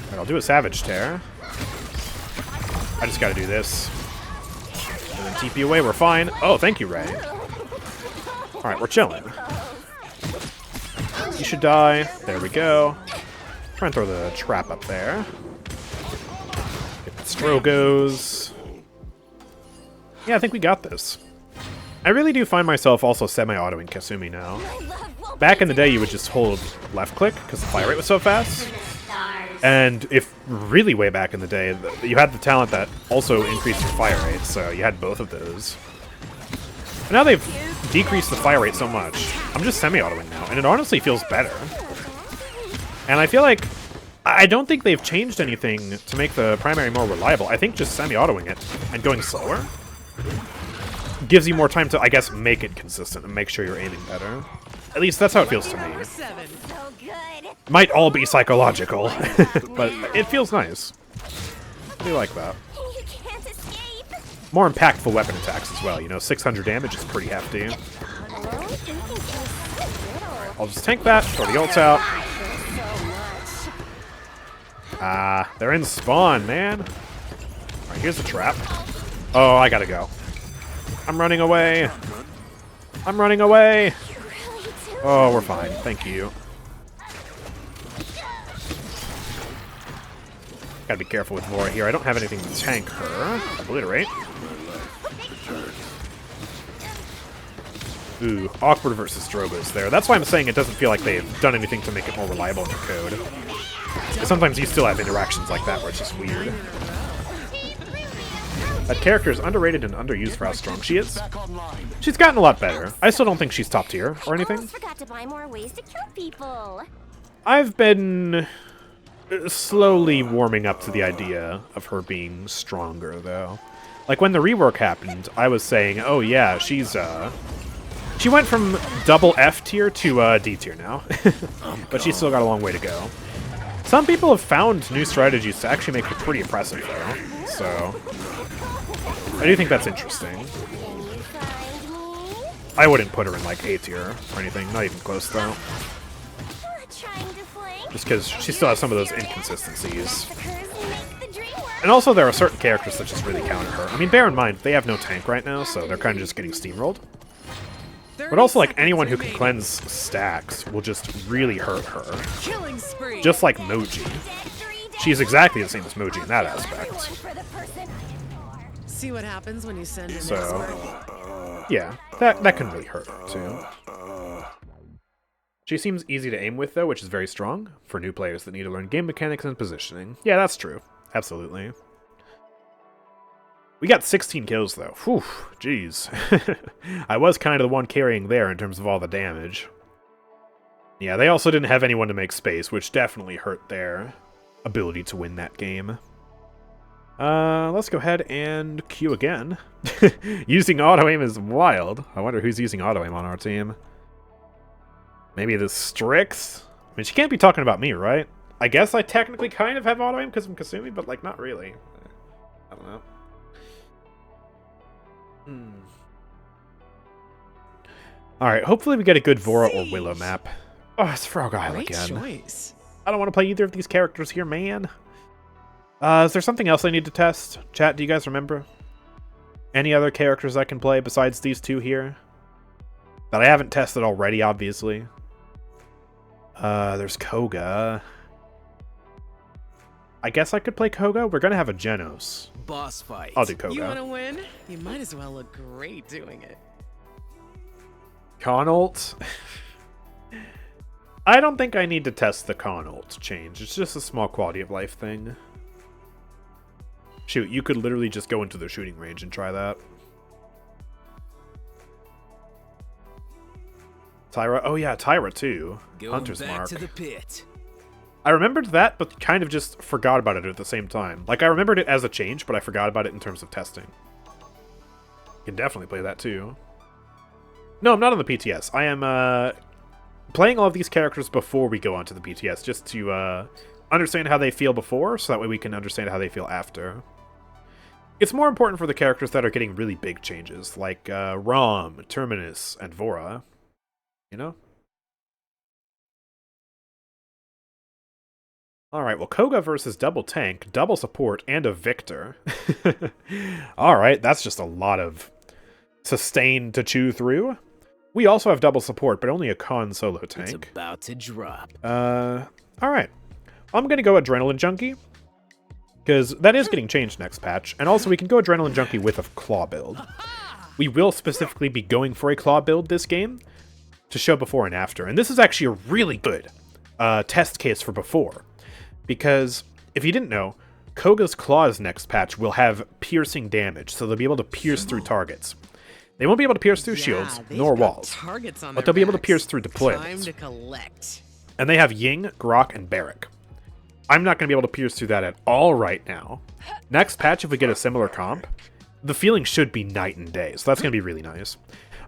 Alright, I'll do a Savage Tear. I just gotta do this. And then TP away, we're fine. Oh, thank you, Ray. Alright, we're chilling. You should die. There we go. Try and throw the trap up there. Get the Strogos. Yeah, I think we got this. I really do find myself also semi-autoing Kazumi now. Back in the day, you would just hold left click because the fire rate was so fast. And if really way back in the day, you had the talent that also increased your fire rate, so you had both of those. But now they've decreased the fire rate so much. I'm just semi-autoing now, and it honestly feels better. And I feel like I don't think they've changed anything to make the primary more reliable. I think just semi-autoing it and going slower gives you more time to, I guess, make it consistent and make sure you're aiming better. At least that's how it feels to me. 7. So good. Might all be psychological, but it feels nice. I do like that. You can't escape. More impactful weapon attacks as well, you know, 600 damage is pretty hefty. I'll just tank that, throw the ult out. Ah, they're in spawn, man. Alright, here's the trap. Oh, I gotta go. I'm running away. I'm running away. Oh, we're fine. Thank you. Gotta be careful with Vora here. I don't have anything to tank her. Obliterate. Ooh, awkward versus Drogos there. That's why I'm saying it doesn't feel like they've done anything to make it more reliable in the code. Sometimes you still have interactions like that where it's just weird. That character is underrated and underused for how strong she is. She's gotten a lot better. I still don't think she's top tier or anything. Almost forgot to buy more ways to kill people. I've been slowly warming up to the idea of her being stronger, though. Like, when the rework happened, I was saying, oh yeah, she's, she went from double F tier to, D tier now. But she's still got a long way to go. Some people have found new strategies to actually make her pretty impressive, though. So, I do think that's interesting. I wouldn't put her in, like, A tier or anything. Not even close, though. Just because she still has some of those inconsistencies. And also, there are certain characters that just really counter her. I mean, bear in mind, they have no tank right now, so they're kind of just getting steamrolled. But also, like, anyone who can cleanse stacks will just really hurt her. Killing spree. Just like Moji. She's exactly the same as Moji in that aspect. See what happens when you send an So, expert. yeah, that can really hurt her, too. She seems easy to aim with, though, which is very strong for new players that need to learn game mechanics and positioning. Yeah, that's true. Absolutely. We got 16 kills, though. Whew, jeez. I was kind of the one carrying there in terms of all the damage. Yeah, they also didn't have anyone to make space, which definitely hurt their ability to win that game. Let's go ahead and queue again. Using auto-aim is wild. I wonder who's using auto-aim on our team. Maybe the Strix? I mean, she can't be talking about me, right? I guess I technically kind of have auto-aim because I'm Kazumi, but, like, not really. I don't know. Alright, hopefully we get a good Vora or Willow map. Oh, it's Frog Isle Great again. choice. I don't want to play either of these characters here, man. Is there something else I need to test? Chat, do you guys remember? Any other characters I can play besides these two here? That I haven't tested already, obviously. There's Koga. I guess I could play Koga. We're gonna have a Genos. Boss fight. I'll do Koga. You want to win? You might as well look great doing it. Con ult? I don't think I need to test the con ult change. It's just a small quality of life thing. Shoot, you could literally just go into the shooting range and try that. Tyra? Oh yeah, Tyra too. Hunter's Mark. To the pit. I remembered that, but kind of just forgot about it at the same time. Like, I remembered it as a change, but I forgot about it in terms of testing. Can definitely play that too. No, I'm not on the PTS. I am playing all of these characters before we go on to the PTS, just to understand how they feel before, so that way we can understand how they feel after. It's more important for the characters that are getting really big changes, like Raum, Terminus, and Vora. You know? Alright, well, Koga versus double tank, double support, and a Victor. Alright, that's just a lot of sustain to chew through. We also have double support, but only a con solo tank. It's about to drop. Alright. I'm gonna go Adrenaline Junkie, because that is getting changed next patch, and also we can go Adrenaline Junkie with a Claw build. We will specifically be going for a Claw build this game, to show before and after, and this is actually a really good test case for before. Because, if you didn't know, Koga's Claws next patch will have piercing damage, so they'll be able to pierce through targets. They won't be able to pierce through shields, nor walls, but they'll be able to pierce through deployments. Time to collect. And they have Ying, Grok, and Barrack. I'm not going to be able to pierce through that at all right now. Next patch, if we get a similar comp, the feeling should be night and day, so that's going to be really nice.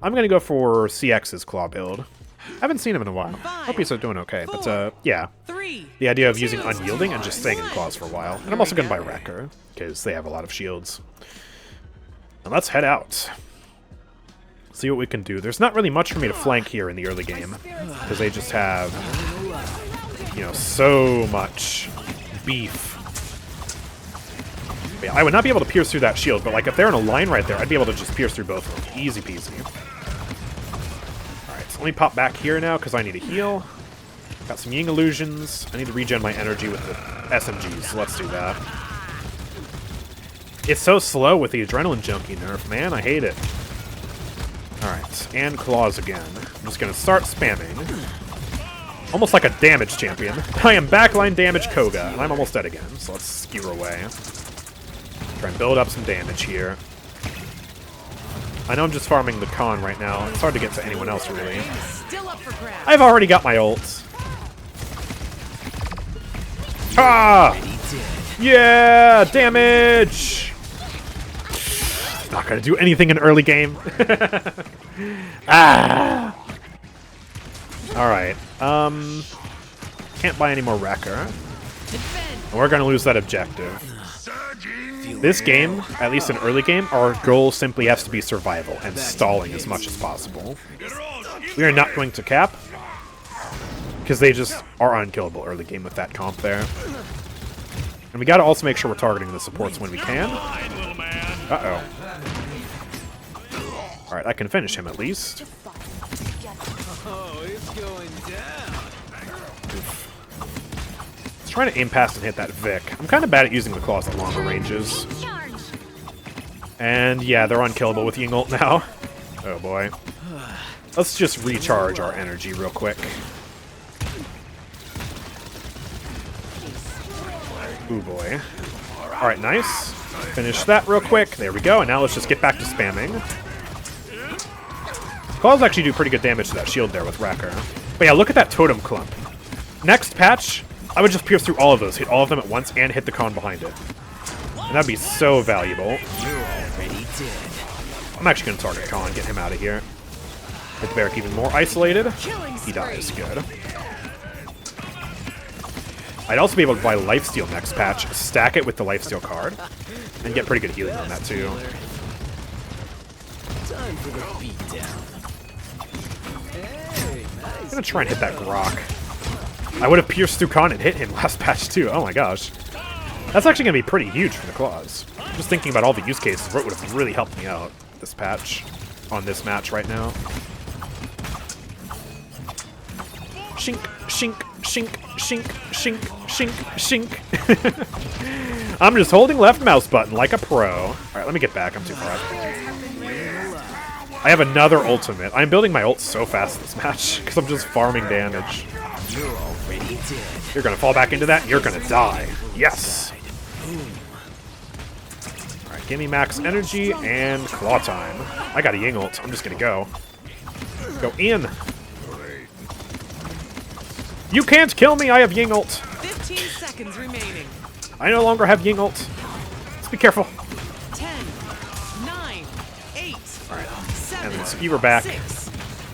I'm going to go for CX's Claw build. I haven't seen him in a while. Hope he's doing okay, but yeah. The idea of using Unyielding and just staying in Claws for a while. And I'm also going to buy Wrecker, because they have a lot of shields. And let's head out. See what we can do. There's not really much for me to flank here in the early game, because they just have, you know, so much beef. But yeah, I would not be able to pierce through that shield, but like if they're in a line right there, I'd be able to just pierce through both of them. Easy peasy. Alright, so let me pop back here now, because I need a heal. Got some Ying illusions. I need to regen my energy with the SMGs, so let's do that. It's so slow with the Adrenaline Junkie nerf, man. I hate it. Alright, and Claws again. I'm just going to start spamming. Almost like a damage champion. I am backline damage Koga, and I'm almost dead again, so let's skewer away. Try and build up some damage here. I know I'm just farming the con right now. It's hard to get to anyone else, really. I've already got my ult. Ah! Yeah! Damage! Not gonna do anything in early game. Ah! Alright. Can't buy any more Wrecker. And we're gonna lose that objective. This game, at least in early game, our goal simply has to be survival and stalling as much as possible. We are not going to cap, because they just are unkillable early game with that comp there. And we gotta also make sure we're targeting the supports when we can. Uh-oh. Alright, I can finish him at least. Oh, it's going down. Let's try to aim past and hit that Vic. I'm kind of bad at using the claws at longer ranges. And yeah, they're unkillable with Ying ult now. Oh boy. Let's just recharge our energy real quick. Ooh boy. Alright, nice. Finish that real quick. There we go. And now let's just get back to spamming. Claws actually do pretty good damage to that shield there with Wrecker. But yeah, look at that totem clump. Next patch, I would just pierce through all of those, hit all of them at once, and hit the con behind it. And that'd be so valuable. I'm actually going to target Con, get him out of here. Get the Barrack even more isolated. He dies. Good. I'd also be able to buy Lifesteal next patch, stack it with the Lifesteal card, and get pretty good healing on that too. Time for the beatdown. Hey, nice. I'm gonna try and hit that Grok. I would have pierced through Con and hit him last patch too. Oh my gosh. That's actually gonna be pretty huge for the claws. Just thinking about all the use cases, what would have really helped me out this patch, on this match right now. Shink, shink, shink, shink, shink, shink, shink. I'm just holding left mouse button like a pro. Alright, let me get back. I'm too far out. I have another ultimate. I'm building my ult so fast this match, because I'm just farming damage. You're already dead. You're gonna fall back into that, and you're gonna die. Yes! Alright, give me max energy and claw time. I got a Ying ult. I'm just gonna go. Go in! You can't kill me! I have Ying ult! 15 seconds remaining. I no longer have Ying ult. Let's be careful. 10, 9, 8, 7, And then Skewer back. 6,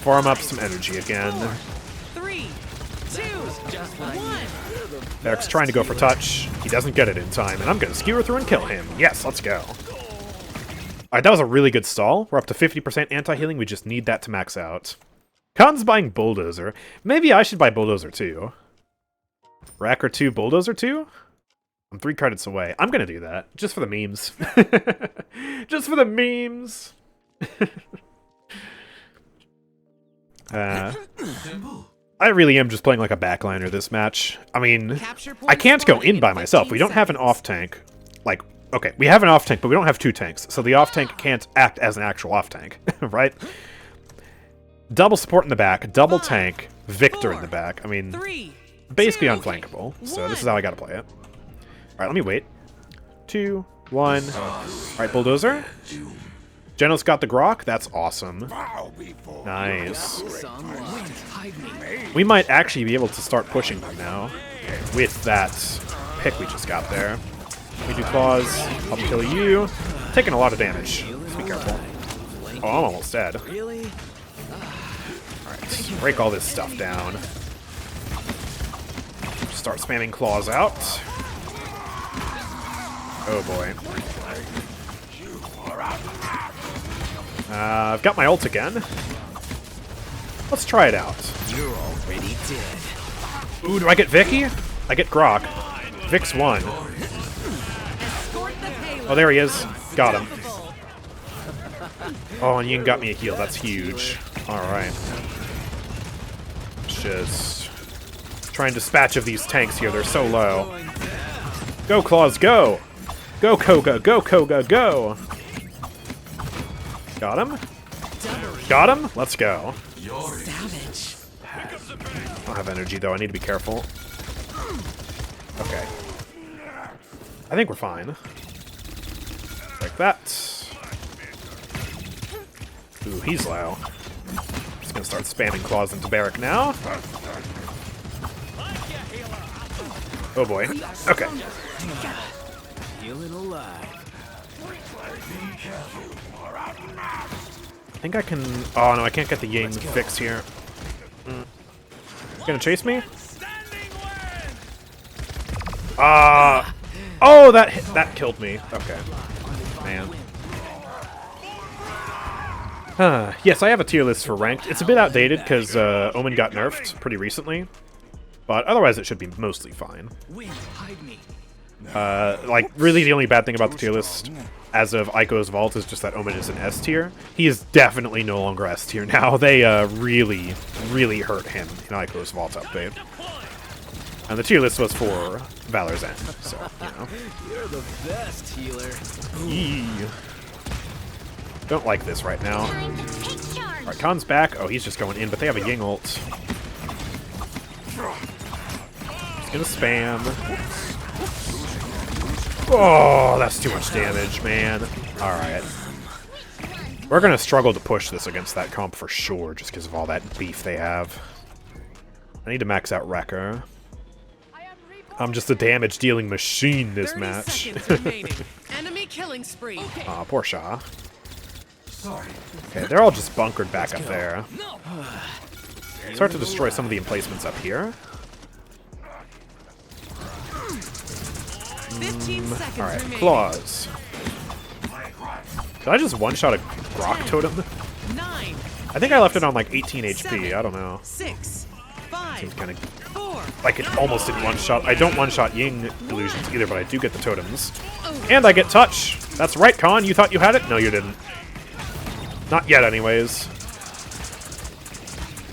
Farm up some energy again. 3, 2, 1. Barrack's trying to go for touch. He doesn't get it in time, and I'm gonna skewer through and kill him. Yes, let's go. Alright, that was a really good stall. We're up to 50% anti-healing. We just need that to max out. Khan's buying Bulldozer. Maybe I should buy Bulldozer too. Wrecker 2, Bulldozer 2? I'm 3 credits away. I'm gonna do that. Just for the memes. Just for the memes! I really am just playing like a backliner this match. I mean, I can't go in by myself. We don't have an off-tank. Like, okay, we have an off-tank, but we don't have 2 tanks. So the off-tank can't act as an actual off-tank, right? Double support in the back, double tank, Victor in the back. I mean, basically unflankable. So this is how I gotta play it. Alright, let me wait. 2, 1. Alright, Bulldozer. Genos got the Grok. That's awesome. Nice. We might actually be able to start pushing them now with that pick we just got there. We do claws. I'll kill you. Taking a lot of damage. Let's be careful. Oh, I'm almost dead. Really? Alright, break all this stuff down. Start spamming claws out. Oh boy. I've got my ult again. Let's try it out. You're already dead. Ooh, do I get Vicky? I get Grok. Vic's 1. Oh, there he is. Got him. Oh, and Ying got me a heal. That's huge. Alright. Just try and dispatch of these tanks here. They're so low. Go, Claws, go! Go, Koga, go, Koga, go! Got him? Got him? Let's go. Savage. I don't have energy, though. I need to be careful. Okay. I think we're fine. Like that. Ooh, he's low. Just gonna start spamming claws into Barrack now. Oh boy. Okay. Feeling alive. I think I can... Oh no, I can't get the Ying fix here. Gonna chase me? Oh, that killed me. Okay. Man. Yes, I have a tier list for ranked. It's a bit outdated because Omen got nerfed pretty recently. But otherwise it should be mostly fine. Like, really the only bad thing about the tier list as of Ico's Vault is just that Omen is an S tier. He is definitely no longer S tier now. They really, really hurt him in Ico's Vault update. And the tier list was for Valor's End, so, you know. You're the best healer. Yee. Don't like this right now. Time to take charge. Alright, Khan's back. Oh, he's just going in, but they have a Ying ult. He's gonna spam. Oh, that's too much damage, man. Alright. We're gonna struggle to push this against that comp for sure, just because of all that beef they have. I need to max out Wrecker. I'm just a damage-dealing machine this 30 match. seconds remaining. Enemy killing spree. Aw, poor Shaw. Okay, they're all just bunkered back up there. Start to destroy some of the emplacements up here. 15 seconds Alright, remaining. claws. Did I just one-shot a Grok totem? 9, I think I left it on like 18 HP, I don't know. 6, 5, Seems kind of 4. like it almost didn't one-shot. I don't one-shot Ying illusions either, but I do get the totems. And I get touch! That's right, Khan, you thought you had it? No, you didn't. Not yet, anyways.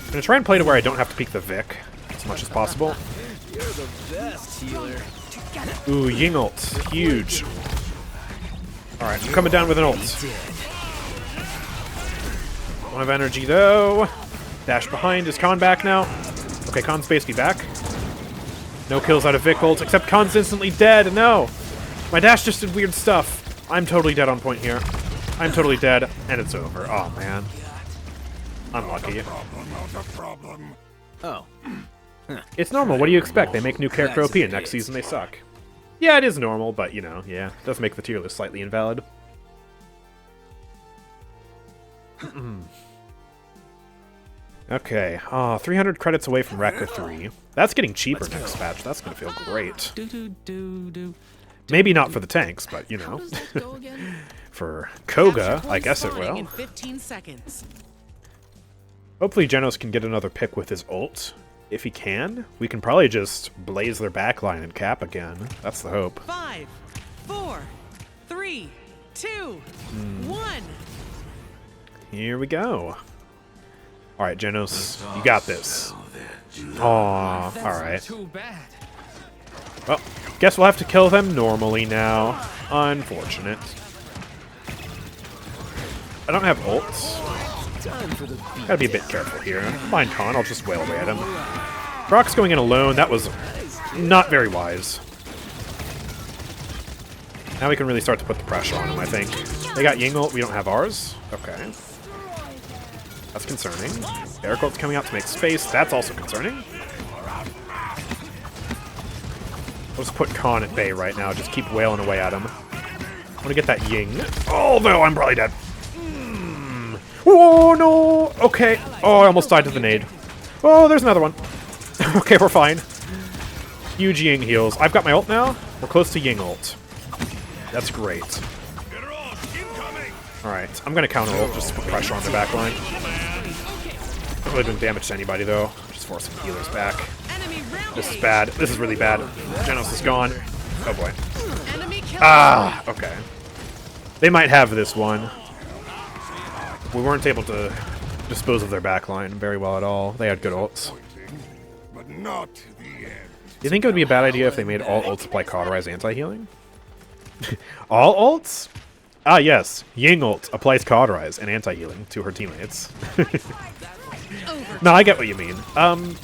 I'm gonna try and play to where I don't have to peek the Vic as much as possible. You're the best healer. Ooh, Ying ult. Huge. Alright, I'm coming down with an ult. Don't have energy, though. Dash behind. Is Khan back now? Okay, Khan's basically back. No kills out of Vic ult, except Khan's instantly dead. No! My dash just did weird stuff. I'm totally dead on point here. I'm totally dead, and it's over. Oh, man. Unlucky. Oh. It's normal. What do you expect? They make new character OP, and next season they suck. Yeah, it is normal, but, you know, yeah. It does make the tier list slightly invalid. Okay. 300 credits away from Wrecker 3. That's getting cheaper next patch. That's going to feel great. Maybe not for the tanks, but, you know. How does that go again? For Koga, Capture I guess it point spawning will. in 15 seconds. Hopefully Genos can get another pick with his ult. If he can, we can probably just blaze their backline and cap again. That's the hope. 5, 4, 3, 2, 1. Here we go. Alright, Genos, you got this. Aw, alright. Too bad. Well, guess we'll have to kill them normally now. Unfortunate. I don't have ults. Gotta be a bit careful here. Fine, Khan, I'll just wail away at him. Grok's going in alone. That was not very wise. Now we can really start to put the pressure on him, I think. They got Ying ult, we don't have ours. Okay. That's concerning. Eric ult's coming out to make space. That's also concerning. Let's put Khan at bay right now. Just keep wailing away at him. I want to get that Ying. Oh, no, I'm probably dead. Oh, no! Okay. Oh, I almost died to the nade. Oh, there's another one. Okay, we're fine. Huge Ying heals. I've got my ult now. We're close to Ying ult. That's great. Alright, I'm going to counter ult just to put pressure on the back line. Not really doing damage to anybody, though. Just force some healers back. This is bad. This is really bad. Genos is gone. Oh, boy. Ah, okay. They might have this one. We weren't able to dispose of their backline very well at all. They had good ults. But not the end. Do you think it would be a bad idea if they made all ults apply cauterize anti-healing? All ults? Ah, yes. Ying ult applies cauterize and anti-healing to her teammates. No, I get what you mean.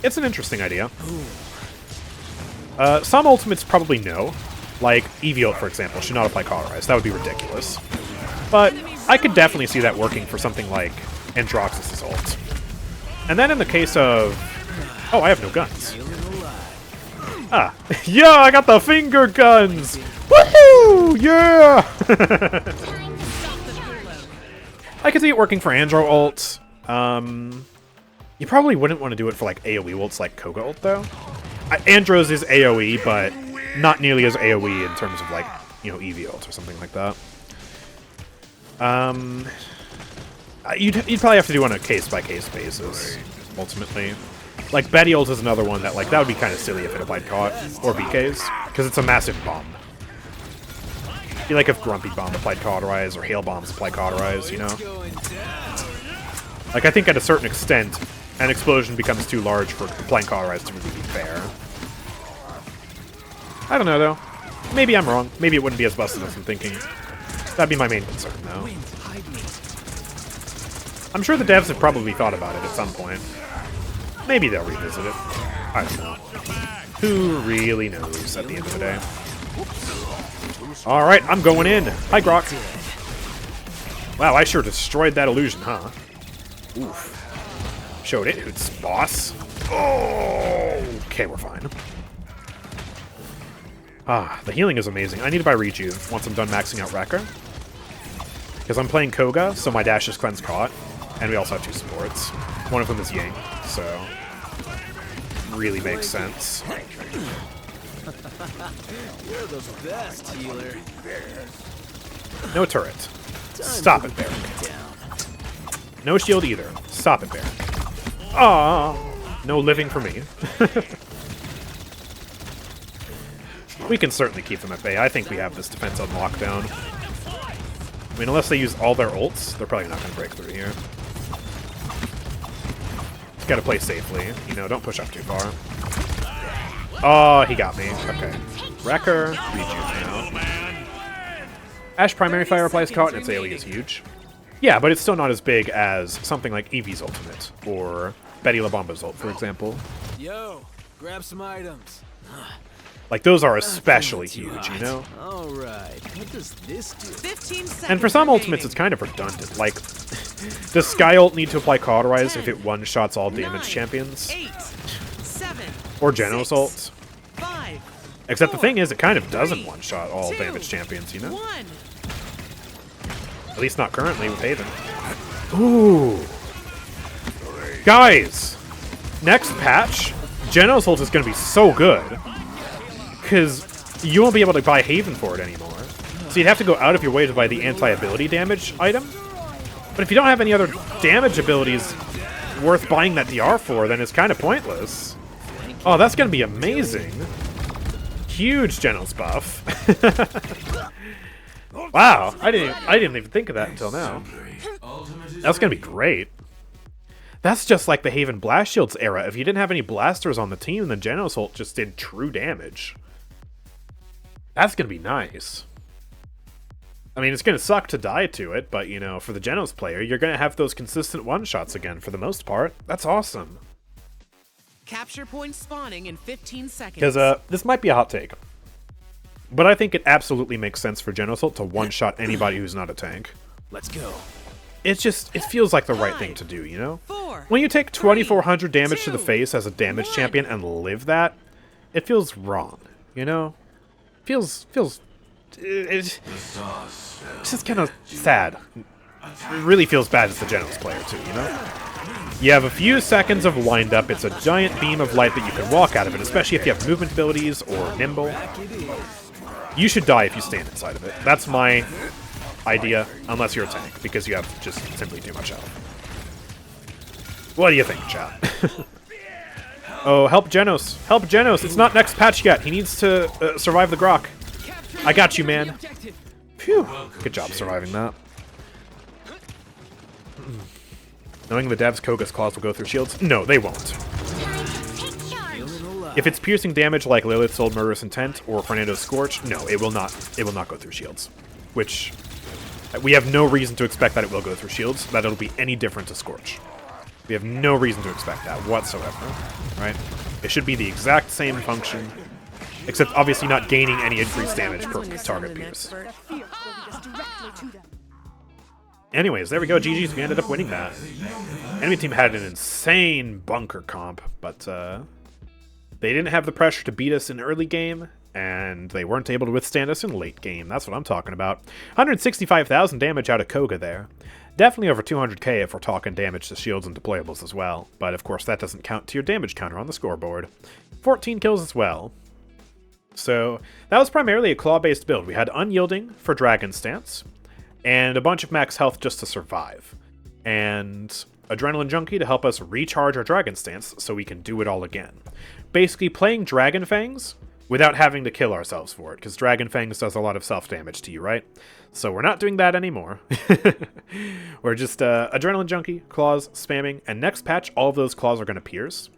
It's an interesting idea. Some ultimates probably no. Like, Eevee ult, for example, should not apply cauterize. That would be ridiculous. But I could definitely see that working for something like Androxus' ult. And then in the case of... Oh, I have no guns. Ah. Yeah, I got the finger guns! Woohoo! Yeah! I could see it working for Andro ult. You probably wouldn't want to do it for like AoE ults like Koga ult, though. Andro's is AoE, but not nearly as AoE in terms of like, you know, Eevee ult or something like that. You'd probably have to do on a case-by-case basis, ultimately. Like, Betty ult is another one that, like, that would be kind of silly if it applied caught, or BKs, because it's a massive bomb. It'd be like if Grumpy Bomb applied cauterize, or Hail Bombs applied cauterize, you know? Like, I think at a certain extent, an explosion becomes too large for applying cauterize to really be fair. I don't know, though. Maybe I'm wrong. Maybe it wouldn't be as busted as I'm thinking. That'd be my main concern, though. I'm sure the devs have probably thought about it at some point. Maybe they'll revisit it. I don't know. Who really knows at the end of the day? Alright, I'm going in. Hi, Grok. Wow, I sure destroyed that illusion, huh? Oof. Showed it who's boss. Oh, okay, we're fine. Ah, the healing is amazing. I need to buy Rejuve once I'm done maxing out Wrecker. Because I'm playing Koga, so my dash is Cleanse Caught. And we also have 2 supports. One of them is Ying, so... really makes sense. You're the best healer. No turret. Stop it, Barrick. No shield either. Stop it, Barrick. Ah, no living for me. We can certainly keep them at bay. I think we have this defense on lockdown. I mean, unless they use all their ults, they're probably not going to break through here. Just gotta play safely. You know, don't push up too far. Oh, he got me. Okay. Wrecker. Rejuve now. Ash primary fire applies caught, and its AoE is huge. Yeah, but it's still not as big as something like Eevee's ultimate, or Betty LaBomba's ult, for example. Yo, grab some items. Like, those are especially huge, you know? Alright, what does this do? 15 seconds And for some remaining. ultimates, it's kind of redundant. Like, does Skye ult need to apply Cauterize if it one-shots all damage 9, champions? 8, 7, Or Genos 6, ult? 5, Except the 4, thing is, it kind of doesn't 3, one-shot all 2, damage champions, you know? 1. At least not currently with Haven. Ooh. Guys! Next patch, Genos ult is going to be so good. Because you won't be able to buy Haven for it anymore. So you'd have to go out of your way to buy the anti-ability damage item. But if you don't have any other damage abilities worth buying that DR for, then it's kind of pointless. Oh, that's going to be amazing. Huge Genos buff. Wow, I didn't even think of that until now. That's going to be great. That's just like the Haven Blast Shields era. If you didn't have any blasters on the team, then Genos ult just did true damage. That's going to be nice. I mean, it's going to suck to die to it, but, you know, for the Genos player, you're going to have those consistent one-shots again for the most part. That's awesome. Capture point spawning in 15 seconds. Because this might be a hot take, but I think it absolutely makes sense for Genos ult to one-shot anybody who's not a tank. Let's go. It's just, it feels like the right thing to do, you know? 4, When you take 2400 3, damage to the 2, face as a damage 1. champion and live that, it feels wrong, you know? It's just kind of sad. It really feels bad as the Genos player too, you know? You have a few seconds of wind-up, it's a giant beam of light that you can walk out of it, especially if you have movement abilities or nimble. You should die if you stand inside of it. That's my idea, unless you're a tank, because you have just simply too much health. What do you think, chat? Oh, help Genos. Help Genos. It's not next patch yet. He needs to survive the Grok. I got you, man. Phew. Good job surviving that. Knowing the devs, Koga's claws will go through shields? No, they won't. If it's piercing damage like Lilith's Old Murderous Intent or Fernando's Scorch, no, it will not. It will not go through shields. Which, we have no reason to expect that it will go through shields, that it'll be any different to Scorch. We have no reason to expect that whatsoever, right? It should be the exact same function, except obviously not gaining any increased damage per target pierce. Anyways, there we go, GG's, we ended up winning that. Enemy team had an insane bunker comp, but they didn't have the pressure to beat us in early game, and they weren't able to withstand us in late game. That's what I'm talking about. 165,000 damage out of Koga there. Definitely over 200k if we're talking damage to shields and deployables as well, but of course that doesn't count to your damage counter on the scoreboard. 14 kills as well. So that was primarily a claw-based build. We had Unyielding for Dragon Stance, and a bunch of max health just to survive, and Adrenaline Junkie to help us recharge our Dragon Stance so we can do it all again. Basically playing Dragon Fangs without having to kill ourselves for it, because Dragon Fangs does a lot of self-damage to you, right? So we're not doing that anymore. We're just Adrenaline Junkie, claws, spamming, and next patch, all of those claws are going to pierce.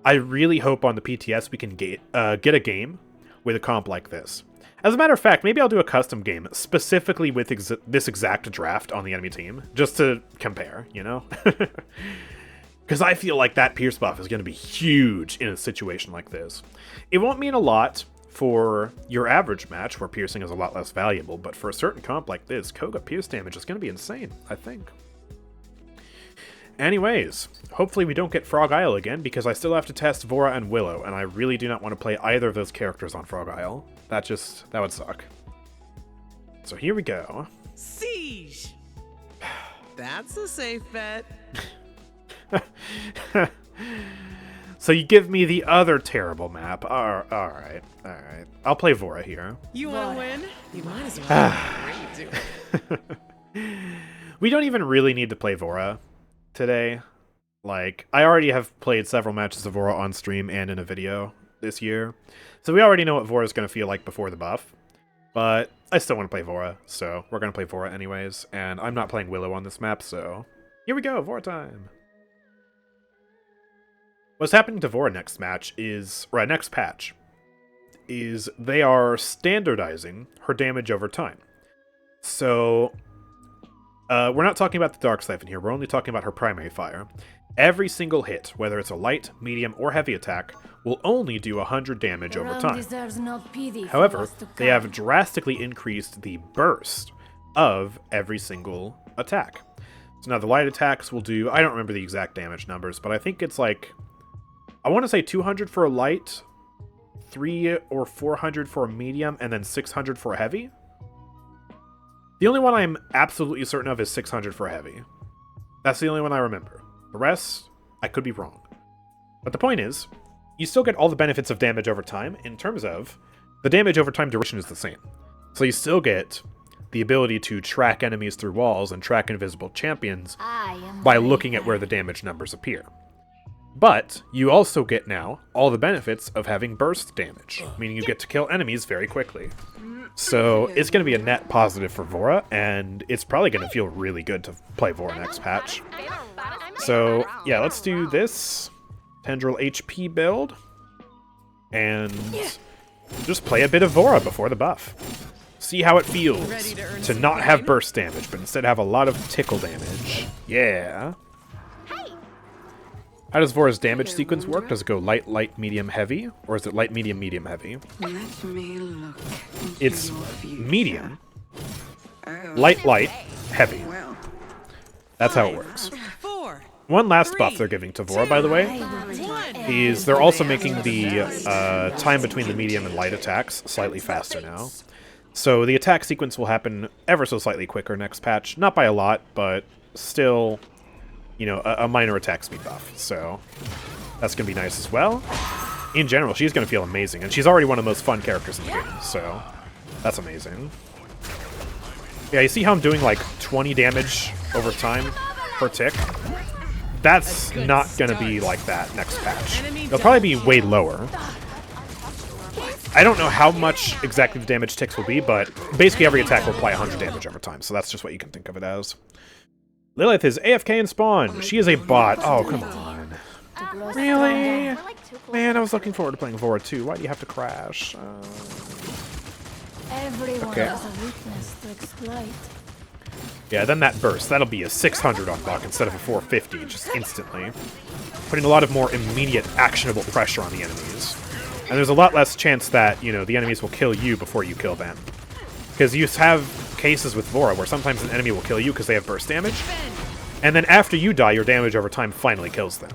I really hope on the PTS we can get a game with a comp like this. As a matter of fact, maybe I'll do a custom game specifically with this exact draft on the enemy team, just to compare, you know? Because I feel like that Pierce buff is going to be huge in a situation like this. It won't mean a lot for your average match, where piercing is a lot less valuable, but for a certain comp like this, Koga pierce damage is going to be insane, I think. Anyways, hopefully we don't get Frog Isle again, because I still have to test Vora and Willow, and I really do not want to play either of those characters on Frog Isle. That would suck. So here we go. Siege! That's a safe bet. So you give me the other terrible map. Alright. I'll play Vora here. You want to win? You might as well. Great, dude. We don't even really need to play Vora today. Like, I already have played several matches of Vora on stream and in a video this year. So we already know what Vora is going to feel like before the buff. But I still want to play Vora, so we're going to play Vora anyways. And I'm not playing Willow on this map, so here we go, Vora time. What's happening to Vora next patch is they are standardizing her damage over time. So, we're not talking about the Dark Siphon here, we're only talking about her primary fire. Every single hit, whether it's a light, medium, or heavy attack, will only do 100 damage over time. However, they have drastically increased the burst of every single attack. So now the light attacks will do, I don't remember the exact damage numbers, but I think it's like, I want to say 200 for a light, 300 or 400 for a medium, and then 600 for a heavy. The only one I'm absolutely certain of is 600 for a heavy. That's the only one I remember. The rest, I could be wrong. But the point is, you still get all the benefits of damage over time in terms of the damage over time duration is the same. So you still get the ability to track enemies through walls and track invisible champions by looking at where the damage numbers appear. But you also get now all the benefits of having burst damage, meaning you get to kill enemies very quickly. So it's going to be a net positive for Vora, and it's probably going to feel really good to play Vora next patch. So yeah, let's do this Tendril HP build, and just play a bit of Vora before the buff. See how it feels to not have burst damage, but instead have a lot of tickle damage. Yeah. How does Vora's damage sequence work? Does it go light, light, medium, heavy? Or is it light, medium, medium, heavy? It's medium, light, light, heavy. That's how it works. One last buff they're giving to Vora, by the way, is they're also making the time between the medium and light attacks slightly faster now. So the attack sequence will happen ever so slightly quicker next patch. Not by a lot, but still, you know, a minor attack speed buff. So that's going to be nice as well. In general, she's going to feel amazing. And she's already one of the most fun characters in the game. So that's amazing. Yeah, you see how I'm doing like 20 damage over time per tick? That's not going to be like that next patch. It'll probably be way lower. I don't know how much exactly the damage ticks will be, but basically every attack will apply 100 damage over time. So that's just what you can think of it as. Lilith is AFK in spawn. She is a bot. Oh, come on. Really? Man, I was looking forward to playing Vora too. Why do you have to crash? Okay. Yeah, then that burst. That'll be a 600 on Buck instead of a 450, just instantly. Putting a lot of more immediate, actionable pressure on the enemies. And there's a lot less chance that, you know, the enemies will kill you before you kill them. Because you have cases with Vora where sometimes an enemy will kill you because they have burst damage, and then after you die, your damage over time finally kills them.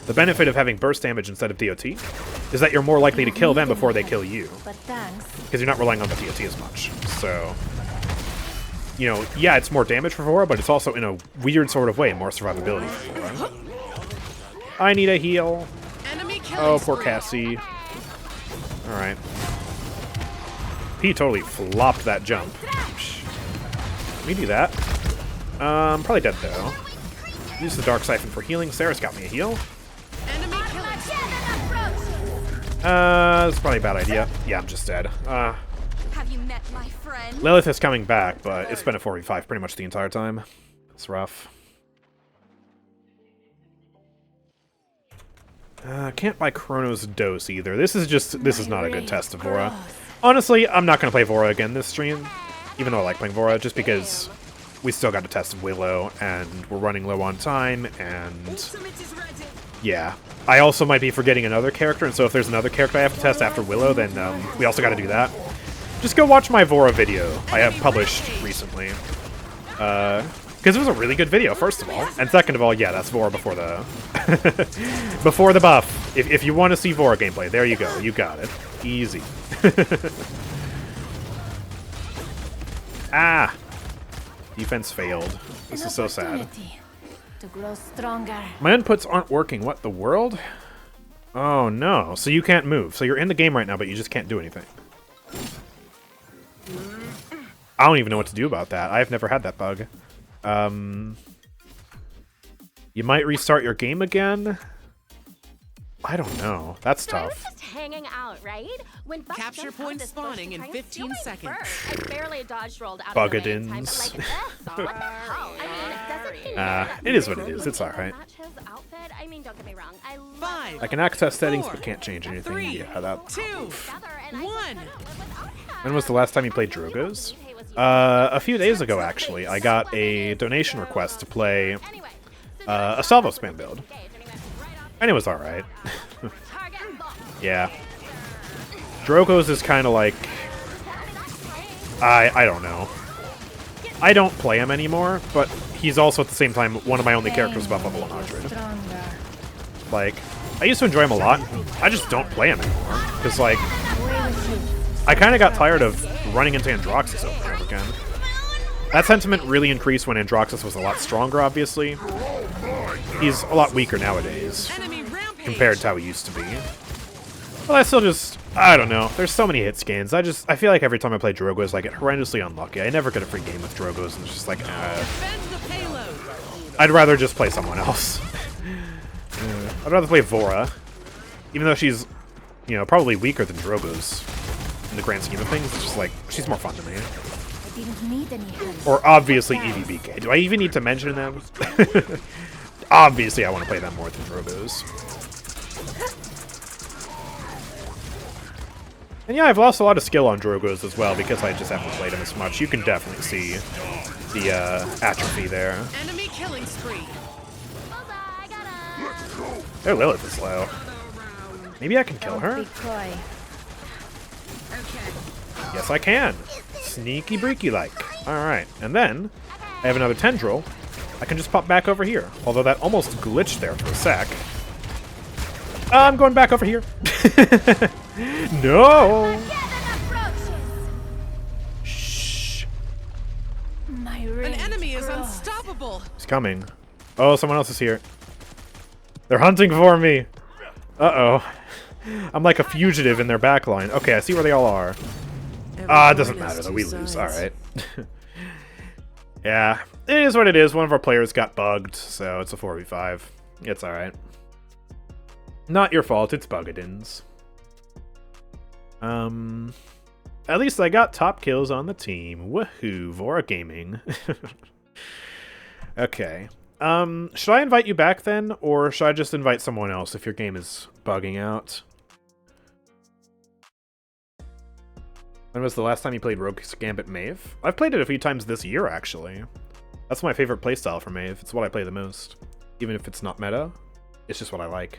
The benefit of having burst damage instead of DOT is that you're more likely to kill them before they kill you. Because you're not relying on the DOT as much. So, you know, yeah, it's more damage for Vora, but it's also in a weird sort of way more survivability for Vora. I need a heal. Oh, poor Cassie. Alright. He totally flopped that jump. Let me do that. Probably dead though. Use the Dark Siphon for healing. Sarah's got me a heal. That's probably a bad idea. Yeah, I'm just dead. Have you met my friend? Lilith is coming back, but it's been a 4v5 pretty much the entire time. It's rough. Can't buy Chrono's Dose either. This is not a good test of Vora. Honestly, I'm not going to play Vora again this stream, even though I like playing Vora, just because we still got to test Willow, and we're running low on time, and yeah. I also might be forgetting another character, and so if there's another character I have to test after Willow, then we also got to do that. Just go watch my Vora video I have published recently. Because it was a really good video, first of all. And second of all, yeah, that's Vora before the... before the buff. If you want to see Vora gameplay, there you go. You got it. Easy. Ah! Defense failed. This is so sad. To grow stronger. My inputs aren't working. What, the world? Oh, no. So you can't move. So you're in the game right now, but you just can't do anything. I don't even know what to do about that. I've never had that bug. You might restart your game again? I don't know. That's So I was tough. just hanging out, right? When Buck Capture jumped out point this spawning bush to in try and steal 15 my seconds. fur. I barely dodged rolled out of the way in time, but Bugadins. like this. What the hell? I mean, doesn't he know that It is what it fur is. It's would alright. match his outfit? I mean, don't get me wrong. I love 5, I can access settings, but 4, can't change anything. 3, Yeah, that... 2, together, and I 1. just went out without him. When was the last time you played Drogo's? A few days ago, actually. I got a donation request to play Anyway, a salvo spam build. engaged, and he went right off And it was alright. target locked. Yeah. Drogo's is kind of like... I don't know. I don't play him anymore, but he's also at the same time one of my only characters above level 100. Stronger. Like, I used to enjoy him a lot. I just don't play him anymore. Because, like, Away with you. I kind of got tired of running into Androxus over and over again. That sentiment really increased when Androxus was a lot stronger, obviously. He's a lot weaker nowadays, Enemy rampage. compared to how he used to be. But I still just... I don't know. There's so many hit scans. I feel like every time I play Drogo's, I get horrendously unlucky. I never get a free game with Drogo's, and it's just like, Defend the payload. I'd rather just play someone else. I'd rather play Vora. Even though she's, you know, probably weaker than Drogo's in the grand scheme of things. It's just like, she's more fun to me. I didn't need any help. Or obviously EVBK. Do I even need to mention them? Obviously I want to play them more than Drogo's. And yeah, I've lost a lot of skill on Drogo's as well because I just haven't played him as much. You can definitely see the atrophy there. Enemy killing spree. Bullseye, got him. Their Lilith is low. Maybe I can kill her? Be coy. Yes, I can. Sneaky breaky like. Alright, and then I have another tendril. I can just pop back over here. Although that almost glitched there for a sec. I'm going back over here. No! Shh. My An rage enemy is grows. unstoppable. He's coming. Oh, someone else is here. They're hunting for me. Uh-oh. I'm like a fugitive in their backline. Okay, I see where they all are. It doesn't matter though. We lose. Alright. Yeah. It is what it is. One of our players got bugged, so it's a 4v5. It's alright. Not your fault. It's Bugadins. At least I got top kills on the team. Woohoo, Vora Gaming. Okay. Should I invite you back then, or should I just invite someone else if your game is bugging out? When was the last time you played Rogue's Gambit Maeve? I've played it a few times this year, actually. That's my favorite playstyle for Maeve. It's what I play the most. Even if it's not meta, it's just what I like.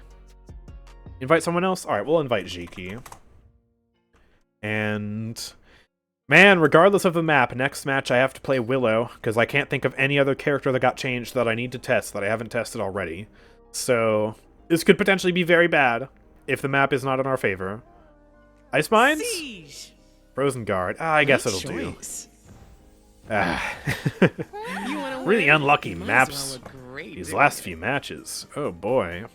Invite someone else? Alright, we'll invite Jiki. And... man, regardless of the map, next match I have to play Willow, because I can't think of any other character that got changed that I need to test that I haven't tested already. So, this could potentially be very bad, if the map is not in our favor. Ice Mines? Siege. Frozen Guard. I guess it'll do. Really unlucky maps these last few matches. Oh boy.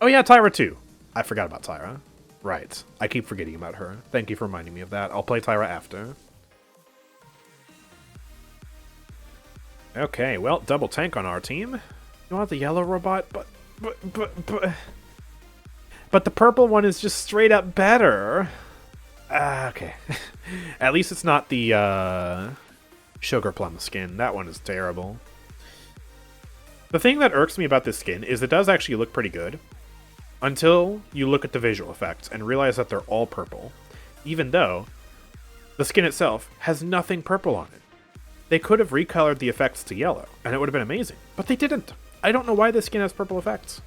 Oh yeah, Tyra too. I forgot about Tyra. Right. I keep forgetting about her. Thank you for reminding me of that. I'll play Tyra after. Okay, well, double tank on our team. You want the yellow robot, but the purple one is just straight up better. Okay. At least it's not the sugar plum skin. That one is terrible. The thing that irks me about this skin is it does actually look pretty good. Until you look at the visual effects and realize that they're all purple. even though the skin itself has nothing purple on it. They could have recolored the effects to yellow, and it would have been amazing, but they didn't. I don't know why this skin has purple effects.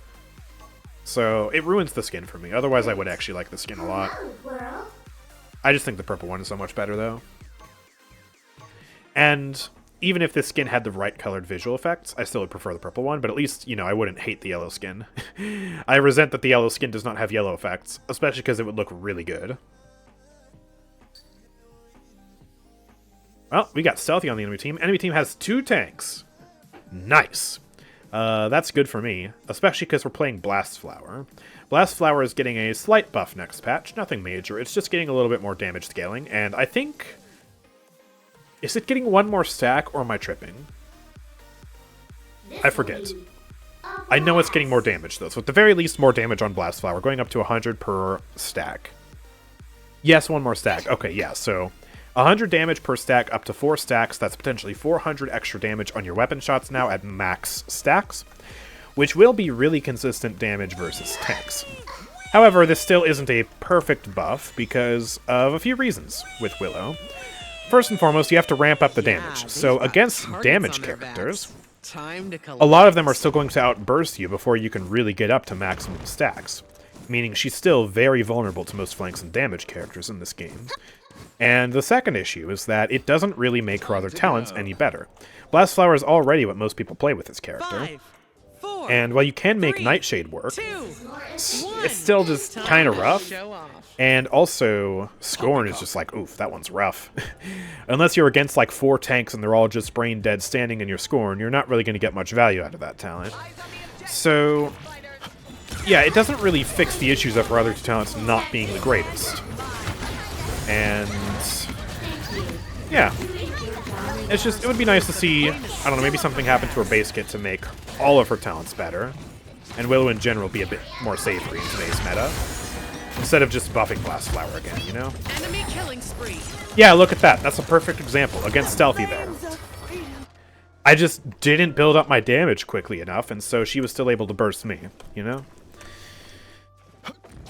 So it ruins the skin for me. Otherwise, I would actually like the skin a lot. I just think the purple one is so much better, though. And even if this skin had the right colored visual effects, I still would prefer the purple one, but at least, you know, I wouldn't hate the yellow skin. I resent that the yellow skin does not have yellow effects, especially because it would look really good. Well, we got Stealthy on the enemy team. Enemy team has 2 tanks. Nice. That's good for me, especially because we're playing Blast Flower. Blast Flower is getting a slight buff next patch, nothing major. It's just getting a little bit more damage scaling, and I think... Is it getting 1 more stack, or am I tripping? I forget. I know it's getting more damage, though, so at the very least, more damage on Blast Flower, going up to 100 per stack. Yes, 1 more stack. Okay, yeah, so... 100 damage per stack up to 4 stacks, that's potentially 400 extra damage on your weapon shots now at max stacks, which will be really consistent damage versus tanks. However, this still isn't a perfect buff because of a few reasons with Willow. First and foremost, you have to ramp up the damage, so against damage characters, a lot of them are still going to outburst you before you can really get up to maximum stacks, meaning she's still very vulnerable to most flanks and damage characters in this game. And the second issue is that it doesn't really make her other talents any better. Blast Flower is already what most people play with this character. And while you can make Nightshade work, it's still just kind of rough. And also, Scorn is just like, oof, that one's rough. Unless you're against like 4 tanks and they're all just brain dead standing in your Scorn, you're not really going to get much value out of that talent. So, yeah, it doesn't really fix the issues of her other 2 talents not being the greatest. And yeah, it's just, it would be nice to see, I don't know, maybe something happen to her base kit to make all of her talents better, and Willow in general be a bit more savory in today's meta, instead of just buffing Blast Flower again, you know? Enemy killing spree. Yeah, look at that. That's a perfect example against Stealthy there. I just didn't build up my damage quickly enough, and so she was still able to burst me, you know?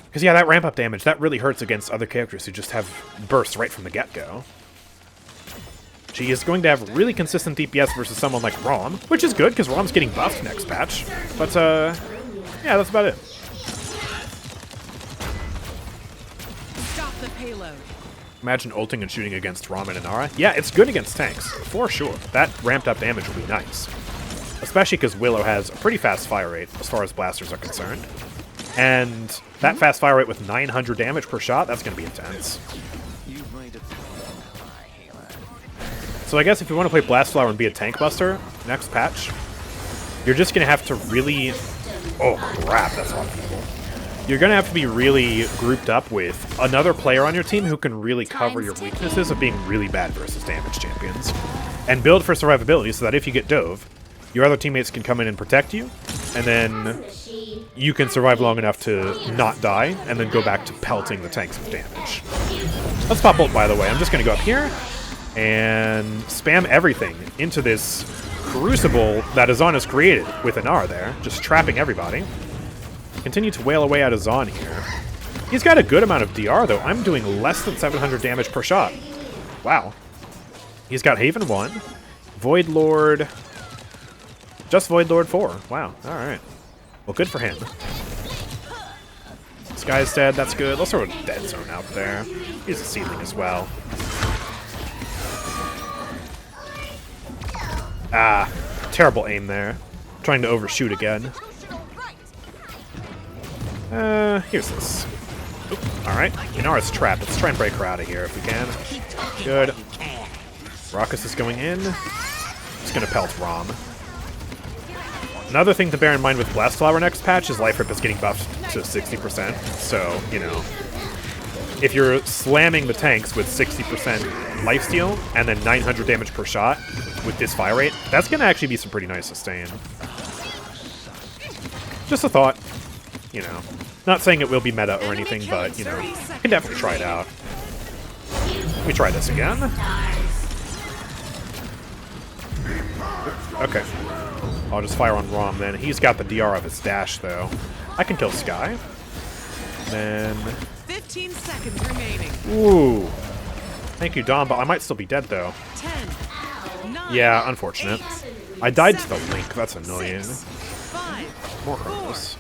Because, yeah, that ramp-up damage, that really hurts against other characters who just have bursts right from the get-go. She is going to have really consistent DPS versus someone like Raum, which is good, because Raum's getting buffed next patch. But, yeah, that's about it. Stop the payload. Imagine ulting and shooting against Raum and Inara. Yeah, it's good against tanks, for sure. That ramped-up damage will be nice. Especially because Willow has a pretty fast fire rate, as far as blasters are concerned. And that fast fire rate with 900 damage per shot, that's going to be intense. So I guess if you want to play Blast Flower and be a tank buster next patch, you're just going to have to really... Oh crap, that's a lot of people. You're going to have to be really grouped up with another player on your team who can really cover your weaknesses of being really bad versus damage champions. And build for survivability so that if you get dove, your other teammates can come in and protect you, and then you can survive long enough to not die, and then go back to pelting the tanks with damage. Let's pop ult, by the way. I'm just going to go up here and spam everything into this crucible that Azan has created with an R there, just trapping everybody. Continue to wail away at Azan here. He's got a good amount of DR, though. I'm doing less than 700 damage per shot. Wow. He's got Haven 1, Void Lord... Just Void Lord 4. Wow, alright. Well, good for him. Skye's dead, that's good. Let's throw a dead zone out there. He's a seedling as well. Ah, terrible aim there. Trying to overshoot again. Here's this. Alright, Inara's trapped. Let's try and break her out of here if we can. Good. Raucus is going in. Just gonna pelt Raum. Another thing to bear in mind with Blast Flower next patch is Life Rip is getting buffed to 60%, so, you know, if you're slamming the tanks with 60% lifesteal and then 900 damage per shot with this fire rate, that's going to actually be some pretty nice sustain. Just a thought, you know. Not saying it will be meta or anything, but, you know, you can definitely try it out. Let me try this again. Okay. I'll just fire on Raum then. He's got the DR of his dash, though. I can kill Skye. Then 15 seconds remaining. Ooh. Thank you, Dom, but I might still be dead, though. 10, 9, Yeah, unfortunate. 8, I died to the 7, link. That's annoying. 6, 5, More 4, horrendous.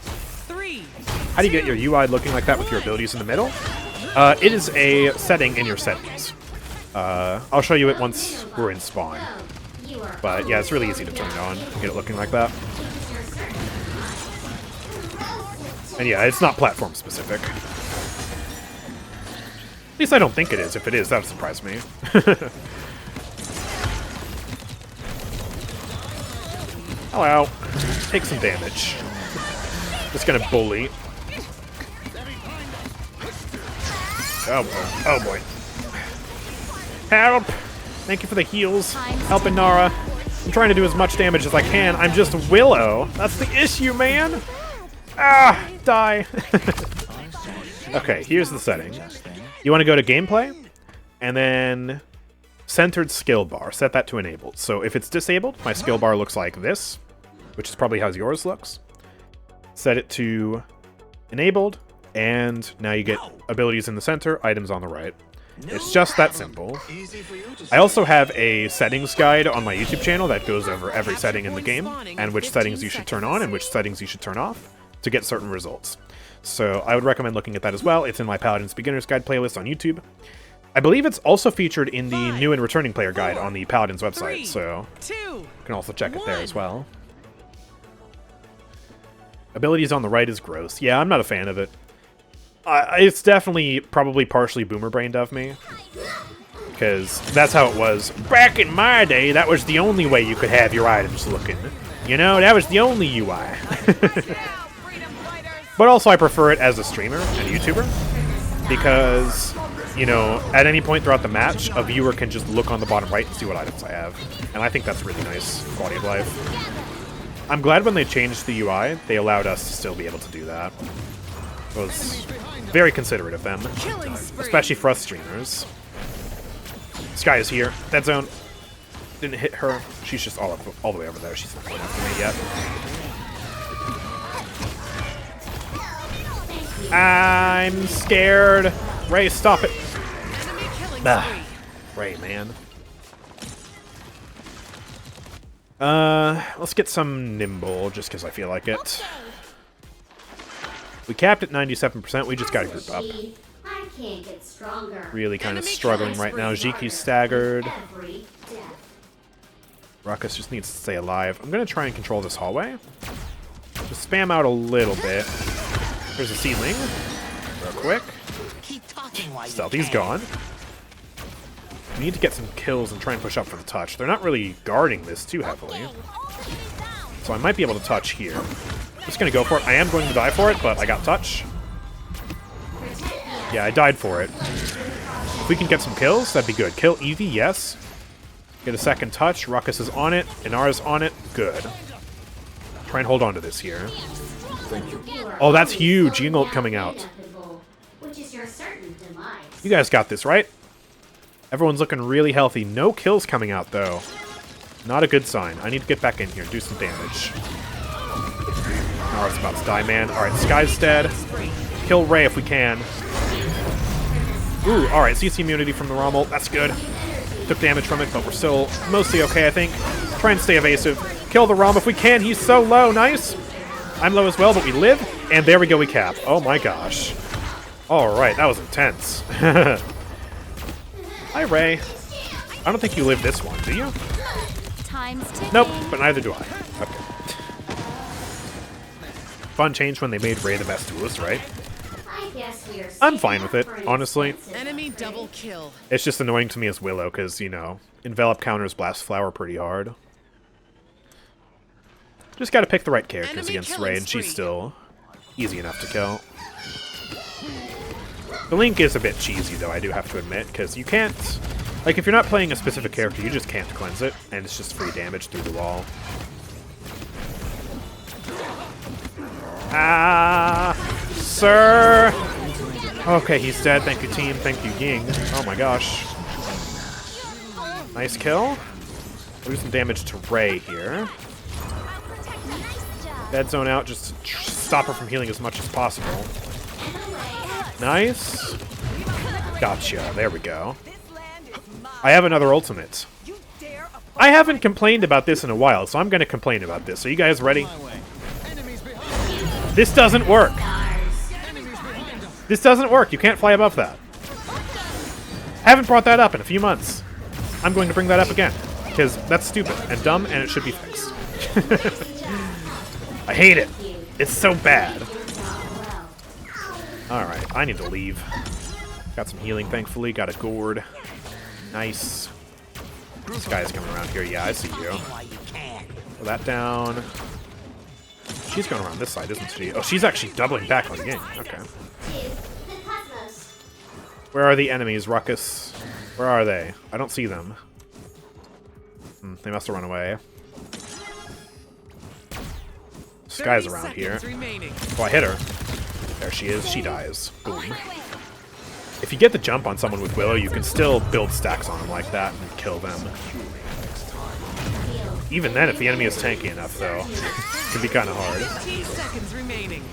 3. How do you get your UI looking like that with your abilities in the middle? It is a setting in your settings. I'll show you it once we're in spawn. But yeah, it's really easy to turn it on and get it looking like that. And yeah, it's not platform specific. At least I don't think it is. If it is, that would surprise me. Hello. Take some damage. Just gonna bully. Oh boy. Oh boy. Help! Thank you for the heals. Helping Nara. I'm trying to do as much damage as I can. I'm just Willow. That's the issue, man. Ah! Die. Okay, here's the setting. You want to go to gameplay, and then centered skill bar. Set that to enabled. So if it's disabled, my skill bar looks like this, which is probably how yours looks. Set it to enabled, and now you get abilities in the center, items on the right. It's just that simple. I also have a settings guide on my YouTube channel that goes over every setting in the game, and which settings you should turn on and which settings you should turn off to get certain results. So I would recommend looking at that as well. It's in my Paladins Beginner's Guide playlist on YouTube. I believe it's also featured in the new and returning player guide on the Paladins website, so you can also check it there as well. Abilities on the right is gross. Yeah, I'm not a fan of it. It's definitely probably partially boomer-brained of me, because that's how it was. Back in my day, that was the only way you could have your items looking. You know, that was the only UI. But also I prefer it as a streamer and a YouTuber, because, you know, at any point throughout the match, a viewer can just look on the bottom right and see what items I have. And I think that's really nice quality of life. I'm glad when they changed the UI, they allowed us to still be able to do that. It was very considerate of them, especially for us streamers. Skye is here. Dead zone. Didn't hit her. She's just all the way over there. She's not going after me yet. I'm scared. Ray, stop it. Ray, man. Let's get some nimble, just because I feel like it. We capped at 97%, we just gotta group up. I can't get stronger. Really kind of struggling right now. Jiki's staggered. Ruckus just needs to stay alive. I'm gonna try and control this hallway. Just spam out a little bit. There's a seedling. Real quick. Stealthy's gone. We need to get some kills and try and push up for the touch. They're not really guarding this too heavily. So I might be able to touch here. Just gonna go for it. I am going to die for it, but I got touch. Yeah, I died for it. If we can get some kills, that'd be good. Kill Eevee, yes. Get a second touch. Ruckus is on it. Inara's on it. Good. Try and hold on to this here. Oh, that's huge. Ying ult coming out. You guys got this, right? Everyone's looking really healthy. No kills coming out, though. Not a good sign. I need to get back in here and do some damage. Nara's about to die, man. Alright, Skye's dead. Kill Ray if we can. Ooh, alright, CC immunity from the Raum ult. That's good. Took damage from it, but we're still mostly okay, I think. Try and stay evasive. Kill the Raum if we can. He's so low. Nice. I'm low as well, but we live. And there we go, we cap. Oh my gosh. Alright, that was intense. Hi, Ray. I don't think you live this one, do you? Time's ticking. Nope, but neither do I. Okay. Fun change when they made Ray the best duelist, right? I'm fine with it, honestly. Enemy double kill. It's just annoying to me as Willow, because, you know, Envelop counters Blast Flower pretty hard. Just gotta pick the right characters against Ray, and she's still easy enough to kill. The Link is a bit cheesy, though, I do have to admit, because you can't... Like, if you're not playing a specific character, you just can't cleanse it, and it's just free damage through the wall. Ah, sir. Okay, he's dead. Thank you, team. Thank you, Ying. Oh my gosh. Nice kill. Do some damage to Ray here. Dead zone out just to stop her from healing as much as possible. Nice. Gotcha. There we go. I have another ultimate. I haven't complained about this in a while, so I'm going to complain about this. Are you guys ready? This doesn't work. This doesn't work. You can't fly above that. Haven't brought that up in a few months. I'm going to bring that up again, because that's stupid and dumb, and it should be fixed. I hate it. It's so bad. Alright, I need to leave. Got some healing, thankfully. Got a gourd. Nice. This guy's coming around here. Yeah, I see you. Pull that down. She's going around this side, isn't she? Oh, she's actually doubling back on Ying. Okay. Where are the enemies, Ruckus? Where are they? I don't see them. They must have run away. Skye's around here. Oh, I hit her. There she is. She dies. Boom. If you get the jump on someone with Willow, you can still build stacks on them like that and kill them. Even then, if the enemy is tanky enough, though, it can be kind of hard. 15 seconds remaining.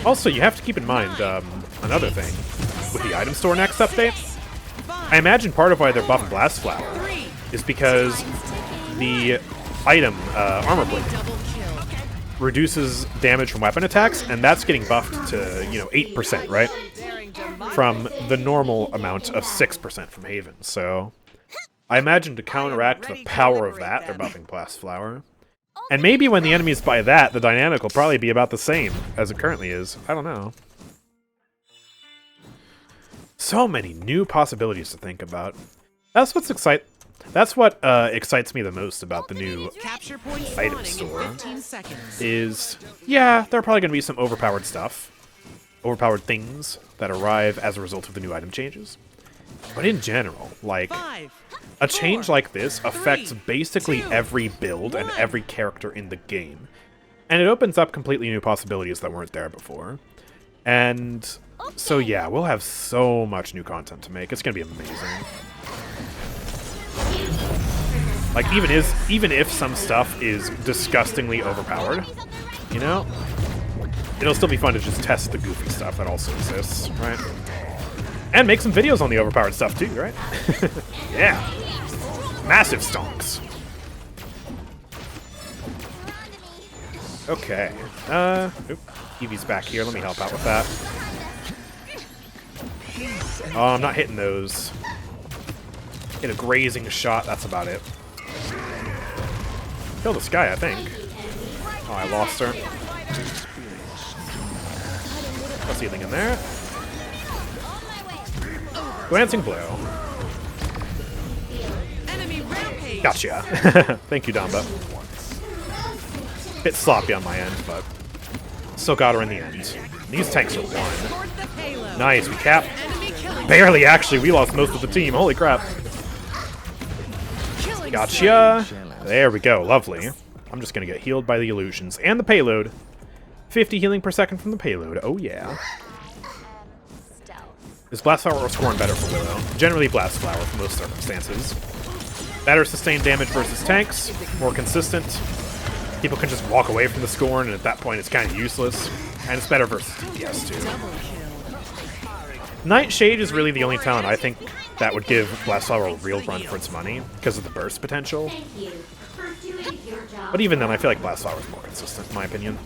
Also, you have to keep in mind another thing. With the item store next update, I imagine part of why they're buffing Blast Flower is because the item, Armor Blade, reduces damage from weapon attacks, and that's getting buffed to, 8%, right? From the normal amount of 6% from Haven. So I imagine to counteract the power of that, they're buffing Blast Flower. And maybe when the enemies buy that, the dynamic will probably be about the same as it currently is. I don't know. So many new possibilities to think about. That's what excites me the most about the new item store. Is, yeah, there are probably going to be some overpowered stuff. Overpowered things that arrive as a result of the new item changes. But in general, like, a change like this affects basically every build and every character in the game. And it opens up completely new possibilities that weren't there before. And so yeah, we'll have so much new content to make. It's going to be amazing. Like, even if some stuff is disgustingly overpowered, it'll still be fun to just test the goofy stuff that also exists, right? And make some videos on the overpowered stuff too, right? Yeah. Massive stonks. Okay. Eevee's back here. Let me help out with that. Oh, I'm not hitting those. Hit a grazing shot. That's about it. Kill the Skye, I think. Oh, I lost her. What's the thing in there? Glancing blow. Gotcha. Thank you, Damba. Bit sloppy on my end, but still got her in the end. These tanks are one. Nice, we capped. Barely, actually. We lost most of the team. Holy crap. Gotcha. There we go. Lovely. I'm just going to get healed by the illusions. And the payload. 50 healing per second from the payload. Oh, yeah. Is Blast Flower or scoring better for Willow? Generally Blast Flower for most circumstances. Better sustained damage versus tanks. More consistent. People can just walk away from the scorn, and at that point it's kind of useless. And it's better versus DPS too. Nightshade is really the only talent I think that would give Blast Flower a real run for its money, because of the burst potential. But even then, I feel like Blast Flower is more consistent, in my opinion.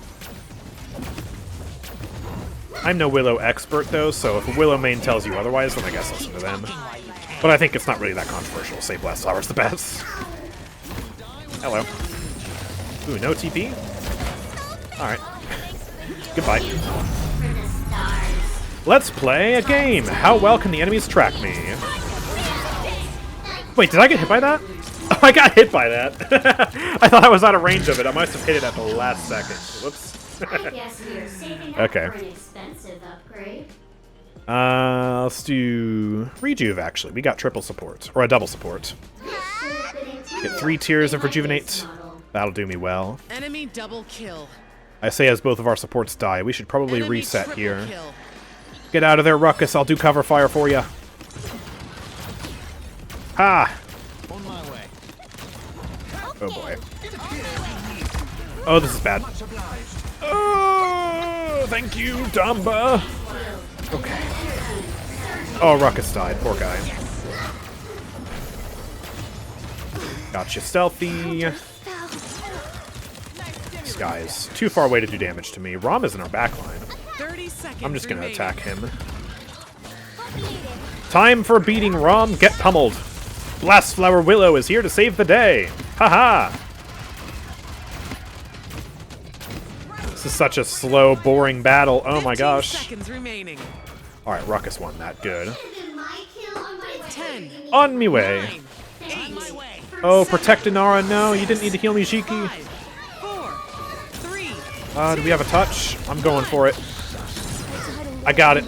I'm no Willow expert, though, so if a Willow main tells you otherwise, then I guess listen to them. But I think it's not really that controversial. Say Blast Flower's the best. Hello. Ooh, no TP? Alright. Goodbye. Let's play a game! How well can the enemies track me? Wait, did I get hit by that? Oh, I got hit by that! I thought I was out of range of it. I must have hit it at the last second. Whoops. I guess we are saving up Okay. for an expensive upgrade. Let's do Rejuve, actually. We got triple support. Or a double support. Get 3 tiers of Rejuvenate. That'll do me well. Enemy double kill. I say as both of our supports die, we should probably Enemy reset triple here. kill. Get out of there, Ruckus. I'll do cover fire for you. Ha! On my way. Oh boy. Oh, this is bad. Oh! Oh, thank you, Dumba. Okay. Oh, Ruckus died. Poor guy. Gotcha, stealthy. This guy's too far away to do damage to me. Raum is in our backline. 30 seconds I'm just gonna remaining. attack him. Time for beating Raum. Get pummeled. Blast Flower Willow is here to save the day. Haha. This is such a slow, boring battle. Oh my 15 gosh. seconds remaining. All right, Ruckus won that. Good. 10. On me way. 9, 8, Oh, protect Inara. No, you didn't need to heal me, Shiki. 5, 4, 3. Do we have a touch? I'm going for it. I got it.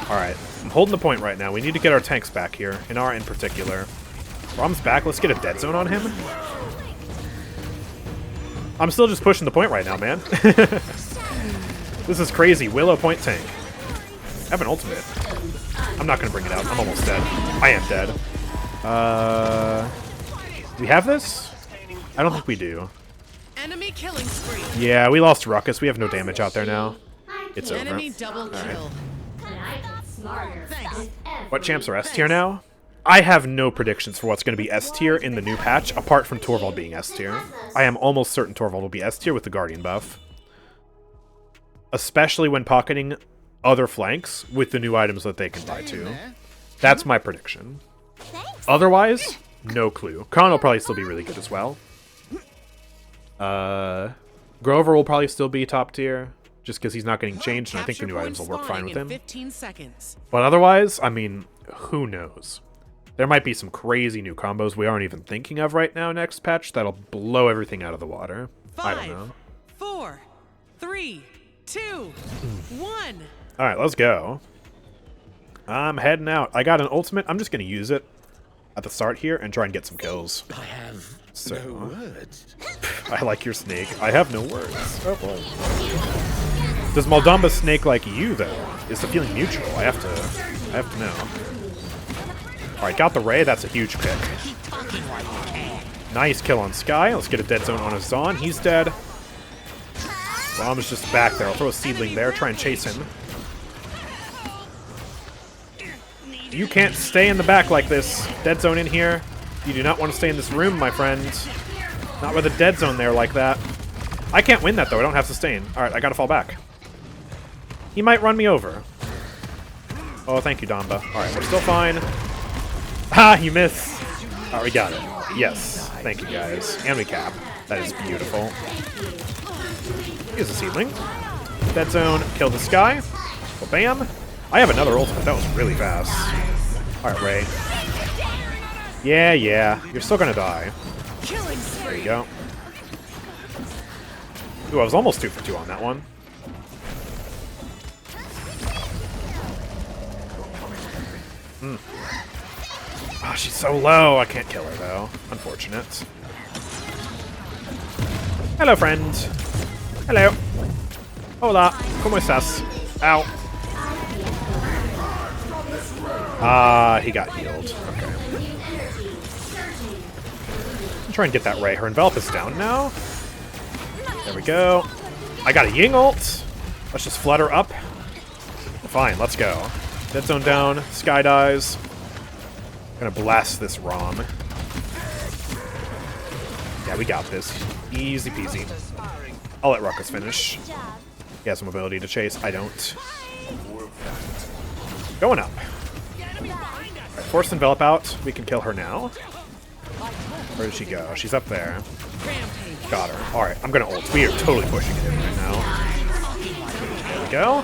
Alright, I'm holding the point right now. We need to get our tanks back here. Inara in particular. Raum's back. Let's get a dead zone on him. I'm still just pushing the point right now, man. This is crazy. Willow point tank. I have an ultimate. I'm not going to bring it out. I'm almost dead. I am dead. Do we have this? I don't think we do. Enemy killing spree. Yeah, we lost Ruckus. We have no damage out there now. It's over. Enemy double kill. What champs are S tier now? I have no predictions for what's going to be S tier in the new patch, apart from Torvald being S tier. I am almost certain Torvald will be S tier with the Guardian buff. Especially when pocketing other flanks with the new items that they can buy too. That's my prediction. Otherwise, no clue. Khan will probably still be really good as well. Grover will probably still be top tier, just because he's not getting changed, and I think the new items will work fine with him. 15 seconds. But otherwise, I mean, who knows? There might be some crazy new combos we aren't even thinking of right now next patch that'll blow everything out of the water. I don't know. 4, 3, 2, 1. Alright, let's go. I'm heading out. I got an ultimate. I'm just going to use it at the start here and try and get some kills. I have So, no words. I like your snake. I have no words. Oh boy. Does Moldamba snake like you, though? Is the feeling mutual? I have to know. Alright, got the Ray. That's a huge pick. Nice kill on Skye. Let's get a dead zone on his Zon. He's dead. Raum is just back there. I'll throw a seedling there. Try and chase him. You can't stay in the back like this. Dead zone in here. You do not want to stay in this room, my friend. Not with a dead zone there like that. I can't win that, though. I don't have sustain. Alright, I gotta fall back. He might run me over. Oh, thank you, Damba. Alright, we're still fine. Ha! You miss. Alright, we got it. Yes. Thank you, guys. And we cap. That is beautiful. Here's a seedling. Dead zone. Kill the Skye. Well, bam. I have another ultimate. That was really fast. Alright, Ray. Yeah. You're still gonna die. There you go. Ooh, I was almost 2 for 2 on that one. Oh, she's so low. I can't kill her, though. Unfortunate. Hello, friend. Hello. Hola. ¿Cómo estás? Ow. He got healed. Okay. Try and get that Ray. Her envelop is down now. There we go. I got a Ying ult. Let's just flood her up. Fine, let's go. Dead zone down. Skye dies. Gonna blast this Raum. Yeah, we got this. Easy peasy. I'll let Ruckus finish. He has some ability to chase. I don't. Going up. Alright, force envelop out. We can kill her now. Where did she go? She's up there. Got her. Alright, I'm gonna ult. We are totally pushing it in right now. There we go.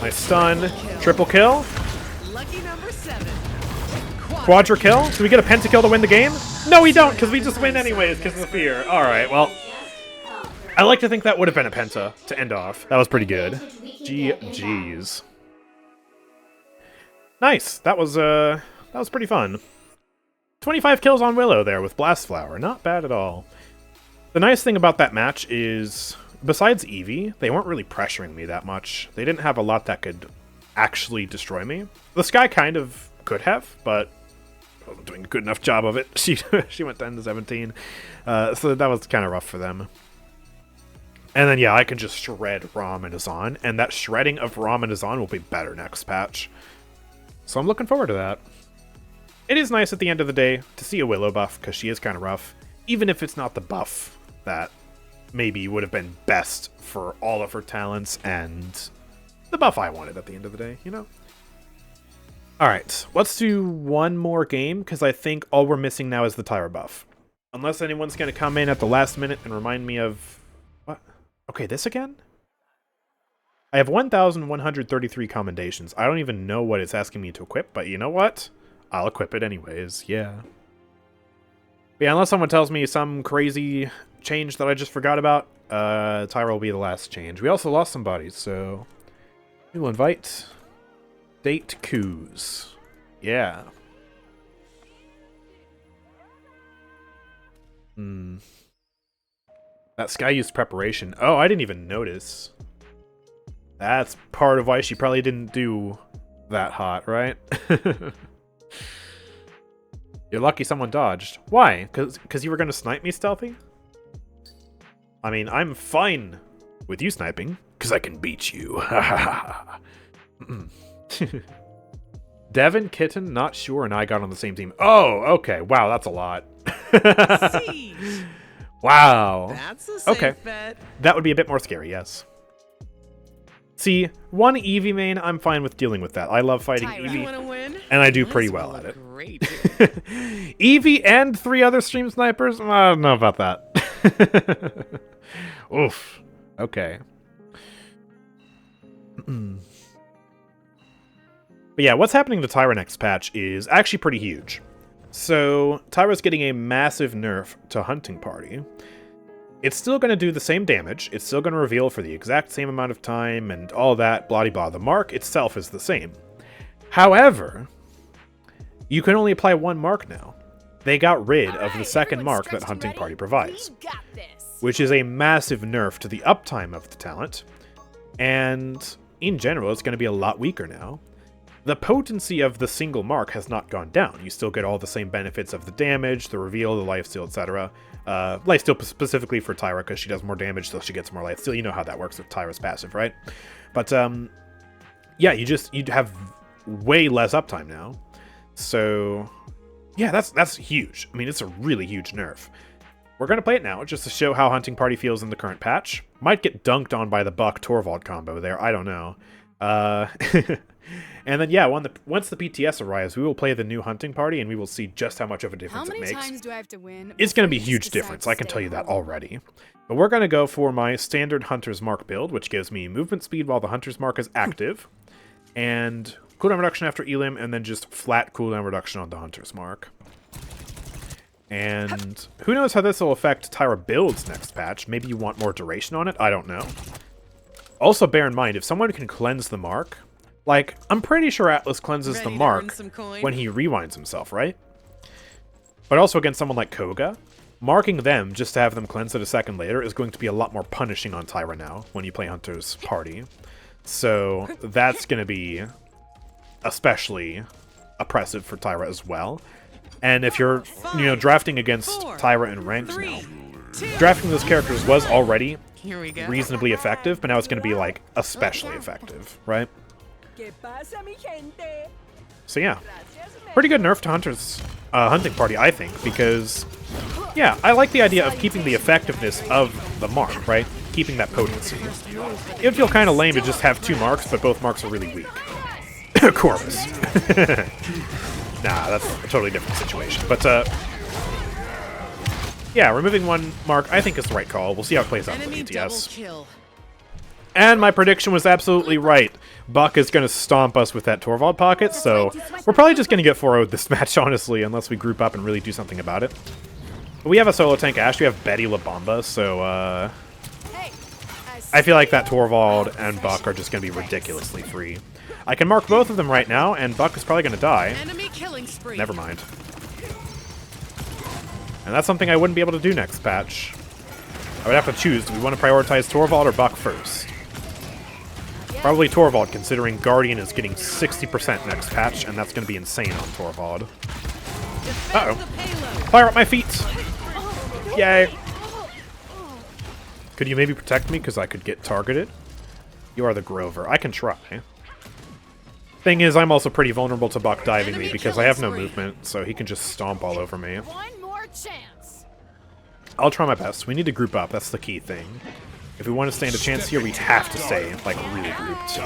Nice stun. Triple kill. Lucky number 7. Quadra kill. Do we get a pentakill to win the game? No, we don't, because we just win anyways because of the fear. Alright, well. I like to think that would have been a penta to end off. That was pretty good. GG's. Nice. That was pretty fun. 25 kills on Willow there with Blast Flower. Not bad at all. The nice thing about that match is, besides Eevee, they weren't really pressuring me that much. They didn't have a lot that could actually destroy me. The Skye kind of could have, but wasn't doing a good enough job of it. She went down to 17. So that was kind of rough for them. And then, yeah, I can just shred Raum and Azan, and that shredding of Raum and Azan will be better next patch. So I'm looking forward to that. It is nice at the end of the day to see a Willow buff, because she is kind of rough, even if it's not the buff that maybe would have been best for all of her talents and the buff I wanted at the end of the day, you know? Alright, let's do one more game, because I think all we're missing now is the Tyra buff. Unless anyone's going to come in at the last minute and remind me of... What? Okay, this again? I have 1,133 commendations. I don't even know what it's asking me to equip, but you know what? I'll equip it anyways, yeah. But yeah, unless someone tells me some crazy change that I just forgot about, Tyra will be the last change. We also lost somebody, so... we will invite... Date Coos. Yeah. That Skye used preparation. Oh, I didn't even notice. That's part of why she probably didn't do that hot, right? You're lucky someone dodged. Why? Because you were going to snipe me stealthy? I mean, I'm fine with you sniping, because I can beat you. Devin, Kitten, not sure, and I got on the same team. Oh, okay. Wow, that's a lot. Wow. That's a safe okay. bet. That would be a bit more scary, yes. See, one Eevee main, I'm fine with dealing with that. I love fighting Tyra, you Eevee, wanna win? and I do pretty well at it. Eevee and 3 other stream snipers? I don't know about that. Oof. Okay. But yeah, what's happening to Tyra next patch is actually pretty huge. So, Tyra's getting a massive nerf to Hunting Party. It's still going to do the same damage, it's still going to reveal for the exact same amount of time, and all that, blah-de-blah. The mark itself is the same. However, you can only apply 1 mark now. They got rid of the second mark that Hunting Party provides, which is a massive nerf to the uptime of the talent, and in general, it's going to be a lot weaker now. The potency of the single mark has not gone down. You still get all the same benefits of the damage, the reveal, the lifesteal, etc. Lifesteal specifically for Tyra, because she does more damage, so she gets more lifesteal. You know how that works with Tyra's passive, right? But, yeah, you'd have way less uptime now. So, yeah, that's huge. I mean, it's a really huge nerf. We're going to play it now, just to show how Hunting Party feels in the current patch. Might get dunked on by the Buck-Torvald combo there, I don't know. And then, yeah, once the PTS arrives, we will play the new Hunting Party, and we will see just how much of a difference it makes. How many times do I have to win? It's going to be a huge difference, I can tell you that already. But we're going to go for my standard Hunter's Mark build, which gives me movement speed while the Hunter's Mark is active, and cooldown reduction after Elim, and then just flat cooldown reduction on the Hunter's Mark. And who knows how this will affect Tyra builds next patch. Maybe you want more duration on it? I don't know. Also, bear in mind, if someone can cleanse the mark... Like, I'm pretty sure Atlas cleanses the mark when he rewinds himself, right? But also against someone like Koga, marking them just to have them cleanse it a second later is going to be a lot more punishing on Tyra now when you play Hunter's Party. So that's going to be especially oppressive for Tyra as well. And if you're, drafting against Tyra in ranked now, drafting those characters was already reasonably effective, but now it's going to be, like, especially effective, right? So yeah, pretty good nerf to Hunting Party, I think, because, yeah, I like the idea of keeping the effectiveness of the mark, right? Keeping that potency. It would feel kind of lame to just have 2 marks, but both marks are really weak. Corvus. Nah, that's a totally different situation. But, yeah, removing 1 mark, I think is the right call. We'll see how it plays out in the PTS. And my prediction was absolutely right. Buck is going to stomp us with that Torvald pocket, so we're probably just going to get 4-0'd this match, honestly, unless we group up and really do something about it. But we have a solo tank Ashe, we have Betty La Bamba, so I feel like that Torvald and Buck are just going to be ridiculously free. I can mark both of them right now, and Buck is probably going to die. Never mind. And that's something I wouldn't be able to do next patch. I would have to choose, do we want to prioritize Torvald or Buck first? Probably Torvald, considering Guardian is getting 60% next patch, and that's going to be insane on Torvald. Uh-oh. Fire up my feet! Yay! Could you maybe protect me? Because I could get targeted. You are the Grover. I can try. Thing is, I'm also pretty vulnerable to Buck diving me because I have no movement, so he can just stomp all over me. One more chance. I'll try my best. We need to group up. That's the key thing. If we want to stand a chance here, we have to stay, like, really grouped.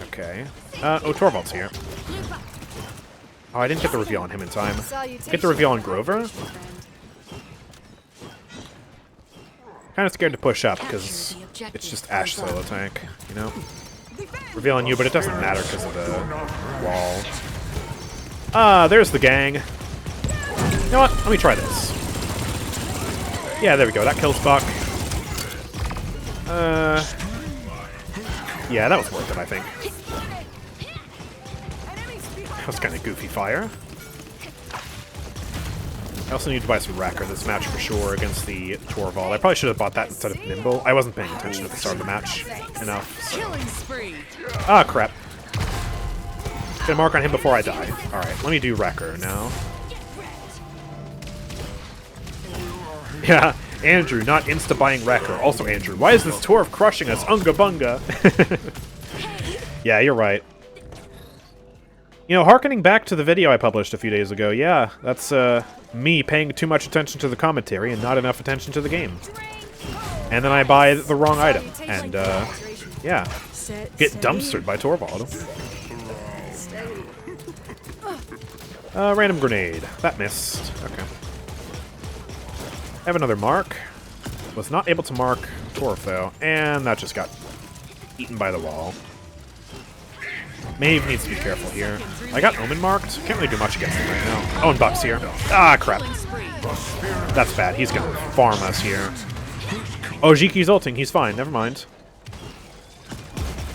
Okay. Oh, Torvald's here. Oh, I didn't get the reveal on him in time. Get the reveal on Grover? Kind of scared to push up, because it's just Ash solo tank, you know? Reveal on you, but it doesn't matter because of the wall. Ah, there's the gang. You know what? Let me try this. Yeah, there we go. That kills Buck. Yeah, that was worth it, I think. That was kind of goofy fire. I also need to buy some Wrecker this match for sure against the Torvald. I probably should have bought that instead of Nimble. I wasn't paying attention at the start of the match enough. So. Ah, crap. Gonna mark on him before I die. Alright, let me do Wrecker now. Yeah, Andrew, not insta-buying Wrecker. Also, Andrew, why is this Torv crushing us? Unga bunga. Yeah, you're right. You know, harkening back to the video I published a few days ago, yeah, that's me paying too much attention to the commentary and not enough attention to the game. And then I buy the wrong item, and yeah, get dumpstered by Torvald. Random grenade. That missed. Okay. I have another mark. Was not able to mark Torv, though, and that just got eaten by the wall. Maeve needs to be careful here. I got Omen marked. Can't really do much against him right now. Oh, and Buck's here. Ah, crap. That's bad. He's gonna farm us here. Oh, Jiki's ulting. He's fine. Never mind.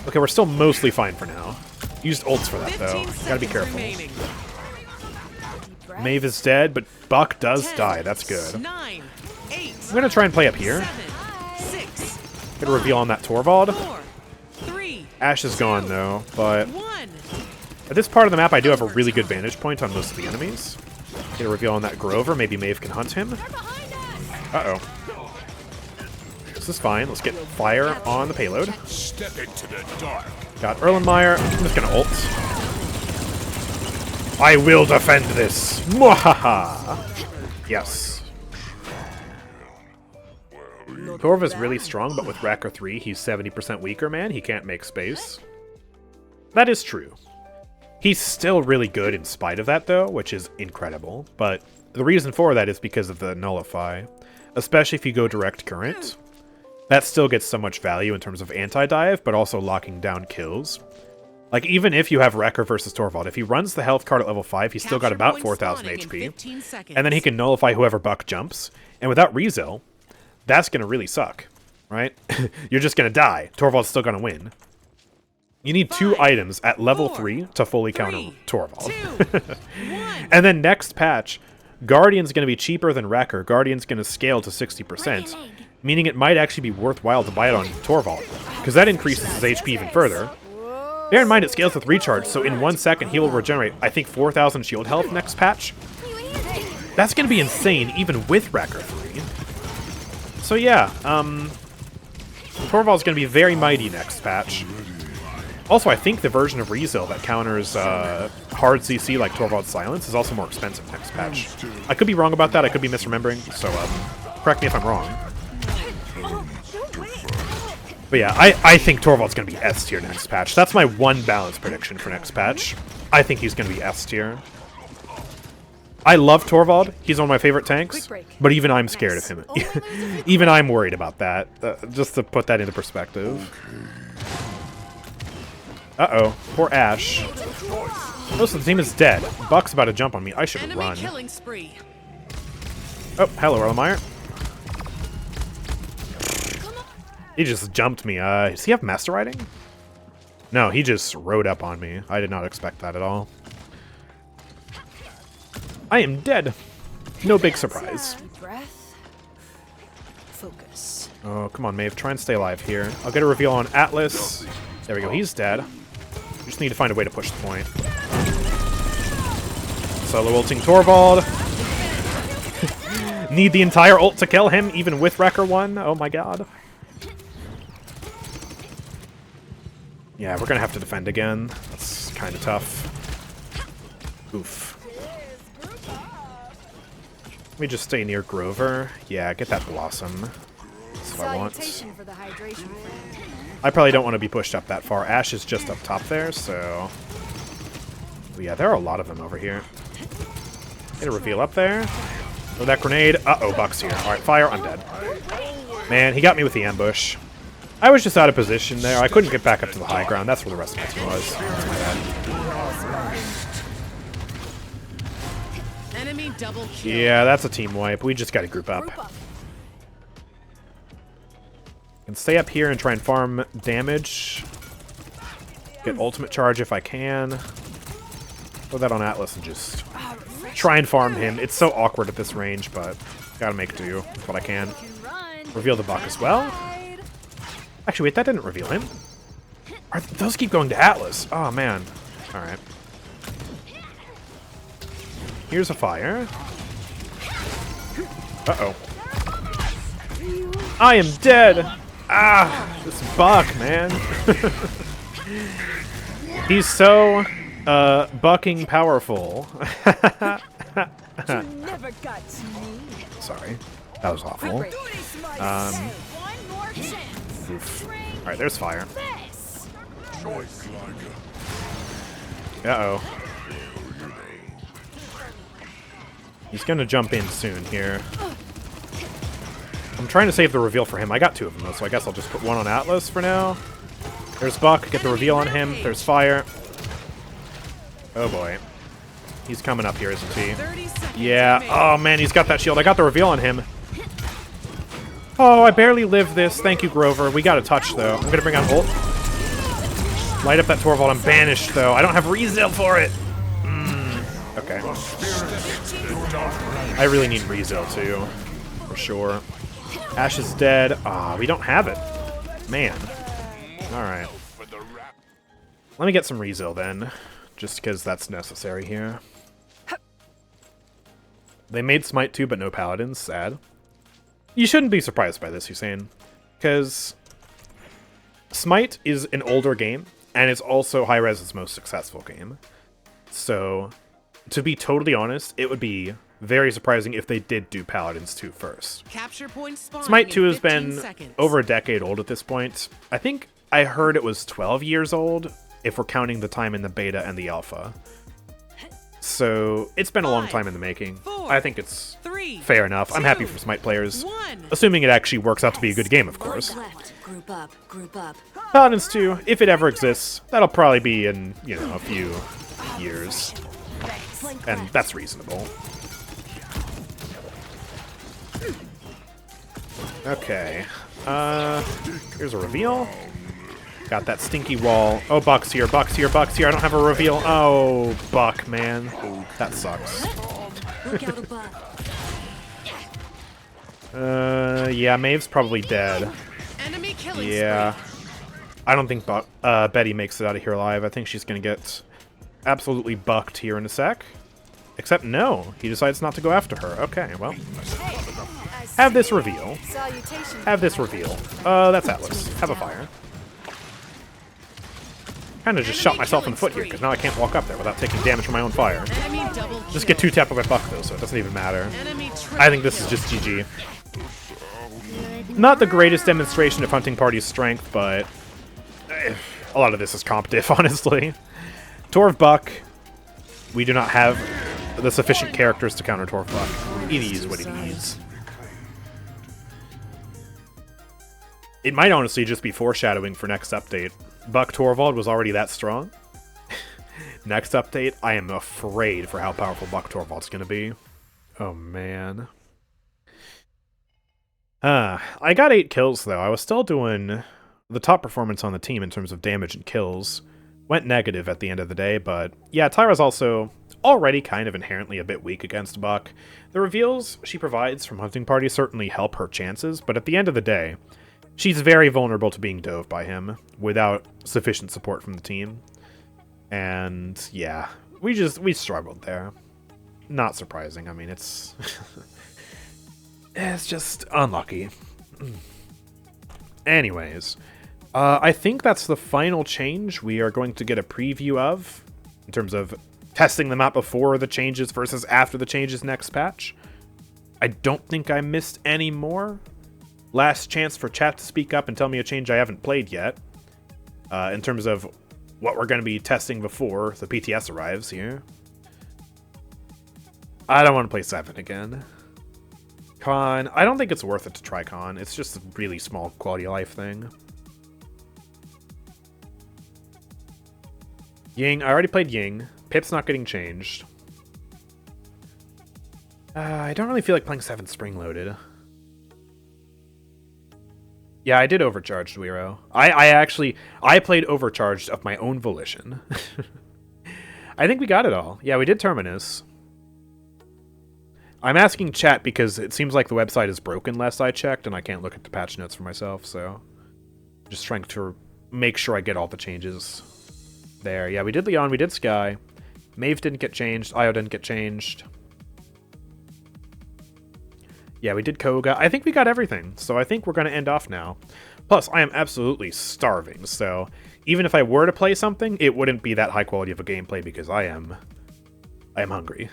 Okay, we're still mostly fine for now. Used ults for that, though. Gotta be careful. Maeve is dead, but Buck does die. That's good. I'm gonna try and play up here. Get a reveal on that Torvald. Ash is gone, though, but at this part of the map, I do have a really good vantage point on most of the enemies. Get a reveal on that Grover. Maybe Maeve can hunt him. Uh-oh. This is fine. Let's get fire on the payload. Step into the dark. Got Erlenmeyer. I'm just gonna ult. I will defend this. Mwahaha. Yes. Torv is really strong, but with Wrecker 3, he's 70% weaker, man. He can't make space. That is true. He's still really good in spite of that, though, which is incredible. But the reason for that is because of the Nullify. Especially if you go direct current. That still gets so much value in terms of anti-dive, but also locking down kills. Like, even if you have Wrecker versus Torvald, if he runs the health card at level 5, he's still got about 4,000 HP. And then he can nullify whoever Buck jumps. And without Rezo, that's going to really suck, right? You're just going to die. Torvald's still going to win. You need 2 items at level 3 to fully counter Torvald. And then next patch, Guardian's going to be cheaper than Wrecker. Guardian's going to scale to 60%, meaning it might actually be worthwhile to buy it on Torvald, because that increases his HP even further. Bear in mind it scales with recharge, so in 1 second he will regenerate, I think, 4,000 shield health next patch. That's going to be insane, even with Wrecker 3. So yeah, Torvald's going to be very mighty next patch. Also, I think the version of Rezo that counters hard CC like Torvald's Silence is also more expensive next patch. I could be wrong about that, I could be misremembering, so correct me if I'm wrong. But yeah, I think Torvald's going to be S tier next patch. That's my one balance prediction for next patch. I think he's going to be S tier. I love Torvald. He's one of my favorite tanks, but even I'm scared of him. Even I'm worried about that, just to put that into perspective. Uh-oh, poor Ash. Most of the team is dead. Buck's about to jump on me. I should run. Oh, hello, Erlenmeyer. He just jumped me. Does he have Master Riding? No, he just rode up on me. I did not expect that at all. I am dead. No big surprise. Focus. Oh, come on, Maeve. Try and stay alive here. I'll get a reveal on Atlas. There we go. He's dead. We just need to find a way to push the point. Solo ulting Torvald. Need the entire ult to kill him, even with Wrecker 1. Oh my god. Yeah, we're gonna have to defend again. That's kind of tough. Oof. Let me just stay near Grover. Yeah, get that Blossom. That's what I want. For the hydration. I probably don't want to be pushed up that far. Ashe is just up top there, so... But yeah, there are a lot of them over here. Get a reveal up there. Throw that grenade. Uh-oh, Buck's here. Alright, fire. I'm dead. Man, he got me with the ambush. I was just out of position there. I couldn't get back up to the high ground. That's where the rest of my team was. That's my bad. Enemy double kill. Yeah, that's a team wipe. We just gotta group up. And stay up here and try and farm damage. Get ultimate charge if I can. Throw that on Atlas and just try and farm him. It's so awkward at this range, but gotta make do with what I can. Reveal the Buck as well. Actually, wait, that didn't reveal him. Those keep going to Atlas. Oh, man. Alright. Here's a fire. Uh-oh. I am dead! Ah! This Buck, man. He's so, bucking powerful. Never got to me. Sorry. That was awful. One more chance. Oof. Alright, there's fire. Choice Uh-oh. He's gonna jump in soon here. I'm trying to save the reveal for him. I got 2 of them, though, so I guess I'll just put 1 on Atlas for now. There's Buck. Get the reveal on him. There's fire. Oh, boy. He's coming up here, isn't he? Yeah. Oh, man, he's got that shield. I got the reveal on him. Oh, I barely lived this. Thank you, Grover. We got a touch, though. I'm gonna bring on ult. Light up that Torvald. I'm banished, though. I don't have Rezeal for it. Okay. I really need Rezeal, too. For sure. Ashe is dead. Ah, we don't have it. Man. Alright. Let me get some Rezeal, then. Just because that's necessary here. They made Smite 2, but no Paladins. Sad. You shouldn't be surprised by this, Hussein. Because Smite is an older game, and it's also Hi-Rez's most successful game. So, to be totally honest, it would be very surprising if they did do Paladins 2 first. Capture point Smite 2 has been seconds. over a decade old at this point. I think I heard it was 12 years old, if we're counting the time in the beta and the alpha. So, it's been a long time in the making. I think it's fair enough. I'm happy for Smite players. Assuming it actually works out to be a good game, of course. Group up, group up. Paladins 2, if it ever exists, that'll probably be in, you know, a few years. And that's reasonable. Okay. Here's a reveal. Got that stinky wall. Oh, Buck's here, Buck's here, Buck's here. I don't have a reveal. Oh, Buck, man. That sucks. Yeah, Maeve's probably dead. Yeah. I don't think Betty makes it out of here alive. I think she's gonna get absolutely bucked here in a sec. Except no, he decides not to go after her. Okay, well. Have this reveal. Have this reveal. That's Atlas. Have a fire. Kinda just shot myself in the foot here, because now I can't walk up there without taking damage from my own fire. Just get 2-tapped with my Buck, though, so it doesn't even matter. I think this is just GG. Not the greatest demonstration of Hunting Party's strength, but a lot of this is comp diff, honestly. Torv Buck, we do not have the sufficient characters to counter Torv Buck. He needs what he needs. It might honestly just be foreshadowing for next update. Buck Torvald was already that strong. Next update, I am afraid for how powerful Buck Torvald's gonna be. Oh, man. I got 8 kills, though. I was still doing the top performance on the team in terms of damage and kills. Went negative at the end of the day, but yeah, Tyra's also already kind of inherently a bit weak against Buck. The reveals she provides from Hunting Party certainly help her chances, but at the end of the day, she's very vulnerable to being dove by him without sufficient support from the team. And yeah, we struggled there. not surprising. I mean, it's it's just unlucky. Anyways, I think that's the final change we are going to get a preview of, in terms of testing them out before the changes versus after the changes next patch. I don't think I missed any more. Last chance for chat to speak up and tell me a change I haven't played yet, in terms of what we're going to be testing before the PTS arrives here. I don't want to play 7 again. Con, I don't think it's worth it to try Con. It's just a really small quality of life thing. Ying, I already played Ying. Pip's not getting changed. I don't really feel like playing 7 spring-loaded. Yeah, I did Overcharged, Wiro. I played Overcharged of my own volition. I think we got it all. Yeah, we did Terminus. I'm asking chat because it seems like the website is broken last I checked, and I can't look at the patch notes for myself, so... just trying to make sure I get all the changes there. Yeah, we did Lian, we did Skye. Maeve didn't get changed, Io didn't get changed. Yeah, we did Koga. I think we got everything, so I think we're going to end off now. Plus, I am absolutely starving, so even if I were to play something, it wouldn't be that high quality of a gameplay because I am hungry.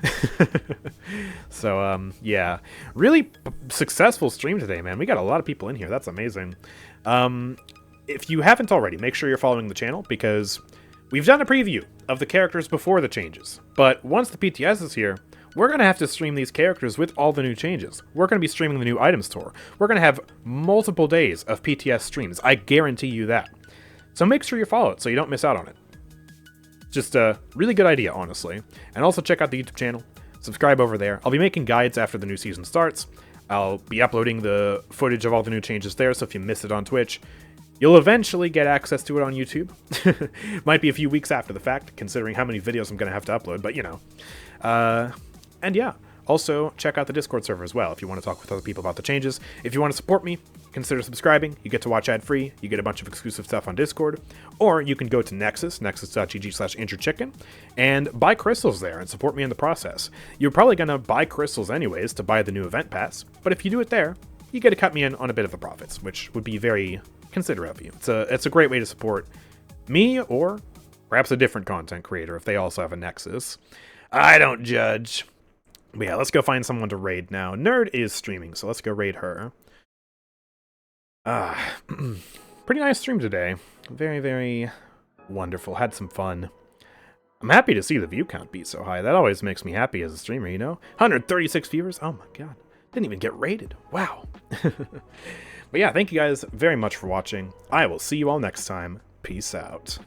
So, yeah. Really successful stream today, man. We got a lot of people in here. That's amazing. If you haven't already, make sure you're following the channel because we've done a preview of the characters before the changes. But once the PTS is here, we're going to have to stream these characters with all the new changes. We're going to be streaming the new items tour. We're going to have multiple days of PTS streams. I guarantee you that. So make sure you follow it so you don't miss out on it. Just a really good idea, honestly. And also check out the YouTube channel. Subscribe over there. I'll be making guides after the new season starts. I'll be uploading the footage of all the new changes there, so if you miss it on Twitch, you'll eventually get access to it on YouTube. Might be a few weeks after the fact, considering how many videos I'm going to have to upload, but you know. And yeah, also check out the Discord server as well if you want to talk with other people about the changes. If you want to support me, consider subscribing. You get to watch ad-free. You get a bunch of exclusive stuff on Discord. Or you can go to Nexus, nexus.gg/AndrewChicken, and buy crystals there and support me in the process. You're probably going to buy crystals anyways to buy the new event pass, but if you do it there, you get to cut me in on a bit of the profits, which would be very considerate of you. It's a great way to support me or perhaps a different content creator if they also have a Nexus. I don't judge. But yeah, let's go find someone to raid now. Nerd is streaming, so let's go raid her. Pretty nice stream today. Very, very wonderful. Had some fun. I'm happy to see the view count be so high. That always makes me happy as a streamer, you know? 136 viewers? Oh my god. Didn't even get rated. Wow. But yeah, thank you guys very much for watching. I will see you all next time. Peace out.